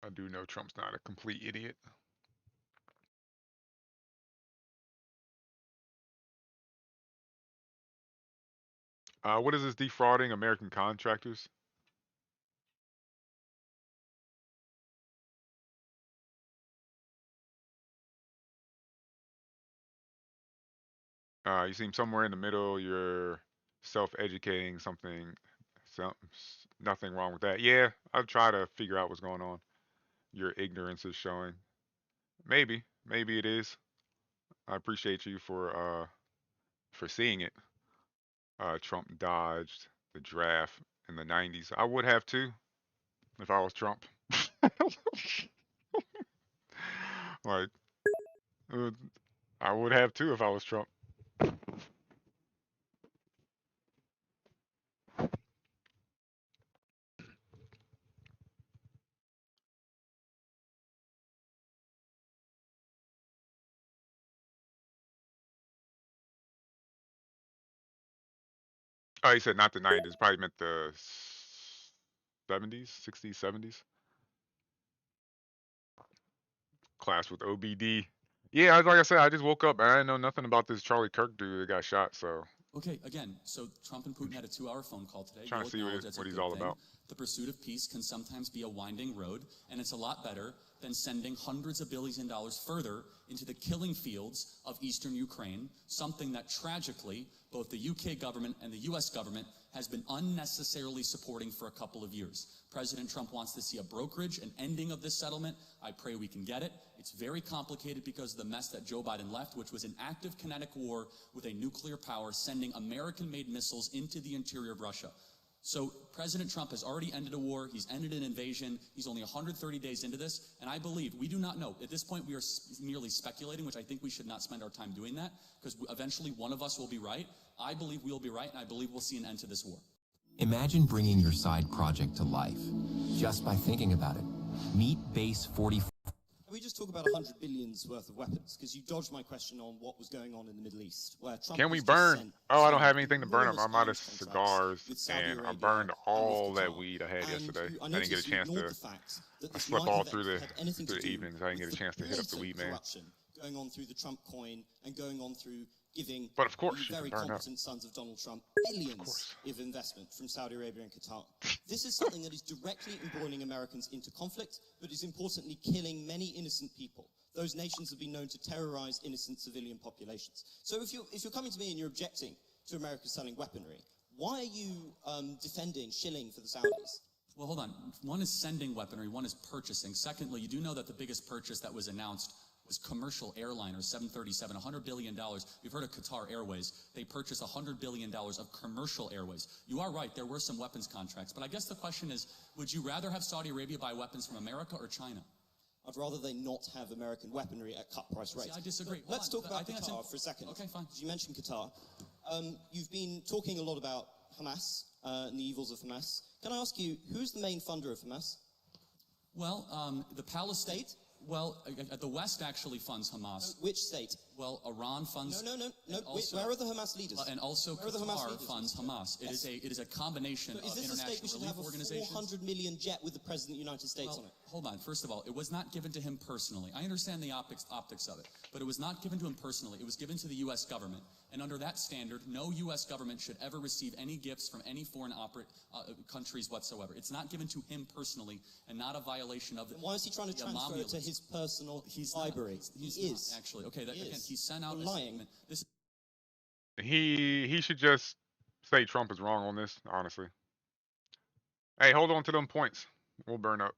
Speaker 6: I do know Trump's not a complete idiot. What is this defrauding American contractors? You seem somewhere in the middle. You're self-educating something. Nothing wrong with that. Yeah, I'll try to figure out what's going on. Your ignorance is showing. Maybe it is. I appreciate you for seeing it. Trump dodged the draft in the 90s. I would have too if I was Trump. Like, uh, I would have too if I was Trump. Oh, he said not the 90s. Probably meant the 70s, 60s, 70s. Class with OBD. Yeah, like I said, I just woke up and I didn't know nothing about this Charlie Kirk dude that got shot. So
Speaker 8: Okay, again, so Trump and Putin had a 2-hour phone call today.
Speaker 6: trying to see what he's all about.
Speaker 8: The pursuit of peace can sometimes be a winding road, and it's a lot better than sending hundreds of billions of dollars further into the killing fields of eastern Ukraine, something that tragically both the UK government and the US government has been unnecessarily supporting for a couple of years. President Trump wants to see a brokerage, an ending of this settlement. I pray we can get it. It's very complicated because of the mess that Joe Biden left, which was an active kinetic war with a nuclear power sending American-made missiles into the interior of Russia. So President Trump has already ended a war. He's ended an invasion. He's only 130 days into this. And I believe, we do not know. At this point, we are merely speculating, which I think we should not spend our time doing that, because eventually one of us will be right. I believe we'll be right, and I believe we'll see an end to this war.
Speaker 21: Imagine bringing your side project to life just by thinking about it. Meet Base 44.
Speaker 4: Can we just talk about 100 billion's worth of weapons? Because you dodged my question on what was going on in the Middle East, where Trump
Speaker 6: Can we burn? Oh, I don't have anything to burn up. I'm out of cigars, and I burned all that weed I had yesterday. I didn't get a chance to. I slept all through the evenings. I didn't get a chance to hit up the weed man.
Speaker 4: Going on through the Trump coin and going on through giving
Speaker 6: but of course,
Speaker 4: the very competent sons of Donald Trump billions of investment from Saudi Arabia and Qatar. This is something that is directly embroiling Americans into conflict, but is importantly killing many innocent people. Those nations have been known to terrorize innocent civilian populations. So if you're coming to me and you're objecting to America selling weaponry, why are you defending shilling for the Saudis?
Speaker 8: Well, hold on. One is sending weaponry, one is purchasing. Secondly, you do know that the biggest purchase that was announced was commercial airliners, 737, $100 billion. We've heard of Qatar Airways. They purchased $100 billion of commercial airways. You are right, there were some weapons contracts. But I guess the question is, would you rather have Saudi Arabia buy weapons from America or China?
Speaker 4: I'd rather they not have American weaponry at cut price rates.
Speaker 8: See, I disagree.
Speaker 4: Let's talk about Qatar for a second.
Speaker 8: Okay, fine.
Speaker 4: You mentioned Qatar. You've been talking a lot about Hamas and the evils of Hamas. Can I ask you, who's the main funder of Hamas?
Speaker 8: Well, the Palestine... Well, the West actually funds Hamas.
Speaker 4: Which state?
Speaker 8: Well, Iran funds.
Speaker 4: No.
Speaker 8: Also,
Speaker 4: where are the Hamas leaders?
Speaker 8: And also Qatar funds Hamas.
Speaker 4: Yes.
Speaker 8: It is a combination
Speaker 4: So is
Speaker 8: of
Speaker 4: this a state we
Speaker 8: international
Speaker 4: should
Speaker 8: relief
Speaker 4: have a
Speaker 8: organizations.
Speaker 4: 400 million jet with the President of the United States on it?
Speaker 8: Hold on. First of all, it was not given to him personally. I understand the optics of it, but it was not given to him personally. It was given to the U.S. government. And under that standard, no U.S. government should ever receive any gifts from any foreign countries whatsoever. It's not given to him personally and not a violation of the.
Speaker 4: Why is he trying to transfer it to his personal library? He is.
Speaker 8: Not, actually. Okay, again, he sent out
Speaker 4: You're lying.
Speaker 8: This
Speaker 6: He should just say Trump is wrong on this, honestly. Hey, hold on to them points. We'll burn up.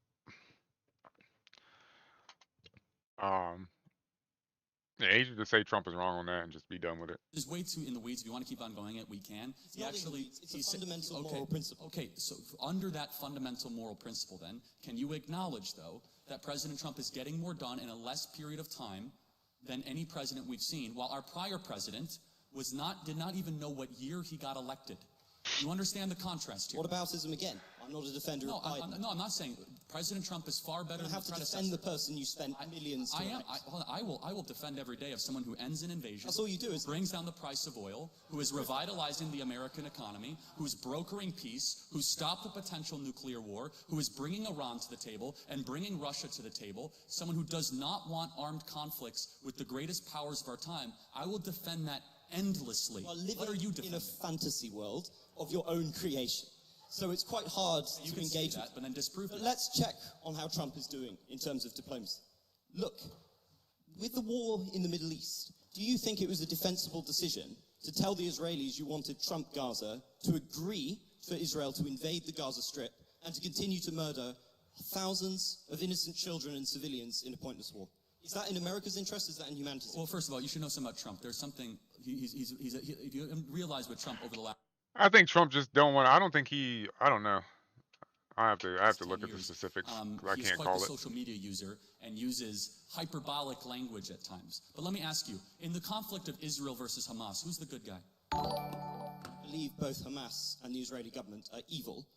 Speaker 6: Yeah, he should just say Trump is wrong on that and just be done with it.
Speaker 8: is way too in the weeds. If you want to keep on going it, we can.
Speaker 4: It's not in the weeds. It's a fundamental moral principle.
Speaker 8: Okay, so under that fundamental moral principle then, can you acknowledge, though, that President Trump is getting more done in a less period of time than any president we've seen, while our prior president did not even know what year he got elected? You understand the contrast here?
Speaker 4: What aboutism again? I'm not a defender of Biden.
Speaker 8: I'm not saying President Trump is far better than the predecessor.
Speaker 4: You have to defend the person you spent millions to elect.
Speaker 8: I will defend every day of someone who ends an invasion.
Speaker 4: That's all you do,
Speaker 8: brings down the price of oil, who is revitalizing the American economy, who's brokering peace, who stopped the potential nuclear war, who is bringing Iran to the table and bringing Russia to the table, someone who does not want armed conflicts with the greatest powers of our time. I will defend that endlessly.
Speaker 4: You are living
Speaker 8: what are you defending?
Speaker 4: in a fantasy world of your own creation. So it's quite hard to engage
Speaker 8: that, but then disprove
Speaker 4: But
Speaker 8: it.
Speaker 4: let's check on how Trump is doing in terms of diplomacy. Look, with the war in the Middle East, do you think it was a defensible decision to tell the Israelis you wanted Trump Gaza to agree for Israel to invade the Gaza Strip and to continue to murder thousands of innocent children and civilians in a pointless war? Is that in America's interest? Is that in humanity's interest?
Speaker 8: Well, first of all, you should know something about Trump. There's something, if you realize with Trump over the last...
Speaker 6: I think Trump just don't want. I don't think he. I don't know. I have to look at the specifics. I can't call it.
Speaker 8: He's quite a social media user and uses hyperbolic language at times. But let me ask you: in the conflict of Israel versus Hamas, who's the good guy?
Speaker 4: I believe both Hamas and the Israeli government are evil,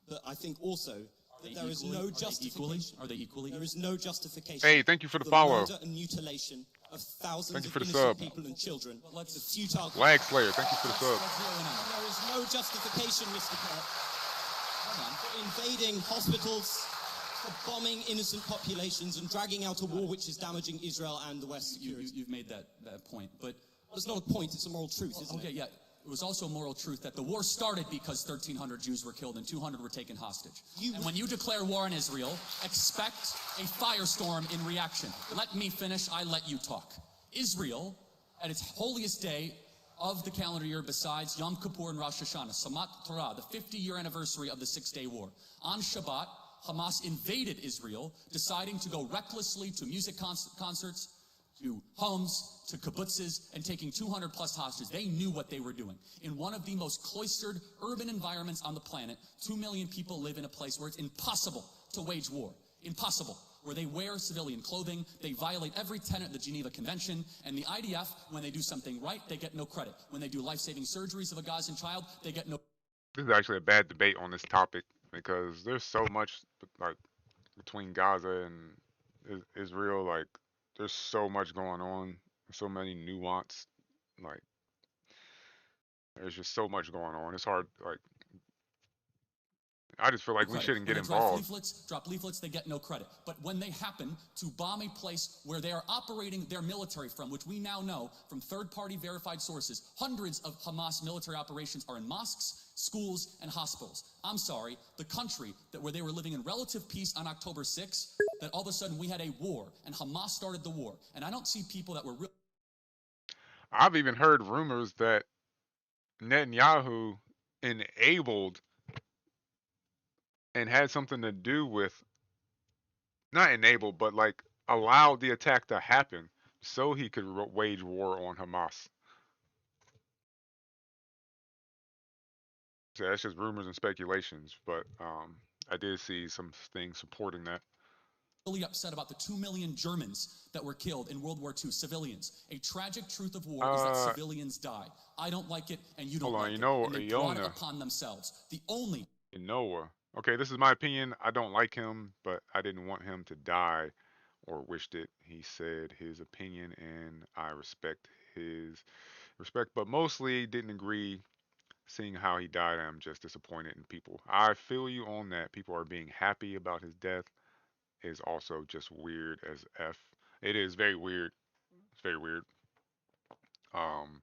Speaker 4: but I think also that there is no justification.
Speaker 8: Are they equally?
Speaker 4: There is no justification.
Speaker 6: Hey, thank you for the follow.
Speaker 4: Murder and mutilation of thousands of
Speaker 6: sub.
Speaker 4: innocent people and children. The futile.
Speaker 6: Lag Slayer, thank you for the sub.
Speaker 4: There is no justification, Mr. Kirk, for invading hospitals, for bombing innocent populations and dragging out a war which is damaging Israel and the West's security.
Speaker 8: You've made that point, but
Speaker 4: it's not a point; it's a moral truth, isn't it?
Speaker 8: Okay, yeah. It was also a moral truth that the war started because 1,300 Jews were killed and 200 were taken hostage. And when you declare war on Israel, expect a firestorm in reaction. Let me finish, I let you talk. Israel, at its holiest day of the calendar year besides Yom Kippur and Rosh Hashanah, Samat Torah, the 50-year anniversary of the Six-Day War. On Shabbat, Hamas invaded Israel, deciding to go recklessly to music concerts, to homes, to kibbutzes, and taking 200 plus hostages. They knew what they were doing. In one of the most cloistered urban environments on the planet, 2 million people live in a place where it's impossible to wage war. Impossible. Where they wear civilian clothing, they violate every tenet of the Geneva Convention, and the IDF, when they do something right, they get no credit. When they do life-saving surgeries of a Gazan child, they get no...
Speaker 6: This is actually a bad debate on this topic because there's so much like between Gaza and Israel, like there's so much going on, so many nuance, like there's just so much going on. It's hard, like I just feel like we shouldn't get involved.
Speaker 8: Drop leaflets, they get no credit. But when they happen to bomb a place where they are operating their military from, which we now know from third-party verified sources, hundreds of Hamas military operations are in mosques, schools, and hospitals. I'm sorry, the country where they were living in relative peace on October 6th, that all of a sudden we had a war, and Hamas started the war. And I don't see people that were real.
Speaker 6: I've even heard rumors that Netanyahu enabled and had something to do with, not enabled, but like allowed the attack to happen so he could wage war on Hamas. So that's just rumors and speculations, but I did see some things supporting that.
Speaker 8: Really upset about the 2 million Germans that were killed in World War II, civilians. A tragic truth of war is that civilians die. I don't like it, and you don't like it. And they brought it upon themselves. The only...
Speaker 6: Noah. Okay, this is my opinion. I don't like him, but I didn't want him to die or wished it. He said his opinion, and I respect his respect, but mostly didn't agree. Seeing how he died, I'm just disappointed in people. I feel you on that. People are being happy about his death is also just weird as F. It is very weird. It's very weird. Um,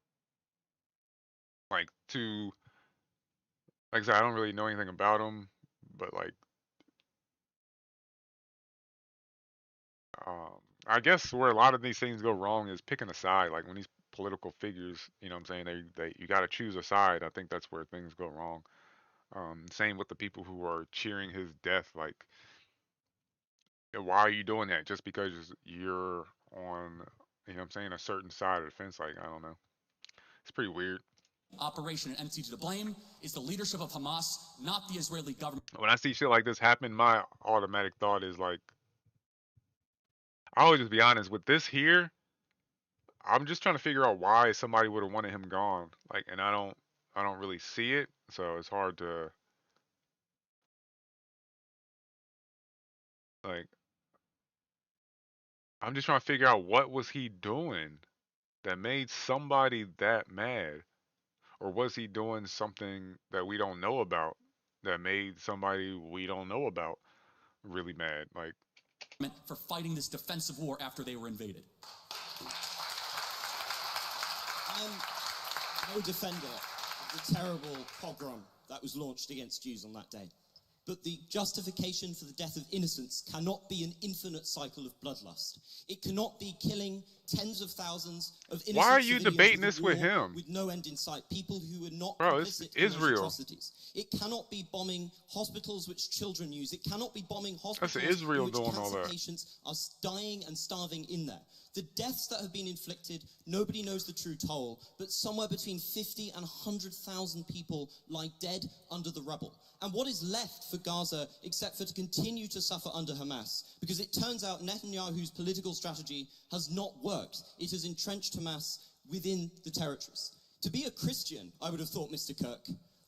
Speaker 6: like to like I said, I don't really know anything about him, but like um, I guess where a lot of these things go wrong is picking a side. Like when these political figures, you know what I'm saying, they you got to choose a side. I think that's where things go wrong. Same with the people who are cheering his death. Like, why are you doing that? Just because you're on, you know what I'm saying, a certain side of the fence? Like, I don't know. It's pretty weird.
Speaker 8: Operation and entity to blame is the leadership of Hamas, not the Israeli government.
Speaker 6: When I see shit like this happen, my automatic thought is like, I always just be honest with this here. I'm just trying to figure out why somebody would have wanted him gone. Like, and I don't really see it, so it's hard to like. I'm just trying to figure out what was he doing that made somebody that mad, or was he doing something that we don't know about that made somebody we don't know about really mad? Like,
Speaker 8: for fighting this defensive war after they were invaded.
Speaker 4: I'm no defender of the terrible pogrom that was launched against Jews on that day. But the justification for the death of innocents cannot be an infinite cycle of bloodlust. It cannot be killing tens of thousands of innocent
Speaker 6: why are you
Speaker 4: civilians
Speaker 6: debating
Speaker 4: with
Speaker 6: this with
Speaker 4: war
Speaker 6: him?
Speaker 4: with no end in sight, people who are not
Speaker 6: Bro, it's
Speaker 4: complicit in those
Speaker 6: Israel.
Speaker 4: atrocities. It cannot be bombing hospitals which children use. It cannot be bombing hospitals
Speaker 6: That's Israel
Speaker 4: in which
Speaker 6: doing all
Speaker 4: cancer
Speaker 6: that.
Speaker 4: patients are dying and starving in there. The deaths that have been inflicted, nobody knows the true toll, but somewhere between 50 and 100,000 people lie dead under the rubble. And what is left for Gaza except for to continue to suffer under Hamas? Because it turns out Netanyahu's political strategy has not worked. It has entrenched Hamas within the territories. To be a Christian, I would have thought, Mr. Kirk,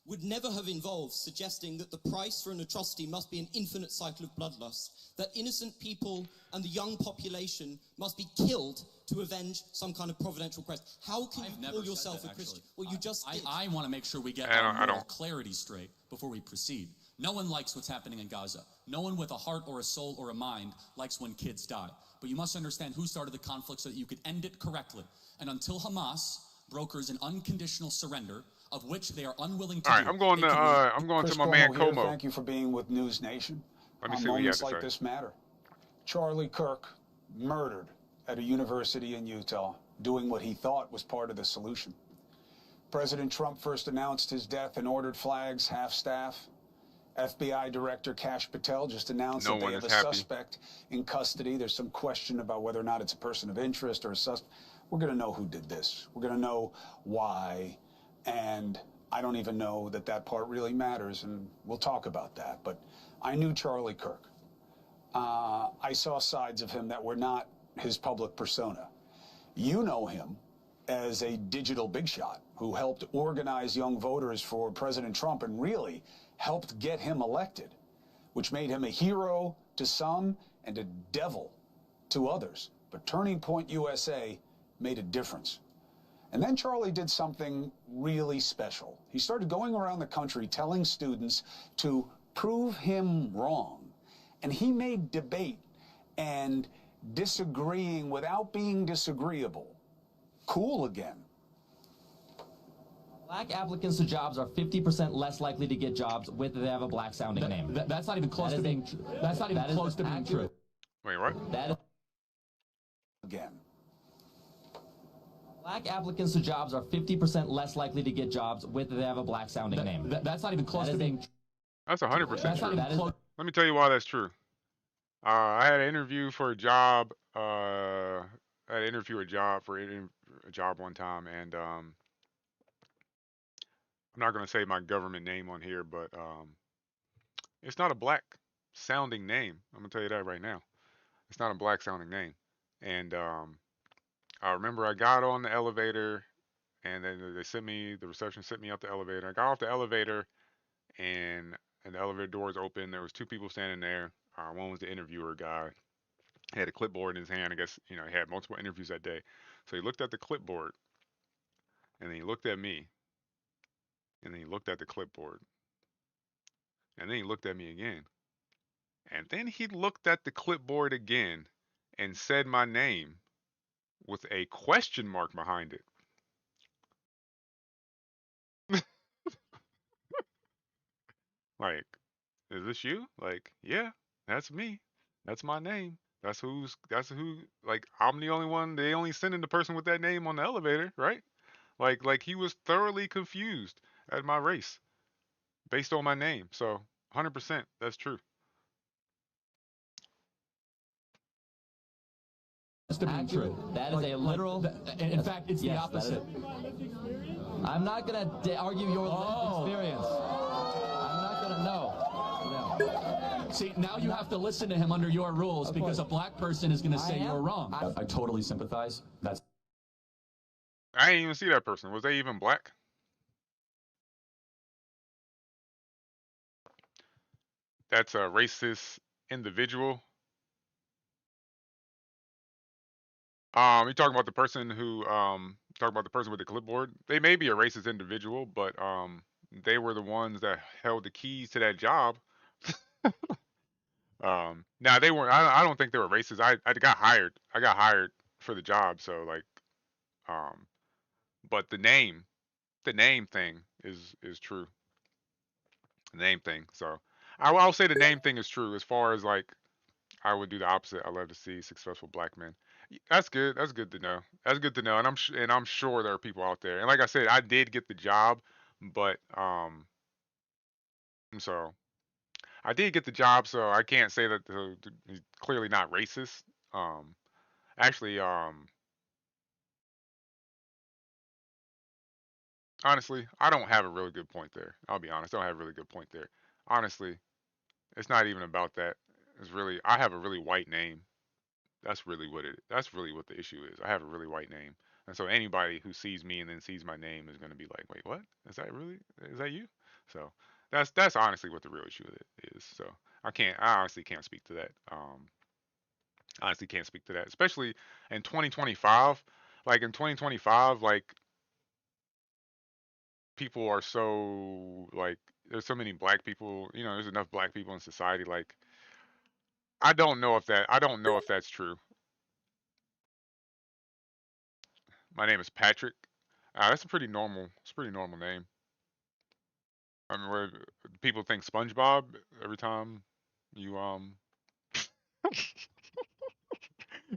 Speaker 4: would never have involved suggesting that the price for an atrocity must be an infinite cycle of bloodlust, that innocent people and the young population must be killed to avenge some kind of providential quest. How can you call yourself a Christian? Well, you just did.
Speaker 8: I want to make sure we get
Speaker 6: I
Speaker 8: our moral
Speaker 6: don't.
Speaker 8: clarity straight before we proceed. No one likes what's happening in Gaza. No one with a heart or a soul or a mind likes when kids die. But you must understand who started the conflict so that you could end it correctly. And until Hamas brokers an unconditional surrender, of which they are unwilling to
Speaker 6: All
Speaker 8: do.
Speaker 6: right, I'm going to my man Como.
Speaker 11: Thank you for being with News Nation.
Speaker 6: Let me see what he has
Speaker 11: Moments
Speaker 6: to
Speaker 11: like
Speaker 6: say.
Speaker 11: this matter. Charlie Kirk murdered at a university in Utah, doing what he thought was part of the solution. President Trump first announced his death and ordered flags, half-staff. FBI Director Kash Patel just announced that they have a suspect in custody. There's some question about whether or not it's a person of interest or a suspect. We're going to know who did this. We're going to know why. And I don't even know that that part really matters, and we'll talk about that. But I knew Charlie Kirk. I saw sides of him that were not his public persona. You know him as a digital big shot who helped organize young voters for President Trump and really helped get him elected, which made him a hero to some and a devil to others. But Turning Point USA made a difference. And then Charlie did something really special. He started going around the country telling students to prove him wrong. And he made debate and disagreeing without being disagreeable cool again.
Speaker 12: Black applicants to jobs are 50% less likely to get jobs with they have a black sounding name.
Speaker 8: That's not even close to being true. That's not even close to being true.
Speaker 6: Wait, what?
Speaker 12: That is
Speaker 11: again.
Speaker 12: Black applicants to jobs are 50% less likely to get jobs with they have a black sounding name.
Speaker 8: That's not even close to being true.
Speaker 6: That's 100%
Speaker 8: That's
Speaker 6: true.
Speaker 8: not even close.
Speaker 6: Let me tell you why that's true. I had an interview for a job. I had an interview a job one time, and I'm not gonna say my government name on here, but it's not a black sounding name. I'm gonna tell you that right now. It's not a black sounding name, and I remember I got on the elevator, and then the reception sent me up the elevator. I got off the elevator, and the elevator doors open. There was two people standing there. One was the interviewer guy, He had a clipboard in his hand. I guess, you know, he had multiple interviews that day. So he looked at the clipboard, and then he looked at me, and then he looked at the clipboard, and then he looked at me again. And then he looked at the clipboard again and said my name with a question mark behind it. Like, is this you? Like, yeah, that's me. That's my name. That's who, like, I'm the only one, they only sending the person with that name on the elevator, right? Like he was thoroughly confused at my race based on my name. So 100%, that's true.
Speaker 8: To be true.
Speaker 12: That is a literal.
Speaker 8: In fact, it's the opposite.
Speaker 12: I'm not going to argue your lived experience. I'm not going to know.
Speaker 8: See, now you have to listen to him under your rules because a black person is going to say you're wrong. I totally sympathize.
Speaker 6: I didn't even see that person. Was they even black? That's a racist individual. You talking about the person who talking about the person with the clipboard? They may be a racist individual, but they were the ones that held the keys to that job. Now they weren't. I don't think they were racist. I got hired. I got hired for the job. So like, but the name thing is true. The name thing. So I'll say the name thing is true. As far as like, I would do the opposite. I love to see successful black men. That's good. That's good to know. That's good to know. And I'm sure there are people out there. And like I said, I did get the job, but so I did get the job. So I can't say that he's clearly not racist. Actually, honestly, I don't have a really good point there. I'll be honest. I don't have a really good point there. Honestly, it's not even about that. It's really, I have a really white name. That's really what the issue is. I have a really white name. And so anybody who sees me and then sees my name is going to be like, wait, what? Is that you? So that's honestly what the real issue is. So I honestly can't speak to that. Honestly can't speak to that, especially in 2025. Like in 2025, like people are so like, there's so many black people, you know, there's enough black people in society. Like, I don't know if that's true. My name is Patrick. That's a pretty normal. It's a pretty normal name. I mean, where people think SpongeBob every time you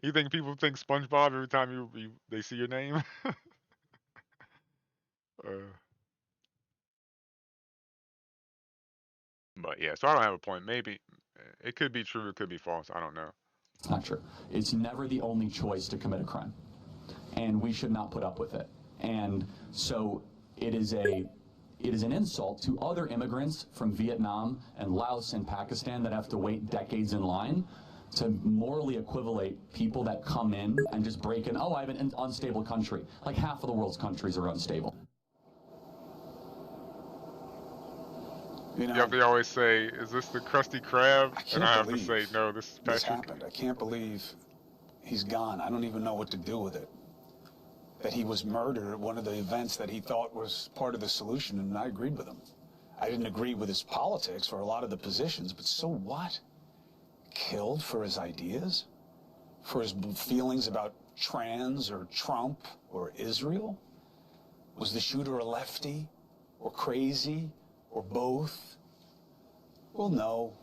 Speaker 6: you think people think SpongeBob every time they see your name? But yeah, so I don't have a point. Maybe it could be true, it could be false. I don't know.
Speaker 8: It's not true. It's never the only choice to commit a crime, and we should not put up with it. And so it is an insult to other immigrants from Vietnam and Laos and Pakistan that have to wait decades in line to morally equivalate people that come in and just break in. Oh, I have an unstable country. Like half of the world's countries are unstable.
Speaker 6: You know, they always say, "Is this the Krusty Krab?" And I have to say, "No, this is Patrick."
Speaker 11: This happened. I can't believe he's gone. I don't even know what to do with it. That he was murdered at one of the events that he thought was part of the solution, and I agreed with him. I didn't agree with his politics for a lot of the positions, but so what? Killed for his ideas? For his feelings about trans or Trump or Israel? Was the shooter a lefty or crazy or both? Well, no.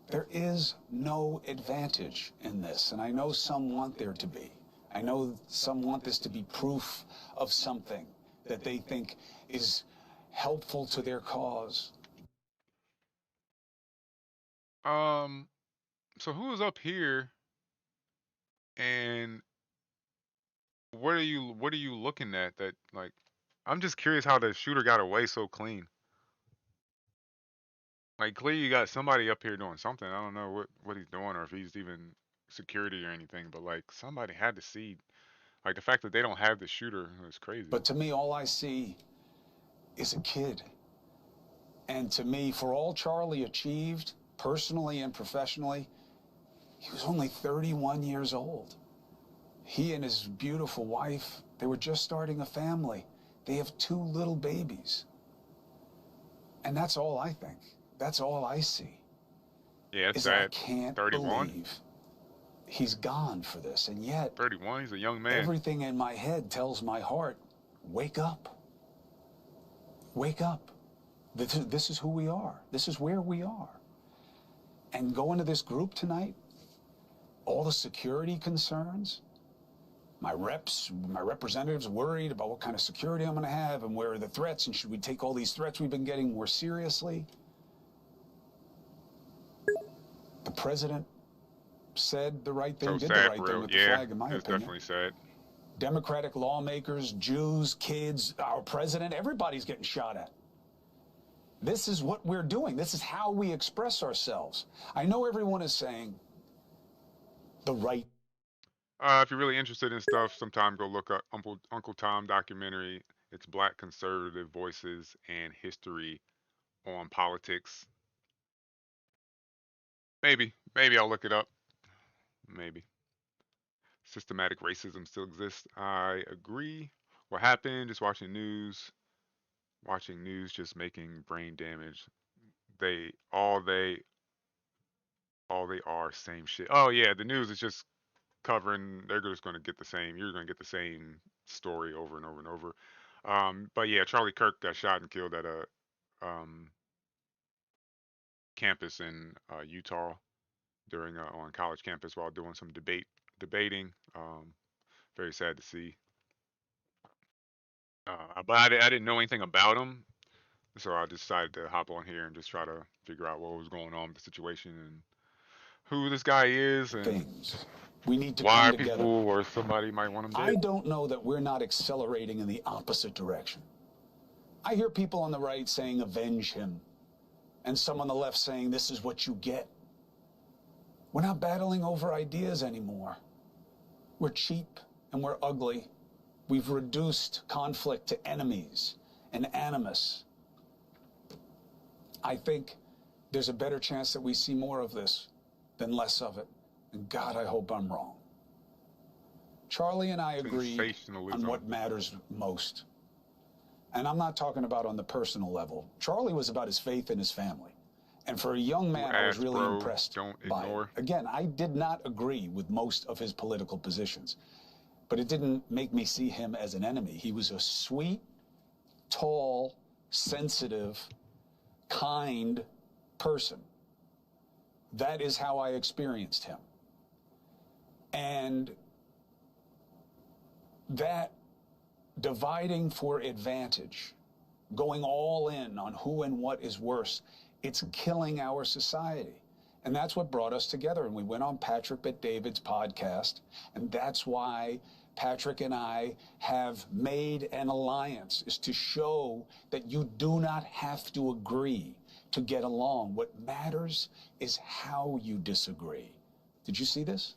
Speaker 11: There is no advantage in this, and I know some want there to be. I know some want this to be proof of something that they think is helpful to their cause.
Speaker 6: So who is up here, and what are you looking at? That, like, I'm just curious how the shooter got away so clean. Like, clearly you got somebody up here doing something. I don't know what he's doing, or if he's even security or anything, but like somebody had to see. Like, the fact that they don't have the shooter is crazy.
Speaker 11: But to me, all I see is a kid. And to me, for all Charlie achieved, personally and professionally, He was only 31 years old. He and his beautiful wife, they were just starting a family. They have 2 little babies. And that's all I think. That's all I see.
Speaker 6: Yeah, it's
Speaker 11: is I
Speaker 6: sad.
Speaker 11: can't
Speaker 6: 31.
Speaker 11: believe he's gone for this. And yet,
Speaker 6: 31. He's a young man.
Speaker 11: everything in my head tells my heart, wake up. Wake up. This is who we are. This is where we are. And going to this group tonight, all the security concerns, my representatives worried about what kind of security I'm going to have and where are the threats and should we take all these threats we've been getting more seriously. The president said the right thing, did the right thing with the flag, in my opinion.
Speaker 6: It's definitely sad.
Speaker 11: Democratic lawmakers, Jews, kids, our president, everybody's getting shot at. This is what we're doing. This is how we express ourselves. I know everyone is saying the right.
Speaker 6: If you're really interested in stuff, sometime go look up Uncle Tom documentary. It's Black conservative voices and history on politics. Maybe I'll look it up. Maybe. Systematic racism still exists. I agree. What happened? Just watching news. Watching news just making brain damage. All they are same shit. Oh yeah, the news is just covering. They're just going to get the same. You're going to get the same story over and over and over. But yeah, Charlie Kirk got shot and killed at a campus in Utah during on college campus while doing some debating. Very sad to see. But I didn't know anything about him, so I decided to hop on here and just try to figure out what was going on with the situation and who this guy is and
Speaker 11: we need to
Speaker 6: why
Speaker 11: come together.
Speaker 6: people or somebody might want him dead.
Speaker 11: I don't know that we're not accelerating in the opposite direction. I hear people on the right saying avenge him, and some on the left saying this is what you get. We're not battling over ideas anymore. We're cheap and we're ugly. We've reduced conflict to enemies and animus. I think there's a better chance that we see more of this than less of it. And God, I hope I'm wrong. Charlie and I agree on what matters most. And I'm not talking about on the personal level. Charlie was about his faith and his family. And for a young man, I was really impressed by it. Again, I did not agree with most of his political positions, but it didn't make me see him as an enemy. He was a sweet, tall, sensitive, kind person. That is how I experienced him. And that dividing for advantage, going all in on who and what is worse, it's killing our society. And that's what brought us together. And we went on Patrick Bet-David's podcast. And that's why Patrick and I have made an alliance, is to show that you do not have to agree to get along. What matters is how you disagree. Did you see this?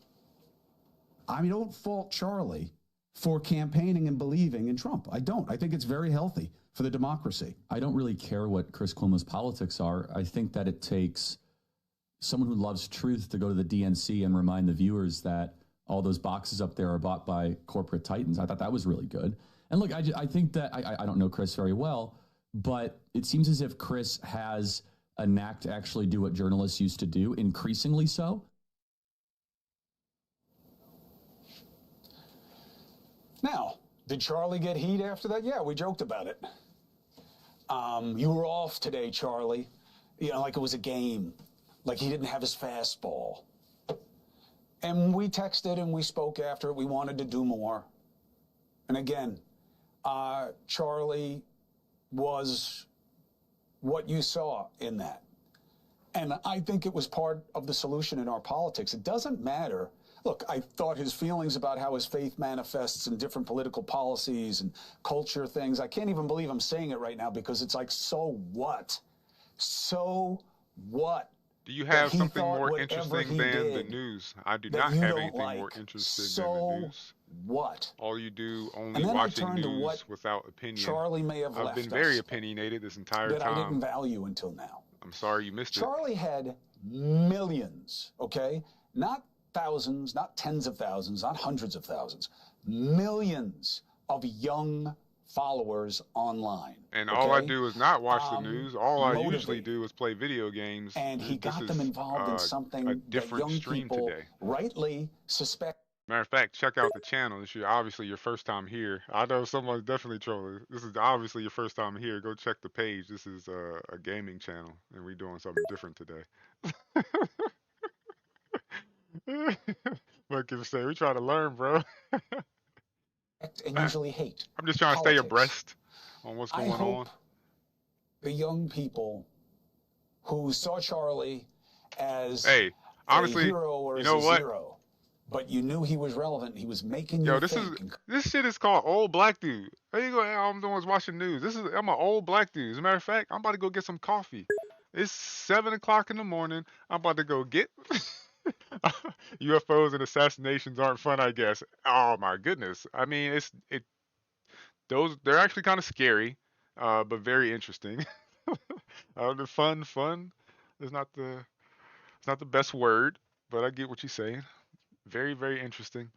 Speaker 13: I mean, don't fault Charlie for campaigning and believing in Trump. I don't. I think it's very healthy for the democracy.
Speaker 8: I don't really care what Chris Cuomo's politics are. I think that it takes someone who loves truth to go to the DNC and remind the viewers that all those boxes up there are bought by corporate titans. I thought that was really good. And look, I think that I don't know Chris very well, but it seems as if Chris has a knack to actually do what journalists used to do, increasingly so.
Speaker 11: Now, did Charlie get heat after that? Yeah, we joked about it. You were off today, Charlie. You know, like it was a game. Like he didn't have his fastball. And we texted and we spoke after it. We wanted to do more. And again, Charlie was what you saw in that. And I think it was part of the solution in our politics. It doesn't matter. Look, I thought his feelings about how his faith manifests in different political policies and culture things, I can't even believe I'm saying it right now because it's like, so what? So what?
Speaker 6: Do you have something more interesting than the news? I do not have anything more interesting than the news.
Speaker 11: What?
Speaker 6: All you do, only watching news without opinion.
Speaker 11: Charlie may have left
Speaker 6: I've been very opinionated this entire
Speaker 11: that
Speaker 6: time.
Speaker 11: I didn't value until now.
Speaker 6: I'm sorry you missed it.
Speaker 11: Charlie had millions, okay? Not thousands, not tens of thousands, not hundreds of thousands, millions of young followers online.
Speaker 6: And all I
Speaker 11: okay?
Speaker 6: do is not watch the news. All I usually
Speaker 11: Motivated.
Speaker 6: do is play video games.
Speaker 11: And he
Speaker 6: This
Speaker 11: got
Speaker 6: is
Speaker 11: them involved in
Speaker 6: a
Speaker 11: something that
Speaker 6: different
Speaker 11: young
Speaker 6: stream
Speaker 11: people
Speaker 6: today.
Speaker 11: rightly suspect.
Speaker 6: Matter of fact, check out the channel. This is obviously your first time here. I know someone's definitely trolling. This is obviously your first time here. Go check the page. This is a gaming channel, and we're doing something different today. Like you say, we try to learn, bro.
Speaker 11: And usually hate.
Speaker 6: I'm just trying to stay
Speaker 11: politics.
Speaker 6: abreast on what's going
Speaker 11: I hope
Speaker 6: on.
Speaker 11: the young people who saw Charlie as
Speaker 6: Hey, honestly,
Speaker 11: a hero or
Speaker 6: you
Speaker 11: as
Speaker 6: know
Speaker 11: a
Speaker 6: what?
Speaker 11: zero, but you knew he was relevant. He was making
Speaker 6: Yo,
Speaker 11: you
Speaker 6: this
Speaker 11: think.
Speaker 6: this shit is called Old Black Dude. There you go. I'm the ones watching news. I'm an old black dude. As a matter of fact, I'm about to go get some coffee. It's 7 o'clock in the morning. I'm about to go get UFOs and assassinations aren't fun, I guess. Oh my goodness. I mean, they're actually kind of scary, but very interesting. The fun is not the best word, but I get what you're saying. Very, very interesting.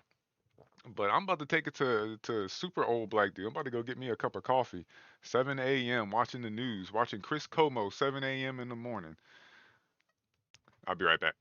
Speaker 6: But I'm about to take it to super old black dude. I'm about to go get me a cup of coffee. 7 a.m. watching the news, watching Chris Como 7 a.m. in the morning. I'll be right back.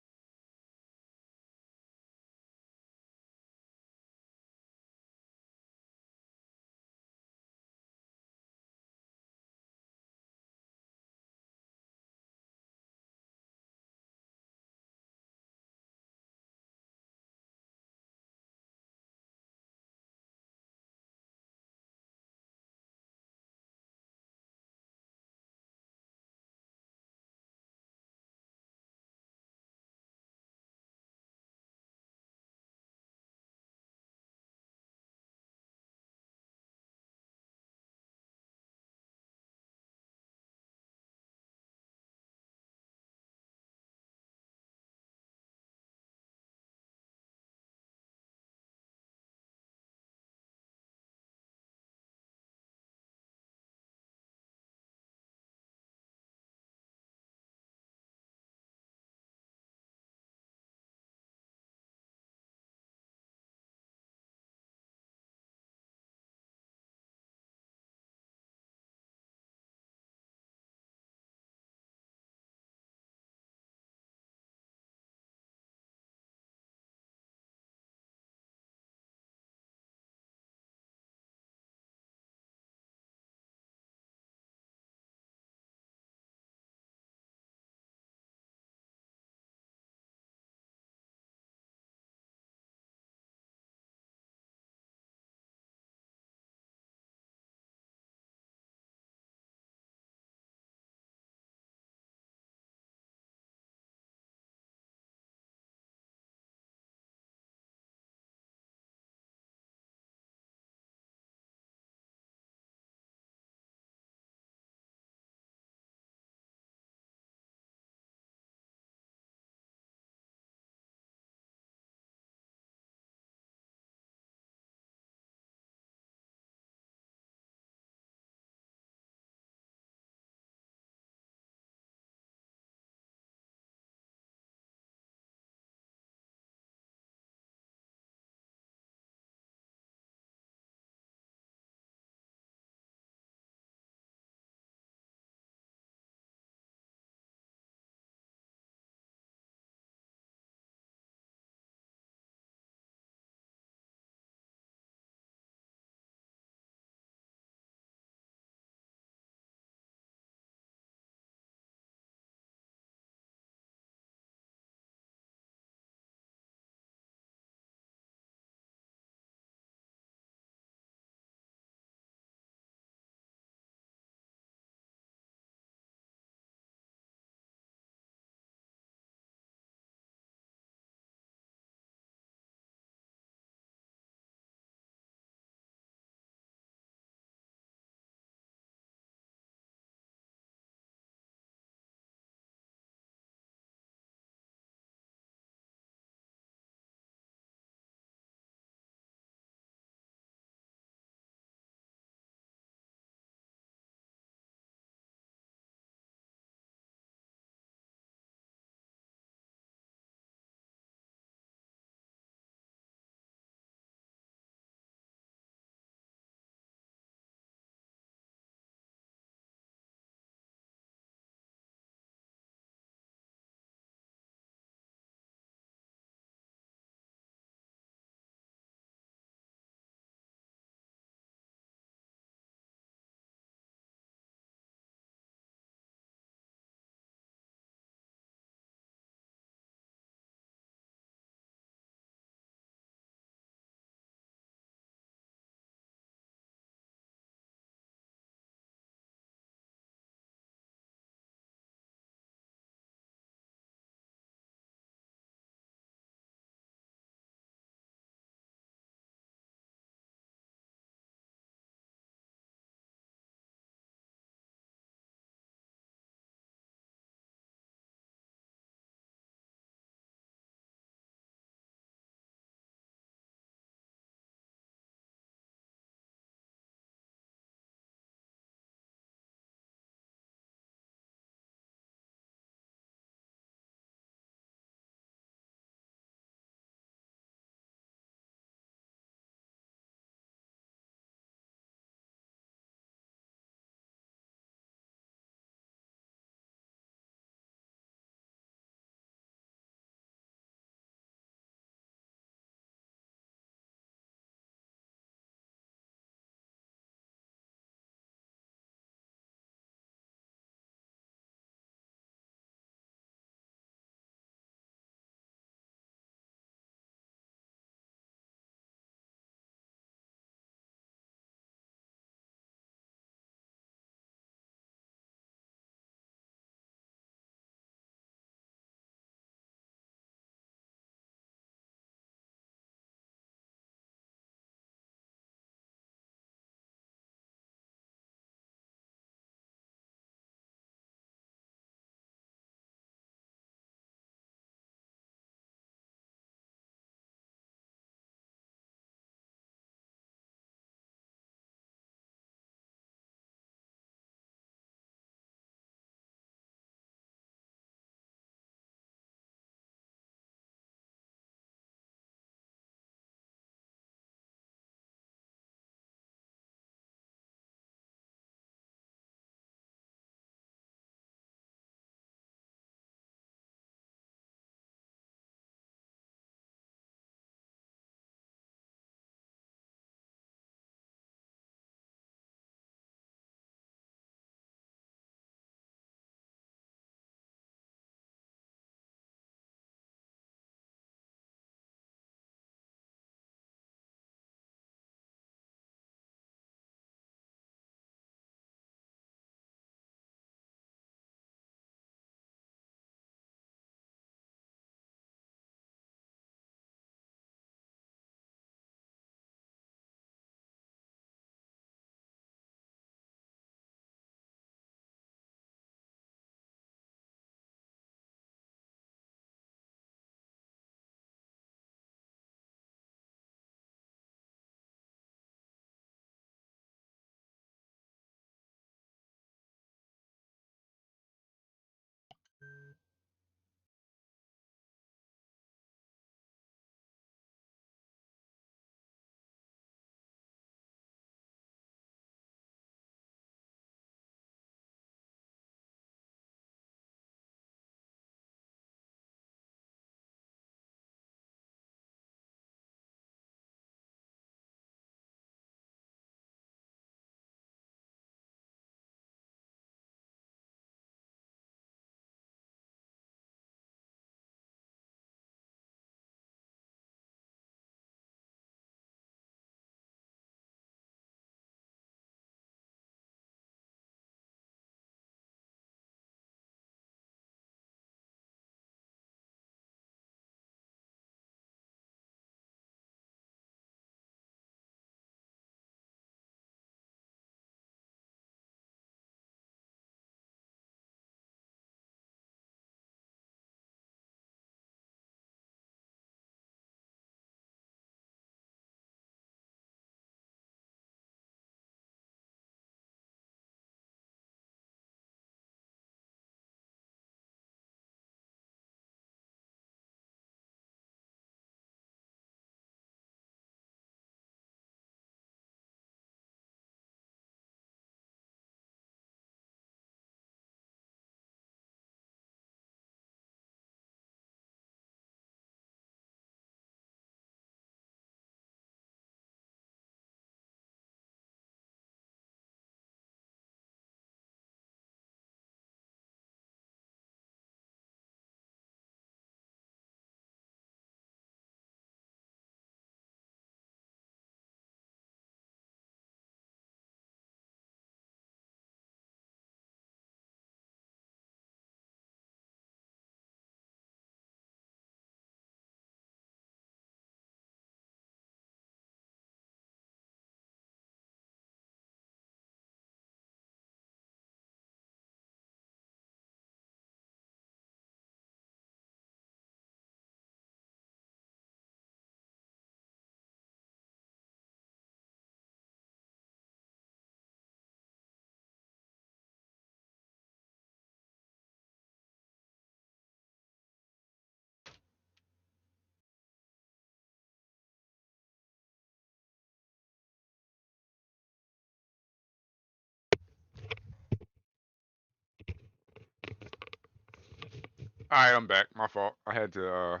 Speaker 6: All right, I'm back. My fault. I had to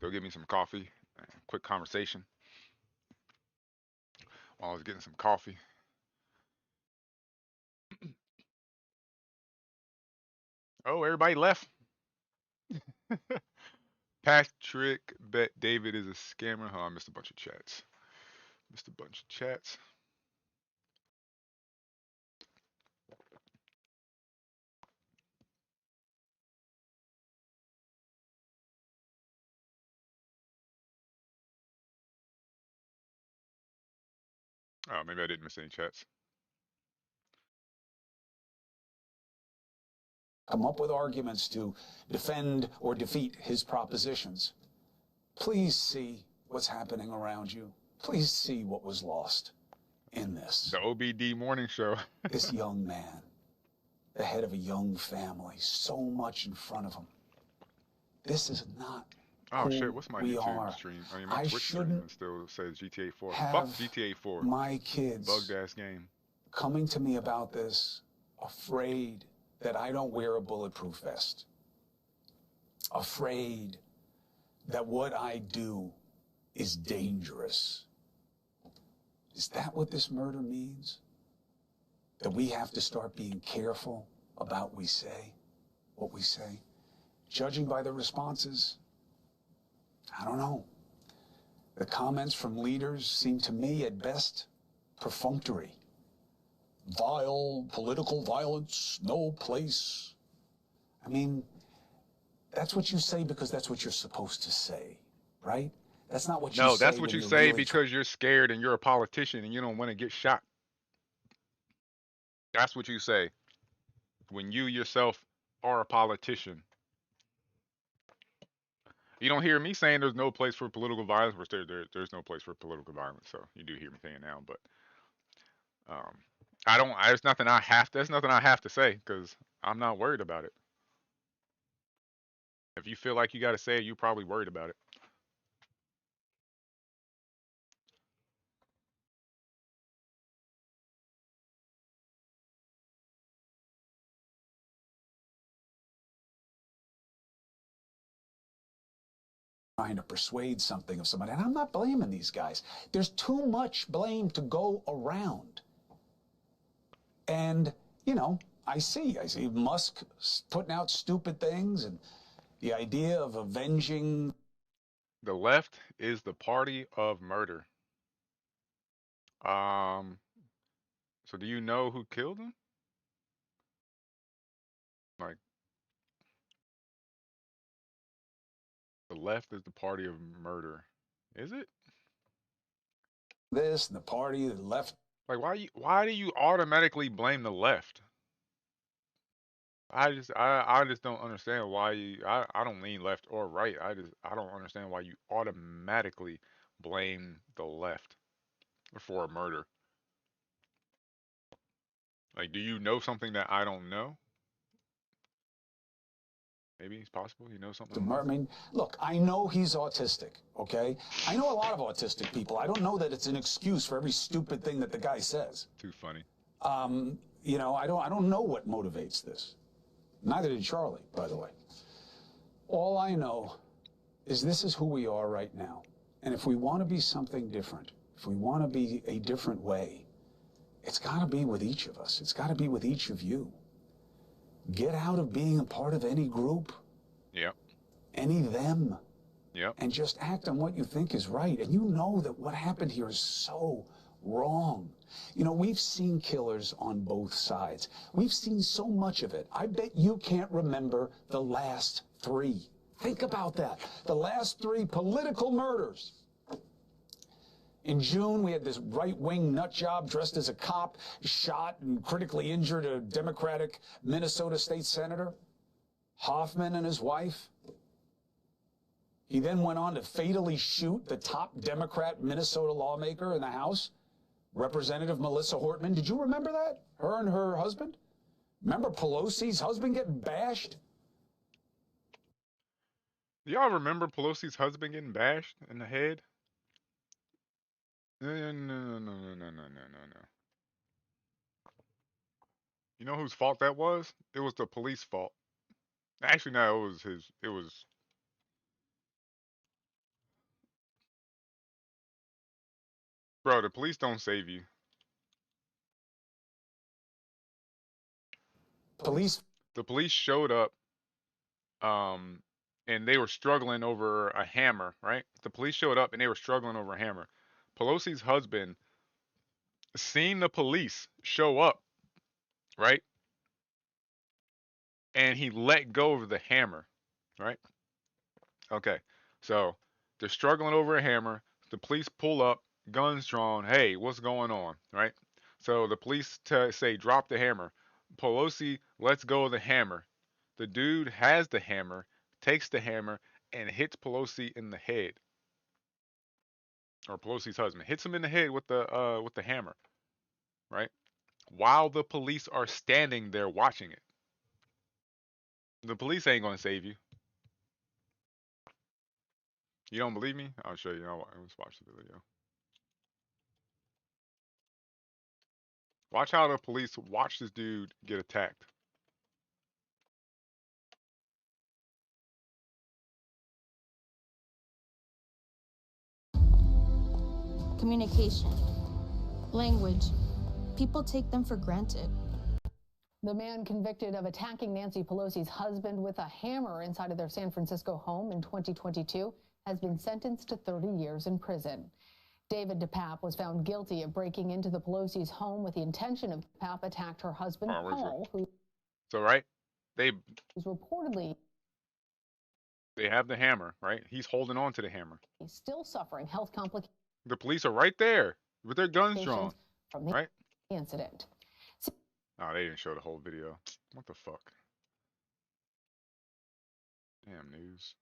Speaker 6: go get me some coffee. Quick conversation while I was getting some coffee. Oh, everybody left. Patrick bet David is a scammer. Oh, I missed a bunch of chats. Missed a bunch of chats. Oh, maybe I didn't miss any chats.
Speaker 11: Come up with arguments to defend or defeat his propositions. Please see what's happening around you. Please see what was lost in this.
Speaker 6: The OBD morning show.
Speaker 11: This young man, the head of a young family, so much in front of him. This is not
Speaker 6: Oh
Speaker 11: who
Speaker 6: shit, what's my
Speaker 11: we
Speaker 6: YouTube
Speaker 11: are.
Speaker 6: stream? I mean, my Twitch stream
Speaker 11: shouldn't
Speaker 6: still says GTA 4.
Speaker 11: have
Speaker 6: Fuck GTA 4.
Speaker 11: my kids
Speaker 6: Bugged ass game.
Speaker 11: coming to me about this, afraid that I don't wear a bulletproof vest. Afraid that what I do is dangerous. Is that what this murder means? That we have to start being careful about what we say? Judging by the responses, I don't know. The comments from leaders seem to me at best perfunctory. Vile political violence, no place. I mean, that's what you say because that's what you're supposed to say, right? That's not what you say.
Speaker 6: No, that's what
Speaker 11: when
Speaker 6: you
Speaker 11: you're
Speaker 6: say
Speaker 11: really
Speaker 6: because you're scared and you're a politician and you don't want to get shot. That's what you say when you yourself are a politician. You don't hear me saying there's no place for political violence, which there's no place for political violence. So you do hear me saying now, but I don't. There's nothing I have. There's nothing I have to say because I'm not worried about it. If you feel like you got to say it, you're probably worried about it.
Speaker 11: trying to persuade something of somebody. And I'm not blaming these guys. There's too much blame to go around. And, you know, I see Musk putting out stupid things and the idea of avenging.
Speaker 6: The left is the party of murder. So do you know who killed him? Like, the left is the party of murder. Is it?
Speaker 11: This and the party, the left.
Speaker 6: Like, why do you automatically blame the left? I just don't understand why I don't lean left or right. I don't understand why you automatically blame the left for a murder. Like, do you know something that I don't know? Maybe it's possible you know something.
Speaker 11: I mean, look, I know he's autistic, okay? I know a lot of autistic people. I don't know that it's an excuse for every stupid thing that the guy says.
Speaker 6: Too funny.
Speaker 11: You know, I don't know what motivates this. Neither did Charlie, by the way. All I know is this is who we are right now. And if we want to be something different, if we want to be a different way, it's got to be with each of us. It's got to be with each of you. Get out of being a part of any group.
Speaker 6: Yep.
Speaker 11: Any them.
Speaker 6: Yep.
Speaker 11: And just act on what you think is right. And you know that what happened here is so wrong. You know, we've seen killers on both sides. We've seen so much of it. I bet you can't remember the last 3. Think about that. The last 3 political murders. In June, we had this right-wing nutjob dressed as a cop, shot and critically injured a Democratic Minnesota state senator, Hoffman and his wife. He then went on to fatally shoot the top Democrat Minnesota lawmaker in the House, Representative Melissa Hortman. Did you remember that? Her and her husband? Remember Pelosi's husband getting bashed?
Speaker 6: Do y'all remember Pelosi's husband getting bashed in the head? No. You know whose fault that was? It was the police fault. Actually, no, it was his. It was. Bro, the police don't save you.
Speaker 11: Police.
Speaker 6: The police showed up, and they were struggling over a hammer, right? The police showed up and they were struggling over a hammer. Pelosi's husband seen the police show up, right? And he let go of the hammer, right? Okay. So they're struggling over a hammer. The police pull up, guns drawn. Hey, what's going on, right? So the police say, drop the hammer. Pelosi lets go of the hammer. The dude has the hammer, takes the hammer, and hits Pelosi in the head. Or Pelosi's husband hits him in the head with the hammer, right? While the police are standing there watching it. The police ain't gonna save you. You don't believe me? I'll show you. Let's watch the video. Watch how the police watch this dude get attacked.
Speaker 14: Communication, language, people take them for granted.
Speaker 15: The man convicted of attacking Nancy Pelosi's husband with a hammer inside of their San Francisco home in 2022 has been sentenced to 30 years in prison. David DePape was found guilty of breaking into the Pelosi's home with the intention of DePape attacked her husband, Paul, who
Speaker 6: So right, they
Speaker 15: is reportedly
Speaker 6: have the hammer, right? He's holding on to the hammer.
Speaker 15: He's still suffering health complications.
Speaker 6: The police are right there with their guns drawn,
Speaker 15: From the
Speaker 6: right?
Speaker 15: incident.
Speaker 6: Oh, they didn't show the whole video. What the fuck? Damn news.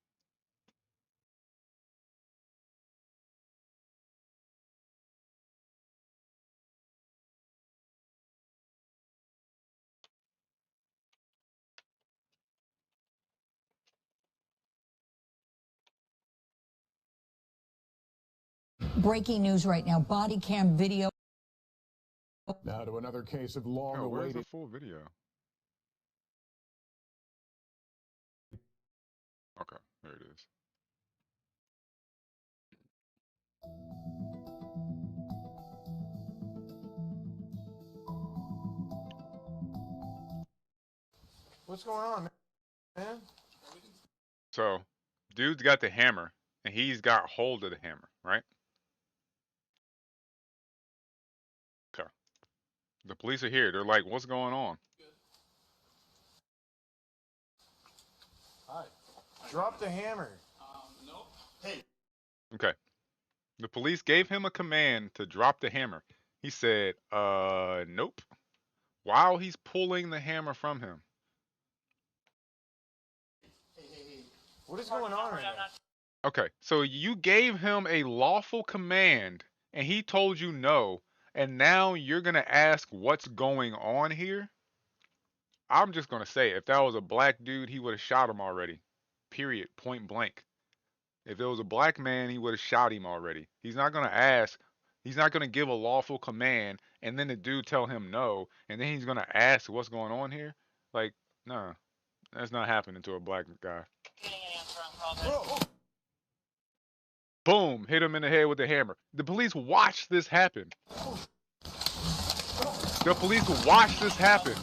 Speaker 16: Breaking news right now. Body cam video.
Speaker 24: Now to another case of
Speaker 6: Where's
Speaker 24: long-awaited.
Speaker 6: the full video? Okay, there it is.
Speaker 25: What's going on, man?
Speaker 6: So, dude's got the hammer, and he's got hold of the hammer, right? Okay. The police are here. They're like, what's going on?
Speaker 25: Hi. Drop the hammer. Nope. Hey.
Speaker 6: Okay. The police gave him a command to drop the hammer. He said, nope. While he's pulling the hammer from him.
Speaker 25: What is going on right now?
Speaker 6: Okay, so you gave him a lawful command, and he told you no, and now you're going to ask what's going on here? I'm just going to say, if that was a black dude, he would have shot him already. Period. Point blank. If it was a black man, he would have shot him already. He's not going to ask. He's not going to give a lawful command, and then the dude tell him no, and then he's going to ask what's going on here? Like, nah, that's not happening to a black guy. Boom, hit him in the head with the hammer. The police watched this happen. The police watched this happen.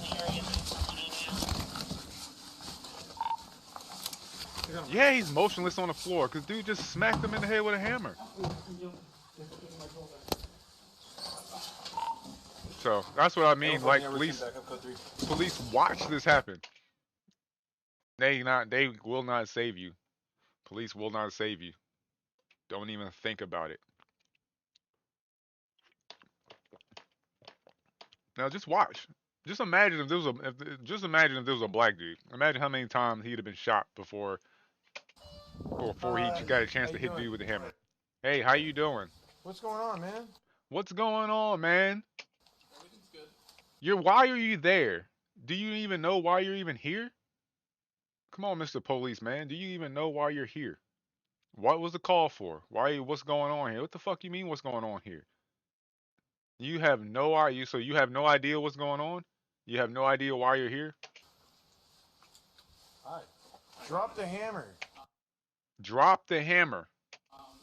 Speaker 6: Yeah, he's motionless on the floor because dude just smacked him in the head with a hammer. So that's what I mean. Like police watch this happen. They will not save you. Police will not save you. Don't even think about it. Now just watch. Just imagine if there was a black dude. Imagine how many times he'd have been shot before he got a chance to hit dude with a hammer. Hey, how you doing?
Speaker 25: What's going on, man?
Speaker 6: What's going on, man? Everything's good. Why are you there? Do you even know why you're even here? Come on, Mr. Police, man. Do you even know why you're here? What was the call for? What's going on here? What the fuck you mean what's going on here? You have no idea, so you have no idea what's going on? You have no idea why you're here?
Speaker 25: Hi. Drop the hammer.
Speaker 6: Drop the hammer.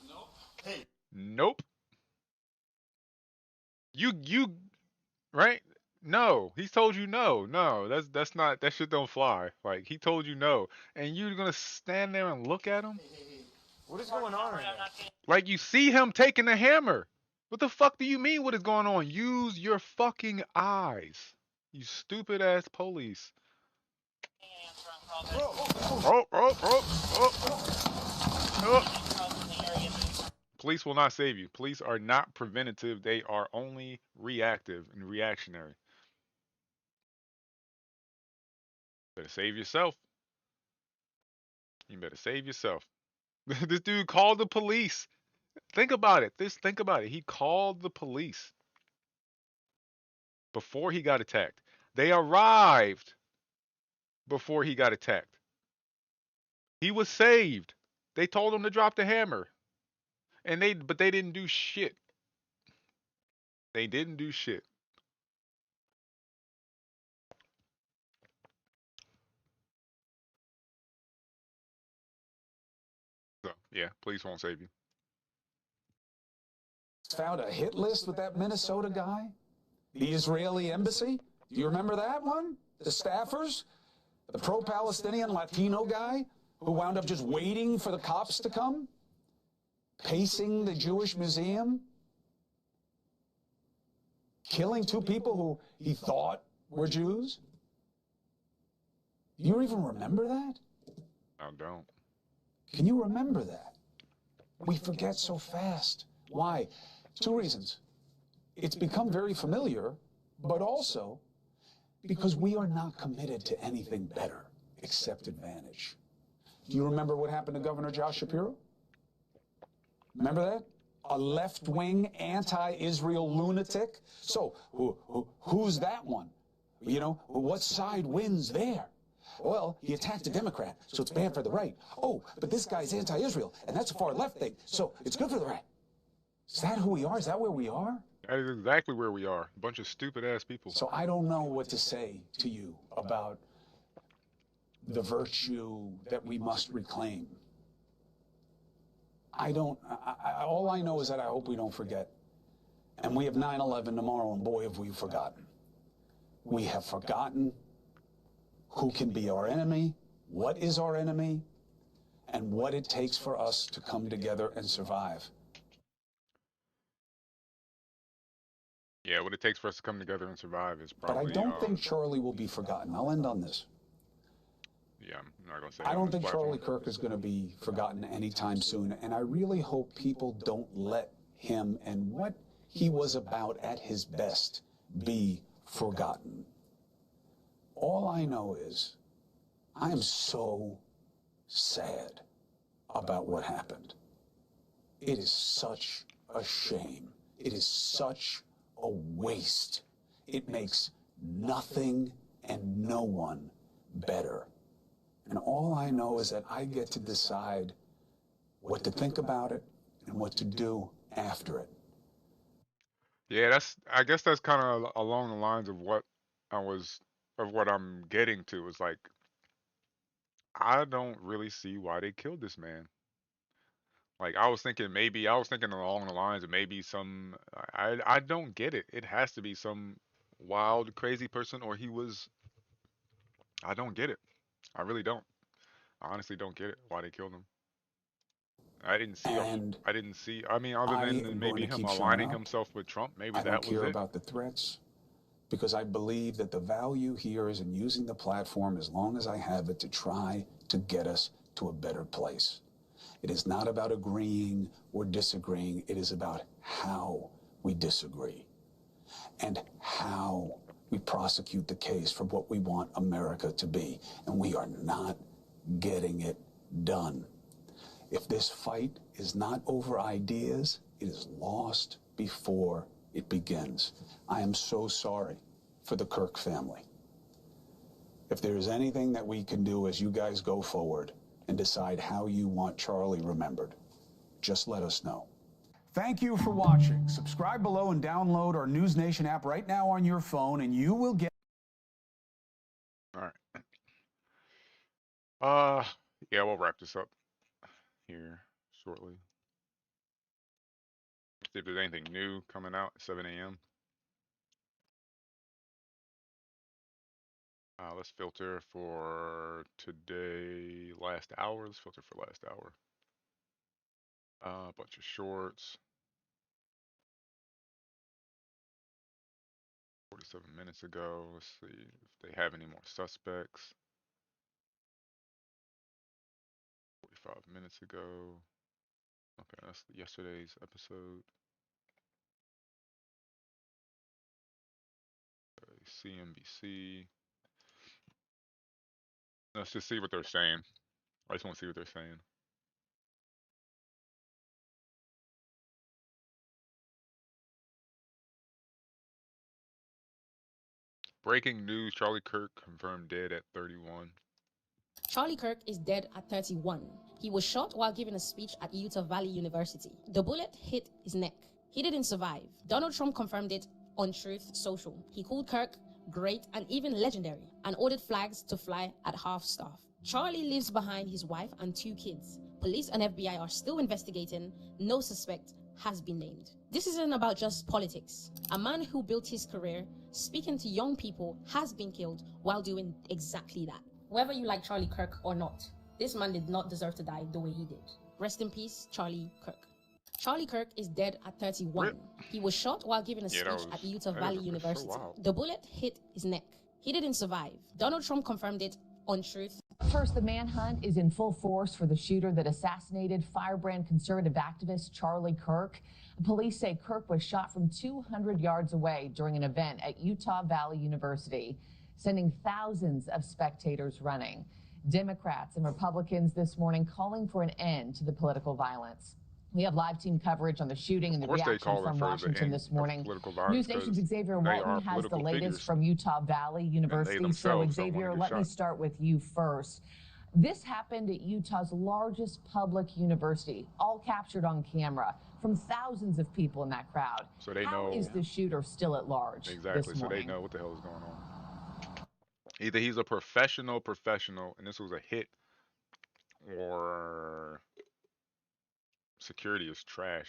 Speaker 25: Nope. Hey.
Speaker 6: Nope. You right? No, he told you no. No, that's not, that shit don't fly. Like, he told you no, and you're gonna stand there and look at him?
Speaker 25: What is going on right now?
Speaker 6: Like, you see him taking the hammer. What the fuck do you mean what is going on? Use your fucking eyes. You stupid ass police. Police will not save you. Police are not preventative. They are only reactive and reactionary. Better save yourself. You better save yourself. This dude called the police. Think about it. Think about it. He called the police before he got attacked. They arrived before he got attacked. He was saved. They told him to drop the hammer. But they didn't do shit. They didn't do shit. So, yeah, police won't save you.
Speaker 11: Found a hit list with that Minnesota guy? The Israeli embassy? Do you remember that one? The staffers? The pro-Palestinian Latino guy who wound up just waiting for the cops to come? Pacing the Jewish museum? Killing two people who he thought were Jews? Do you even remember that?
Speaker 6: I don't.
Speaker 11: Can you remember that? We forget so fast. Why? Two reasons. It's become very familiar, but also because we are not committed to anything better except advantage. Do you remember what happened to Governor Josh Shapiro? Remember that? A left-wing, anti-Israel lunatic? So, who's that one? You know, what side wins there? Well, he attacked a Democrat, so it's bad for the right. Oh, but this guy's anti-Israel, and that's a far-left thing, so it's good for the right. Is that who we are? Is that where we are?
Speaker 6: That is exactly where we are. A bunch of stupid-ass people.
Speaker 11: So I don't know what to say to you about the virtue that we must reclaim. All I know is that I hope we don't forget. And we have 9/11 tomorrow, and boy, have we forgotten. We have forgotten who can be our enemy, what is our enemy, and what it takes for us to come together and survive.
Speaker 6: Yeah, what it takes for us to come together and survive is probably...
Speaker 11: But I don't think Charlie will be forgotten. I'll end on this.
Speaker 6: Yeah, I'm not going to say
Speaker 11: I don't think Charlie Kirk is going to be forgotten anytime soon, and I really hope people don't let him and what he was about at his best be forgotten. All I know is I am so sad about what happened. It is such a shame. It is such a waste. It makes nothing and no one better. And all I know is that I get to decide what to think about it and what to do after it.
Speaker 6: Yeah, I guess that's kind of along the lines of what I'm getting to. Is like, I don't really see why they killed this man. Like, I was thinking along the lines of maybe I don't get it. It has to be some wild, crazy person, or I don't get it. I really don't. I honestly don't get it why they killed him. I didn't see. I mean, other than maybe him aligning himself with Trump, maybe that was it.
Speaker 11: I don't care about the threats, because I believe that the value here is in using the platform as long as I have it to try to get us to a better place. It is not about agreeing or disagreeing. It is about how we disagree and how we prosecute the case for what we want America to be. And we are not getting it done. If this fight is not over ideas, it is lost before it begins. I am so sorry for the Kirk family. If there is anything that we can do as you guys go forward and decide how you want Charlie remembered, just let us know. Thank you for watching. Subscribe below and download our News Nation app right now on your phone, and you will get...
Speaker 6: All right. Yeah, we'll wrap this up here shortly. See if there's anything new coming out at 7 a.m. Let's filter for today, last hour. Let's filter for last hour. A bunch of shorts. 47 minutes ago. Let's see if they have any more suspects. 45 minutes ago. Okay, that's yesterday's episode. CNBC. Let's just see what they're saying. I just want to see what they're saying. Breaking news, Charlie Kirk confirmed dead at 31.
Speaker 1: Charlie Kirk is dead at 31. He was shot while giving a speech at Utah Valley University. The bullet hit his neck. He didn't survive. Donald Trump confirmed it on Truth Social. He called Kirk great and even legendary and ordered flags to fly at half-staff. Charlie lives behind his wife and 2 kids. Police and FBI are still investigating. No suspect has been named. This isn't about just politics. A man who built his career speaking to young people has been killed while doing exactly that. Whether you like Charlie Kirk or not, this man did not deserve to die the way he did. Rest in peace, Charlie Kirk. Charlie Kirk is dead at 31. He was shot while giving a speech at Utah Valley University. The bullet hit his neck. He didn't survive. Donald Trump confirmed it on Truth.
Speaker 17: First, the manhunt is in full force for the shooter that assassinated firebrand conservative activist Charlie Kirk. Police say Kirk was shot from 200 yards away during an event at Utah Valley University, sending thousands of spectators running. Democrats and Republicans this morning calling for an end to the political violence. We have live team coverage on the shooting and the reaction from Washington this morning. News Nation's Xavier Walton has the latest from Utah Valley University. So Xavier, let me start with you first. This happened at Utah's largest public university, all captured on camera from thousands of people in that crowd.
Speaker 6: So they
Speaker 17: How
Speaker 6: know.
Speaker 17: is the shooter still at large?
Speaker 6: Exactly,
Speaker 17: This
Speaker 6: so they
Speaker 17: morning?
Speaker 6: know what the hell is going on. Either he's a professional, and this was a hit, or security is trash.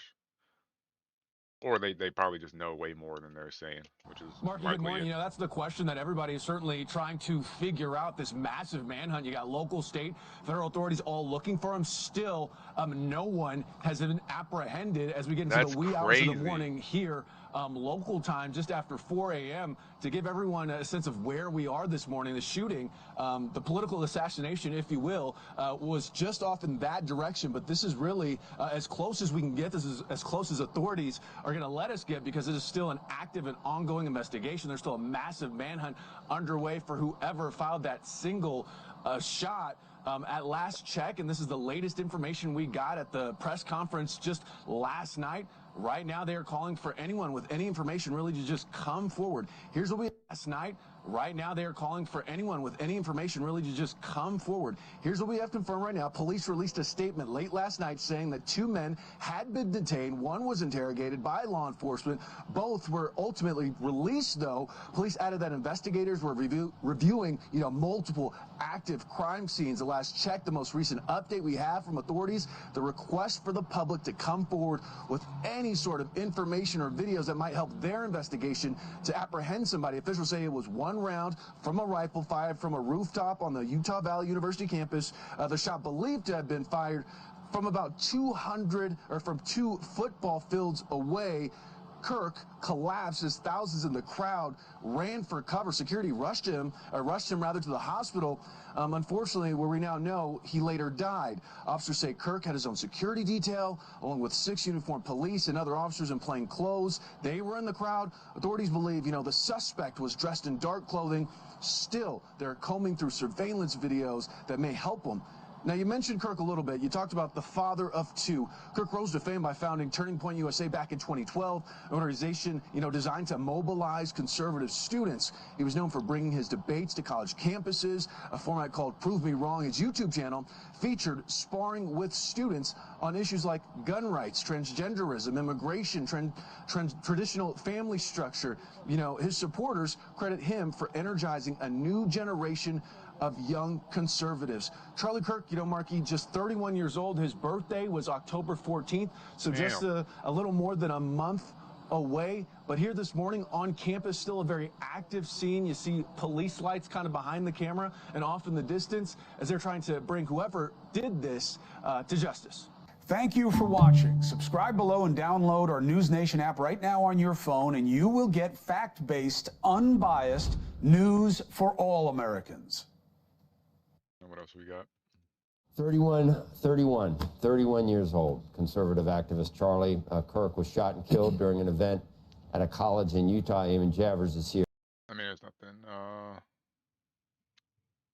Speaker 6: Or they probably just know way more than they're saying, which is
Speaker 18: Mark, good morning. You know, that's the question that everybody is certainly trying to figure out, this massive manhunt. You got local, state, federal authorities all looking for him. Still, no one has been apprehended as we get into the wee hours of the morning here, local time, just after 4 a.m. To give everyone a sense of where we are this morning, the shooting, the political assassination, if you will, was just off in that direction. But this is really as close as we can get. This is as close as authorities are going to let us get, because it is still an active and ongoing investigation. There's still a massive manhunt underway for whoever filed that single shot. At last check, and this is the latest information we got at the press conference just last night. Right now, they are calling for anyone with any information really to just come forward. Here's what we last night. Right now, they are calling for anyone with any information really to just come forward. Here's what we have confirmed right now. Police released a statement late last night saying that 2 men had been detained. One was interrogated by law enforcement. Both were ultimately released, though. Police added that investigators were reviewing, multiple active crime scenes. The last check, the most recent update we have from authorities, the request for the public to come forward with any sort of information or videos that might help their investigation to apprehend somebody. Officials say it was one round from a rifle fired from a rooftop on the Utah Valley University campus. The shot believed to have been fired from about 200 or from 2 football fields away. Kirk collapsed as thousands in the crowd ran for cover. Security rushed him to the hospital. Unfortunately, where we now know, he later died. Officers say Kirk had his own security detail, along with 6 uniformed police and other officers in plain clothes. They were in the crowd. Authorities believe, the suspect was dressed in dark clothing. Still, they're combing through surveillance videos that may help them. Now, you mentioned Kirk a little bit. You talked about the father of 2. Kirk rose to fame by founding Turning Point USA back in 2012, an organization, designed to mobilize conservative students. He was known for bringing his debates to college campuses. A format called Prove Me Wrong, his YouTube channel, featured sparring with students on issues like gun rights, transgenderism, immigration, traditional family structure. His supporters credit him for energizing a new generation of young conservatives. Charlie Kirk, you know, Marky, just 31 years old. His birthday was October 14th, so just a little more than a month away. But here this morning on campus, still a very active scene. You see police lights kind of behind the camera and off in the distance as they're trying to bring whoever did this to justice.
Speaker 11: Thank you for watching. Subscribe below and download our News Nation app right now on your phone, and you will get fact-based, unbiased news for all Americans.
Speaker 6: And what else we got?
Speaker 2: 31 years old. Conservative activist Charlie Kirk was shot and killed during an event at a college in Utah. Eamon Javers is here.
Speaker 6: I mean, there's nothing.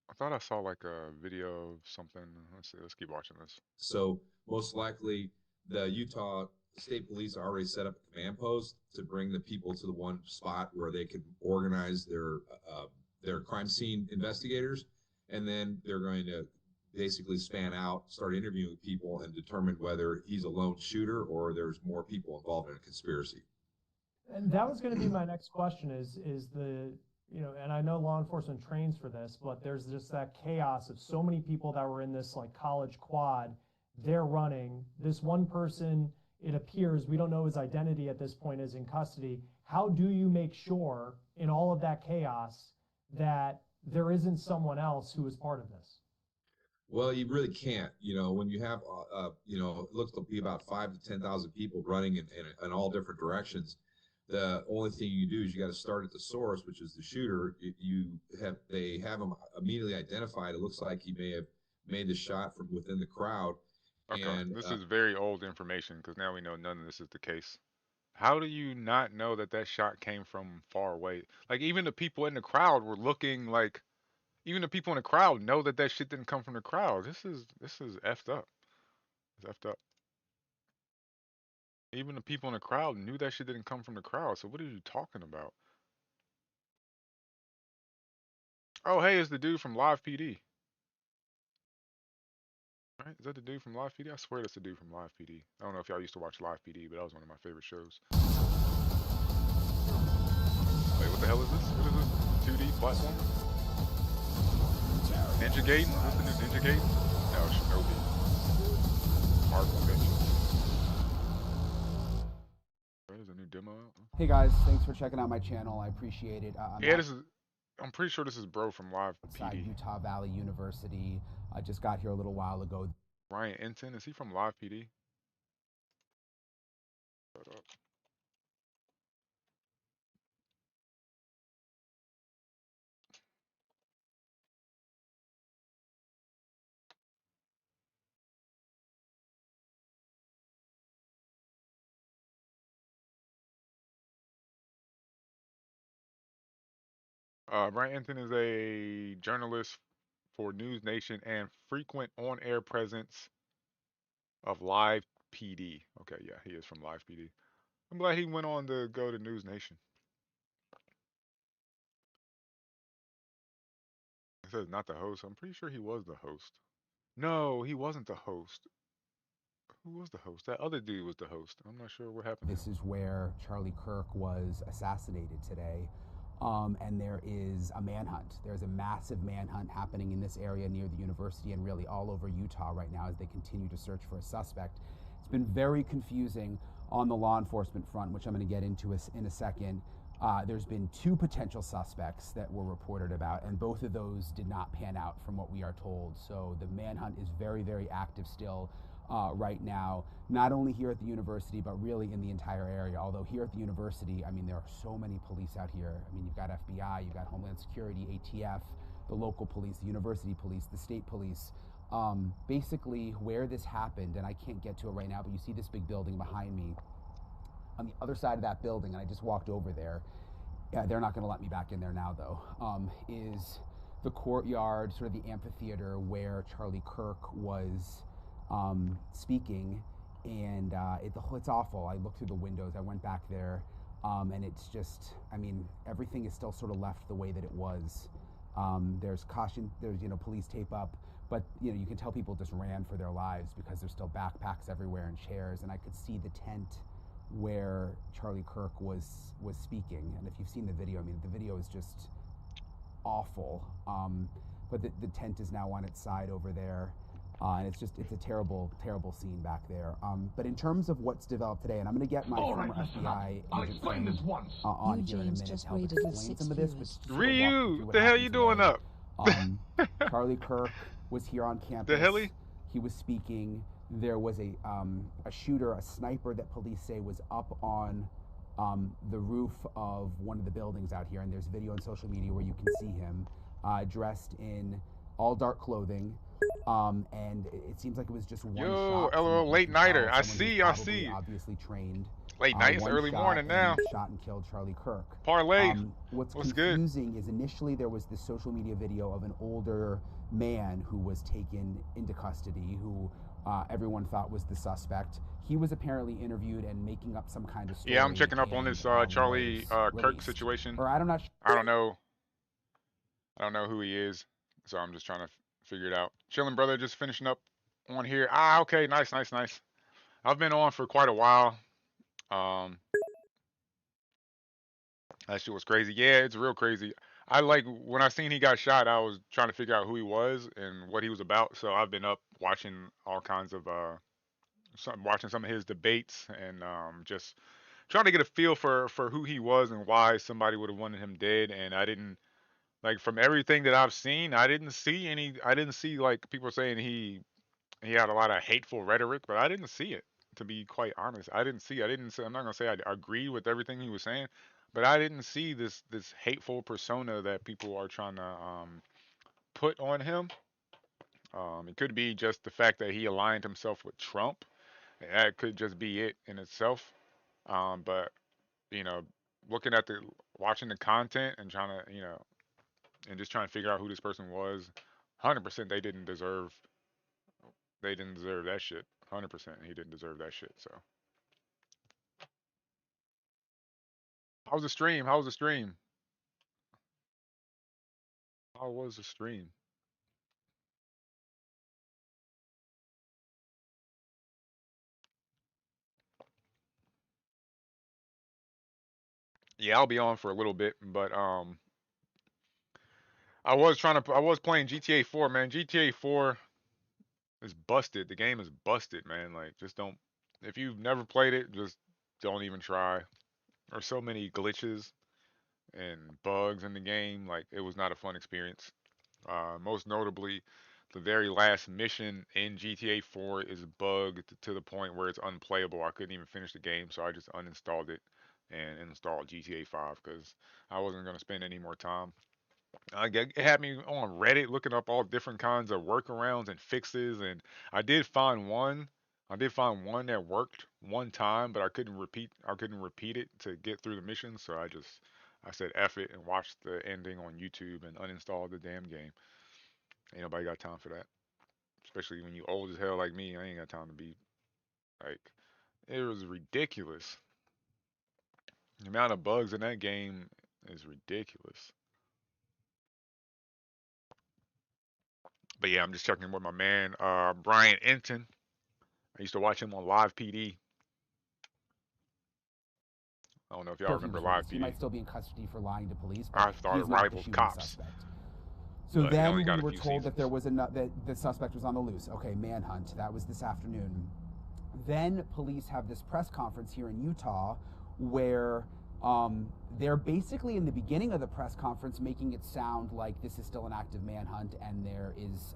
Speaker 6: I thought I saw like a video of something. Let's see. Let's keep watching this.
Speaker 3: So most likely, the Utah State Police already set up a command post to bring the people to the one spot where they could organize their crime scene investigators, and then they're going to basically span out, start interviewing people, and determine whether he's a lone shooter or there's more people involved in a conspiracy.
Speaker 5: And that was going to be my next question is the, you know, and I know law enforcement trains for this, but there's just that chaos of so many people that were in this like college quad, they're running. This one person, it appears, we don't know his identity at this point, is in custody. How do you make sure in all of that chaos that there isn't someone else who is part of this?
Speaker 3: Well, you really can't. You know, when you have, you know, it looks to be about 5,000 to 10,000 people running in all different directions. The only thing you do is you got to start at the source, which is the shooter. They have him immediately identified. It looks like he may have made the shot from within the crowd.
Speaker 6: Okay,
Speaker 3: and
Speaker 6: this is very old information because now we know none of this is the case. How do you not know that that shot came from far away? Like even the people in the crowd were looking like, even the people in the crowd know that that shit didn't come from the crowd. This is effed up. It's effed up. Even the people in the crowd knew that shit didn't come from the crowd. So what are you talking about? Oh, hey, it's the dude from Live PD. Right? Is that the dude from Live PD? I swear that's the dude from Live PD. I don't know if y'all used to watch Live PD, but that was one of my favorite shows. Wait, what the hell is this? What is this? 2D platform? Ninja Gaiden? What's the new Ninja Gaiden? No, Shinobi. Marvel Adventures. There's a new demo out.
Speaker 19: Hey guys, thanks for checking out my channel. I appreciate it.
Speaker 6: I'm pretty sure this is bro from Live PD.
Speaker 19: Utah Valley University. I just got here a little while ago.
Speaker 6: Ryan Enton, is he from Live PD? Shut up. Brian Enton is a journalist for News Nation and frequent on-air presence of Live PD. Okay, yeah, he is from Live PD. I'm glad he went on to go to News Nation. It says not the host. I'm pretty sure he was the host. No, he wasn't the host. Who was the host? That other dude was the host. I'm not sure what happened.
Speaker 19: This is where Charlie Kirk was assassinated today. And there is a manhunt. There's a massive manhunt happening in this area near the university and really all over Utah right now as they continue to search for a suspect. It's been very confusing on the law enforcement front, which I'm going to get into in a second. There's been 2 potential suspects that were reported about, and both of those did not pan out from what we are told. So the manhunt is very, very active still right now, not only here at the university, but really in the entire area. Although here at the university, I mean, there are so many police out here. I mean, you've got FBI, you've got Homeland Security, ATF, the local police, the university police, the state police. Basically, where this happened, and I can't get to it right now, but you see this big building behind me. On the other side of that building, and I just walked over there, they're not going to let me back in there now, though, is the courtyard, sort of the amphitheater where Charlie Kirk was speaking, and it's awful. I looked through the windows, I went back there, and it's just, I mean, everything is still sort of left the way that it was. There's caution, there's, you know, police tape up, but, you know, you can tell people just ran for their lives because there's still backpacks everywhere and chairs, and I could see the tent where Charlie Kirk was speaking. And if you've seen the video, I mean, the video is just awful. but the tent is now on its side over there. And it's a terrible, terrible scene back there. But in terms of what's developed today, and I'm going to get my former FBI agent friend on here in a minute to help explain some of this. But just to sort of walk you
Speaker 6: Ryu,
Speaker 19: through
Speaker 6: what the hell you doing
Speaker 19: today.
Speaker 6: up?
Speaker 19: Charlie Kirk was here on campus.
Speaker 6: The heli?
Speaker 19: He was speaking. There was a shooter, a sniper that police say was up on the roof of one of the buildings out here. And there's video on social media where you can see him dressed in all dark clothing. And it seems like it was just one shot.
Speaker 6: LOL, late nighter. I see.
Speaker 19: Obviously trained.
Speaker 6: Late night, early morning now.
Speaker 19: Shot and killed Charlie Kirk.
Speaker 6: Parlay.
Speaker 19: What's
Speaker 6: good?
Speaker 19: confusing is initially there was this social media video of an older man who was taken into custody, who everyone thought was the suspect. He was apparently interviewed and making up some kind of story.
Speaker 6: Yeah, I'm checking up on this Charlie Kirk situation.
Speaker 19: Or I don't know.
Speaker 6: I don't know who he is, so I'm just trying to figure it out. Chilling, brother. Just finishing up on here. Okay, nice. I've been on for quite a while. That shit was crazy. Yeah, it's real crazy. When I seen he got shot, I was trying to figure out who he was and what he was about. So I've been up watching all kinds of watching some of his debates and just trying to get a feel for who he was and why somebody would have wanted him dead. And I didn't from everything that I've seen, I didn't see like people saying he had a lot of hateful rhetoric, but I didn't see it. To be quite honest, I didn't say. I'm not gonna say I agreed with everything he was saying, but I didn't see this hateful persona that people are trying to put on him. It could be just the fact that he aligned himself with Trump. That could just be it in itself. But looking at watching the content and trying to and just trying to figure out who this person was, 100% they didn't deserve that shit. 100% he didn't deserve that shit. So how was the stream? How was the stream? Yeah, I'll be on for a little bit, but I was playing GTA 4, man. GTA 4 is busted. The game is busted, man. If you've never played it, just don't even try. There's so many glitches and bugs in the game. It was not a fun experience. Most notably, the very last mission in GTA 4 is bugged to the point where it's unplayable. I couldn't even finish the game, so I just uninstalled it and installed GTA 5 because I wasn't going to spend any more time. It had me on Reddit looking up all different kinds of workarounds and fixes, and I did find one. That worked one time, but I couldn't repeat it to get through the mission, so I said F it and watched the ending on YouTube and uninstalled the damn game. Ain't nobody got time for that. Especially when you old as hell like me, I ain't got time to be it was ridiculous. The amount of bugs in that game is ridiculous. But yeah, I'm just checking with my man, Brian Enton. I used to watch him on Live PD. I don't know if y'all remember Live PD.
Speaker 19: He might still be in custody for lying to police.
Speaker 6: I thought it rivaled cops.
Speaker 19: So then we were told that there was that the suspect was on the loose. Okay, manhunt. That was this afternoon. Then police have this press conference here in Utah where they're basically in the beginning of the press conference making it sound like this is still an active manhunt and there is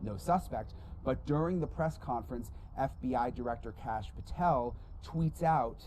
Speaker 19: no suspect. But during the press conference, FBI Director Kash Patel tweets out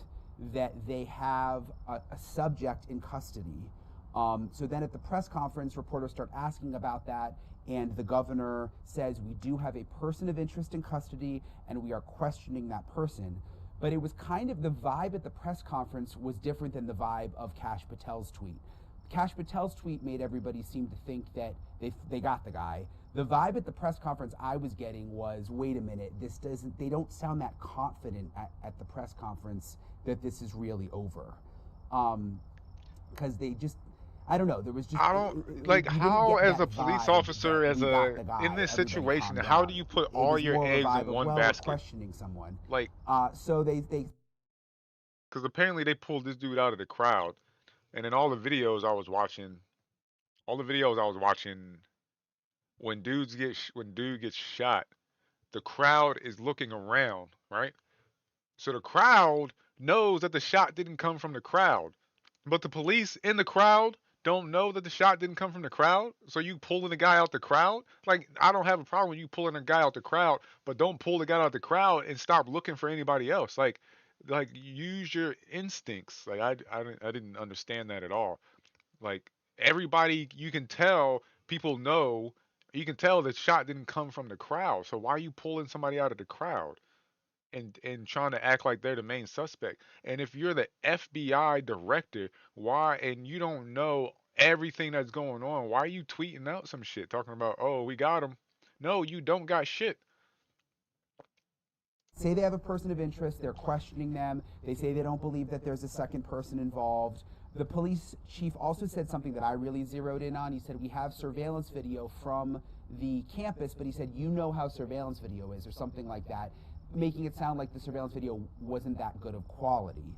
Speaker 19: that they have a subject in custody. So then at the press conference, reporters start asking about that, and the governor says, we do have a person of interest in custody, and we are questioning that person. But it was kind of the vibe at the press conference was different than the vibe of Kash Patel's tweet. Kash Patel's tweet made everybody seem to think that they got the guy. The vibe at the press conference I was getting was, wait a minute, they don't sound that confident at the press conference that this is really over. Because they just, I don't know, there was just...
Speaker 6: I don't, how as a police officer, in this situation, how do you put all your eggs in one basket?
Speaker 19: Questioning someone.
Speaker 6: So they... Because apparently they pulled this dude out of the crowd. And in all the videos I was watching, when dude gets shot, the crowd is looking around, right? So the crowd knows that the shot didn't come from the crowd, but the police in the crowd don't know that the shot didn't come from the crowd. So you pulling the guy out the crowd? Like, I don't have a problem with you pulling a guy out the crowd, but don't pull the guy out the crowd and stop looking for anybody else. Like use your instincts. Like I didn't understand that at all. Like everybody, you can tell people know. You can tell the shot didn't come from the crowd. So why are you pulling somebody out of the crowd and trying to act like they're the main suspect? And if you're the FBI director, why and you don't know everything that's going on, why are you tweeting out some shit talking about, oh, we got him? No, you don't got shit.
Speaker 19: Say they have a person of interest, they're questioning them, they say they don't believe that there's a second person involved. The police chief also said something that I really zeroed in on. He said, we have surveillance video from the campus, but he said, you know how surveillance video is, or something like that, making it sound like the surveillance video wasn't that good of quality.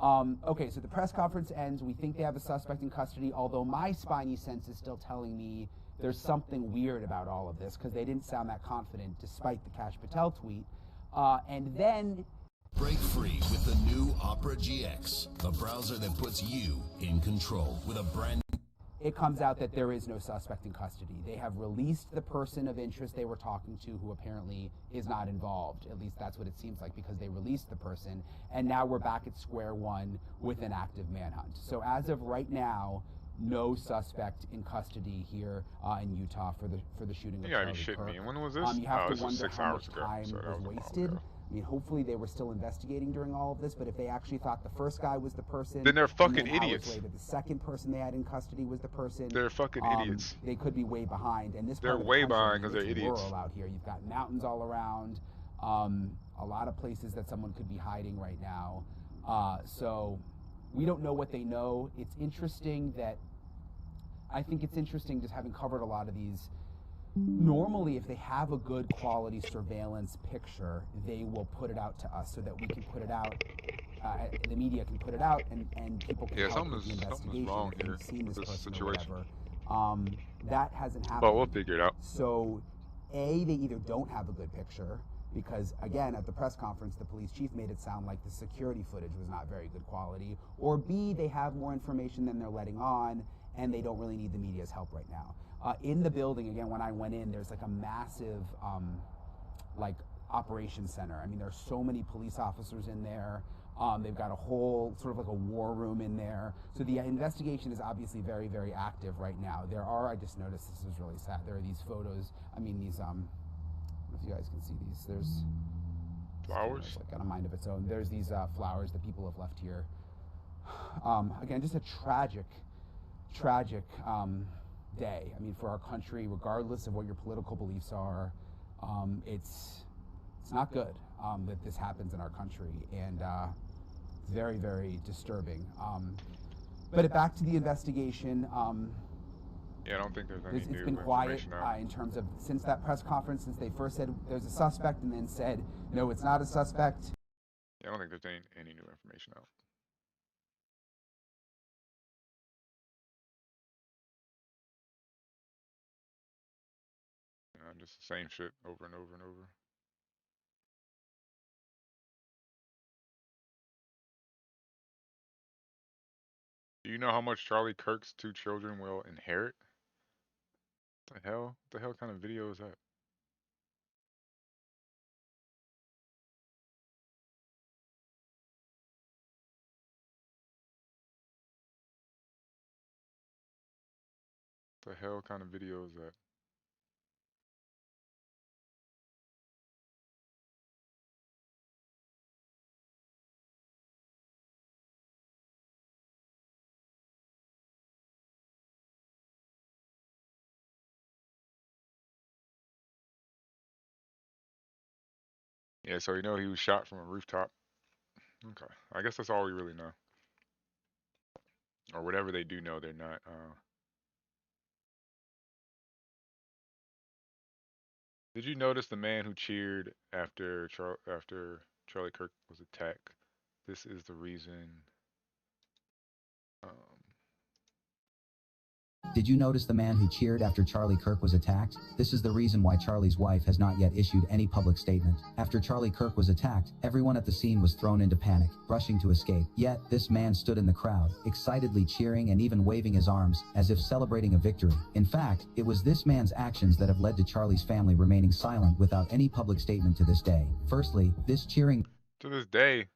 Speaker 19: Okay, so the press conference ends. We think they have a suspect in custody, although my spidey sense is still telling me there's something weird about all of this, because they didn't sound that confident despite the Kash Patel tweet. And then
Speaker 9: break free with the new Opera GX, the browser that puts you in control with a brand.
Speaker 19: It comes out that there is no suspect in custody. They have released the person of interest they were talking to, who apparently is not involved. At least that's what it seems like, because they released the person, and now we're back at square one with an active manhunt. So as of right now, no suspect in custody here in Utah for the shooting of Charlie Kirk.
Speaker 6: Me. When was this?
Speaker 19: You have
Speaker 6: this
Speaker 19: to
Speaker 6: was
Speaker 19: wonder
Speaker 6: 6
Speaker 19: how
Speaker 6: hours
Speaker 19: much
Speaker 6: ago,
Speaker 19: time
Speaker 6: so that
Speaker 19: was
Speaker 6: was
Speaker 19: wasted. I mean, hopefully they were still investigating during all of this, but if they actually thought the first guy was the person,
Speaker 6: then they're fucking
Speaker 19: and then
Speaker 6: idiots.
Speaker 19: Hours later, the second person they had in custody was the person.
Speaker 6: They're fucking idiots.
Speaker 19: They could be way behind, and this
Speaker 6: they're
Speaker 19: part of the
Speaker 6: way
Speaker 19: country,
Speaker 6: behind because they're
Speaker 19: it's
Speaker 6: idiots.
Speaker 19: rural out here. You've got mountains all around, a lot of places that someone could be hiding right now. So we don't know what they know. It's interesting that. I think it's interesting, just having covered a lot of these. Normally, if they have a good quality surveillance picture, they will put it out to us so that we can put it out. The media can put it out, and people can help with the investigation.
Speaker 6: Wrong
Speaker 19: if
Speaker 6: here
Speaker 19: they've seen this person
Speaker 6: situation.
Speaker 19: or whatever. That hasn't happened.
Speaker 6: But we'll figure it out.
Speaker 19: So, A, they either don't have a good picture, because, again, at the press conference, the police chief made it sound like the security footage was not very good quality, or B, they have more information than they're letting on, and they don't really need the media's help right now. In the building, again, when I went in, there's like a massive, like, operations center. I mean, there's so many police officers in there. They've got a whole sort of like a war room in there. So the investigation is obviously very, very active right now. There are, I just noticed, this is really sad, there are these photos, I mean, these, I don't know if you guys can see these, there's
Speaker 6: flowers,
Speaker 19: like got a mind of its own. There's these flowers that people have left here. Again, just a tragic day. I mean, for our country, regardless of what your political beliefs are, it's not good that this happens in our country, and it's very, very disturbing. But back to the investigation.
Speaker 6: Yeah, I don't think there's any
Speaker 19: it's
Speaker 6: new
Speaker 19: been quiet
Speaker 6: information out.
Speaker 19: In terms of since that press conference, since they first said there's a suspect and then said no, it's not a suspect.
Speaker 6: Yeah, I don't think there's any new information out. Just the same shit over and over and over. Do you know how much Charlie Kirk's 2 children will inherit? What the hell? What the hell kind of video is that? What the hell kind of video is that? Yeah, so you know he was shot from a rooftop. Okay, I guess that's all we really know. Or whatever they do know, they're not. Did you notice the man who cheered after Charlie Kirk was attacked? This is the reason.
Speaker 7: Did you notice the man who cheered after Charlie Kirk was attacked? This is the reason why Charlie's wife has not yet issued any public statement. After Charlie Kirk was attacked, everyone at the scene was thrown into panic, rushing to escape. Yet, this man stood in the crowd, excitedly cheering and even waving his arms, as if celebrating a victory. In fact, it was this man's actions that have led to Charlie's family remaining silent without any public statement to this day. Firstly, this cheering
Speaker 6: To this day,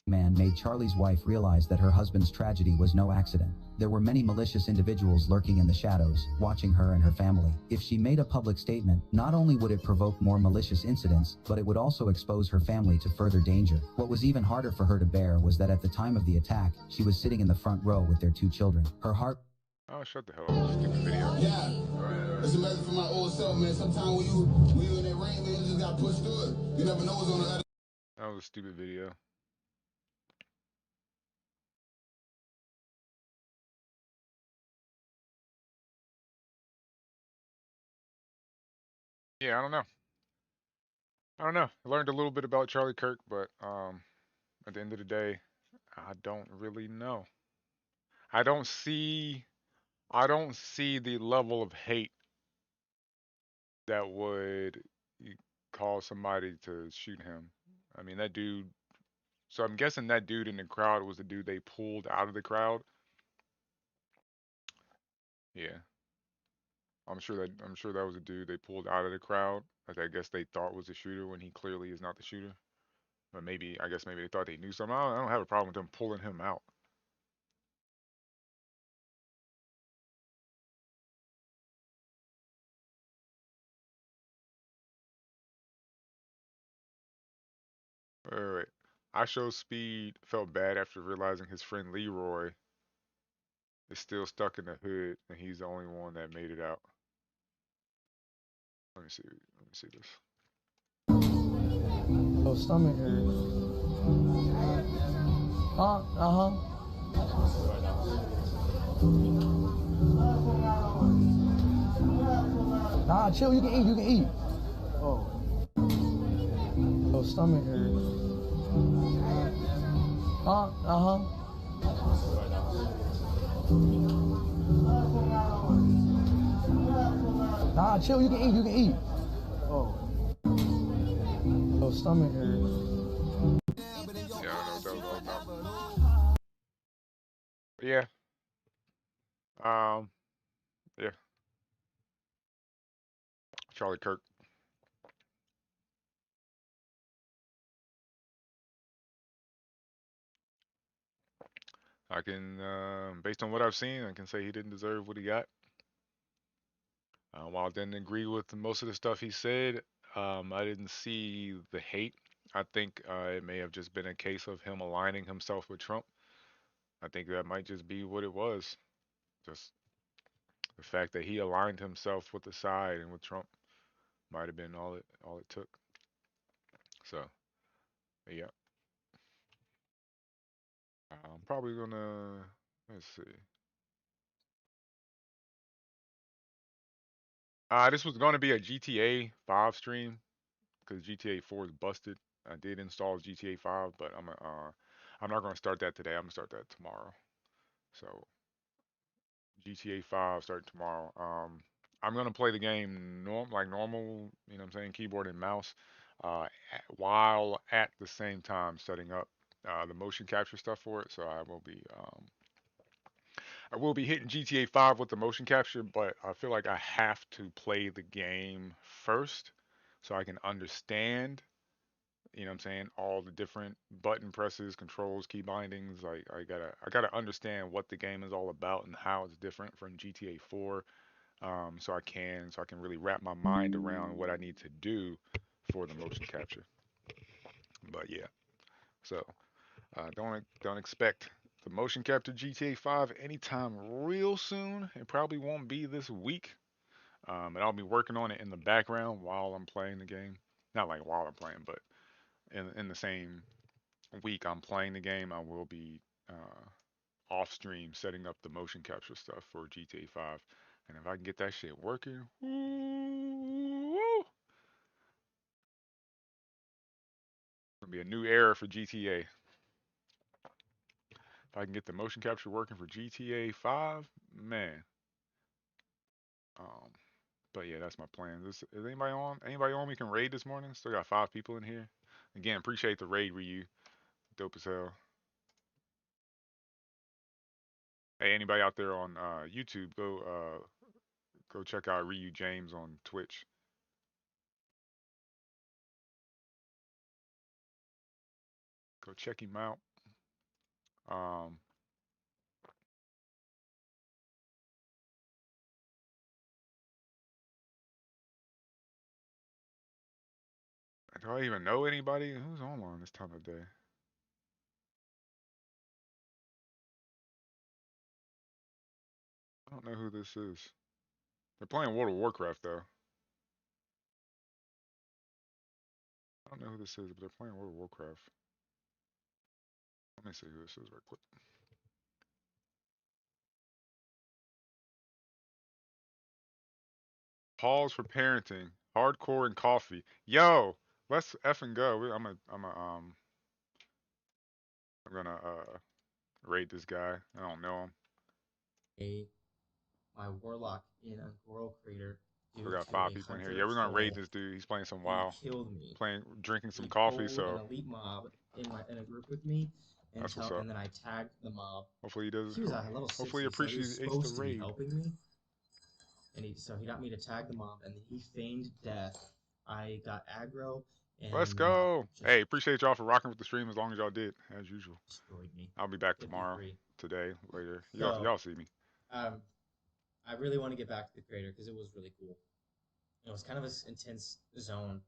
Speaker 7: man made Charlie's wife realize that her husband's tragedy was no accident. There were many malicious individuals lurking in the shadows, watching her and her family. If she made a public statement, not only would it provoke more malicious incidents, but it would also expose her family to further danger. What was even harder for her to bear was that at the time of the attack, she was sitting in the front row with their 2 children. Her heart...
Speaker 6: Oh, shut the hell up. Stupid video.
Speaker 10: Yeah. It's a message from my old self, man. Sometimes when you in that rain, man, you just got pushed through it. You never know what's on the other.
Speaker 6: That was a stupid video. Yeah, I don't know. I learned a little bit about Charlie Kirk, but at the end of the day, I don't really know. I don't see the level of hate that would cause somebody to shoot him. I mean, that dude. So I'm guessing that dude in the crowd was the dude they pulled out of the crowd. Yeah, I'm sure that was a dude they pulled out of the crowd. Like I guess they thought was the shooter when he clearly is not the shooter. But maybe I guess maybe they thought they knew something. I don't have a problem with them pulling him out. Wait. I show speed felt bad after realizing his friend Leroy is still stuck in the hood and he's the only one that made it out. Let me see this.
Speaker 20: Oh, stomach hurts. Uh-huh. Nah, chill, you can eat. Oh. Oh, stomach hurts. Uh-huh. Nah, chill, you can eat. Oh. Oh, stomach hurts.
Speaker 6: Yeah, I don't know what that was all about. Yeah. Yeah. Charlie Kirk. I can, based on what I've seen, I can say he didn't deserve what he got. While I didn't agree with most of the stuff he said, I didn't see the hate. I think it may have just been a case of him aligning himself with Trump. I think that might just be what it was. Just the fact that he aligned himself with the side and with Trump might have been all it took. So, yeah. I'm probably gonna, let's see. This was gonna be a GTA 5 stream because GTA 4 is busted. I did install GTA 5, but I'm not gonna start that today. I'm gonna start that tomorrow. So GTA 5 starting tomorrow. I'm gonna play the game like normal, you know what I'm saying, keyboard and mouse, while at the same time setting up the motion capture stuff for it. So I will be hitting GTA 5 with the motion capture, but I feel like I have to play the game first so I can understand, you know what I'm saying, all the different button presses, controls, key bindings. Like I gotta understand what the game is all about and how it's different from GTA 4. So I can really wrap my mind around what I need to do for the motion capture. But yeah, so don't expect the motion capture GTA 5 anytime real soon. It probably won't be this week. And I'll be working on it in the background while I'm playing the game. Not like while I'm playing, but in the same week I'm playing the game, I will be off stream setting up the motion capture stuff for GTA 5. And if I can get that shit working, woo, it'll be a new era for GTA. If I can get the motion capture working for GTA 5, man, But yeah, that's my plan. Is anybody on? Anybody on? We can raid this morning. Still got 5 people in here. Again, appreciate the raid, Ryu. Dope as hell. Hey, anybody out there on YouTube, go check out Ryu James on Twitch. Go check him out. Do I even know anybody who's online this time of day? I don't know who this is. They're playing World of Warcraft though. I don't know who this is, but they're playing World of Warcraft. Let me see who this is right quick. Pause for parenting, hardcore and coffee. Yo, let's effing go. I'm gonna raid this guy. I don't know him.
Speaker 4: My warlock in a World Crater.
Speaker 6: We got 5 people in here. Yeah, we're gonna raid this dude. He's playing some WoW.
Speaker 4: He killed me.
Speaker 6: Drinking some
Speaker 4: he
Speaker 6: coffee.
Speaker 4: pulled
Speaker 6: So
Speaker 4: an elite mob in a group with me, and
Speaker 6: that's what's up.
Speaker 4: And then I tagged the mob.
Speaker 6: Hopefully he does.
Speaker 4: He was at level 60,
Speaker 6: Hopefully he appreciates
Speaker 4: so he was supposed
Speaker 6: the
Speaker 4: to be
Speaker 6: raid.
Speaker 4: helping me. And he got me to tag the mob, and then he feigned death. I got aggro. And
Speaker 6: Let's go. Hey, appreciate y'all for rocking with the stream as long as y'all did, as usual.
Speaker 4: Destroyed me.
Speaker 6: I'll be back tomorrow, today, later.
Speaker 4: So,
Speaker 6: Y'all see me.
Speaker 4: I really want to get back to the crater because it was really cool. It was kind of an intense zone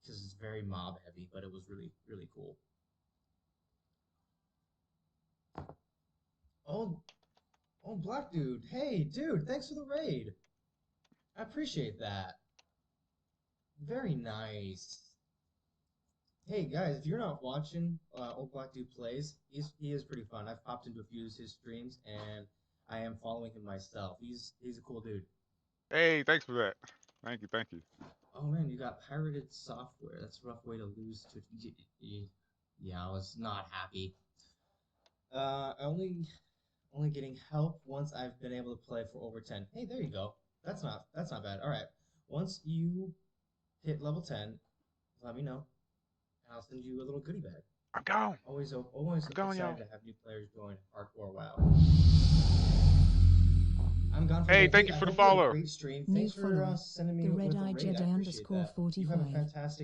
Speaker 4: because it's very mob heavy, but it was really, really cool. OldBlackDude. Hey, dude, thanks for the raid. I appreciate that. Very nice. Hey guys, if you're not watching OldBlackDude plays, he is pretty fun. I've popped into a few of his streams and I am following him myself. He's a cool dude.
Speaker 6: Hey, thanks for that. Thank you.
Speaker 4: Oh man, you got pirated software. That's a rough way to lose to. Yeah, I was not happy. Only getting help once I've been able to play for over 10. Hey, there you go. That's not bad. All right. Once you hit level 10, let me know. I'll send you a little goodie bag.
Speaker 6: I'm gone.
Speaker 4: Always
Speaker 6: I'm
Speaker 4: excited
Speaker 6: going, y'all.
Speaker 4: to have new players join hardcore WoW. I'm gone for
Speaker 6: Hey,
Speaker 4: the
Speaker 6: thank
Speaker 4: day.
Speaker 6: you for
Speaker 4: I
Speaker 6: the
Speaker 4: hope you had a
Speaker 6: follow.
Speaker 4: great stream. Thanks for sending me
Speaker 16: The
Speaker 4: with
Speaker 16: Red
Speaker 4: the
Speaker 16: Eye
Speaker 4: raid. I
Speaker 16: Jedi
Speaker 4: appreciate that. You have a
Speaker 16: _45.
Speaker 4: fantastic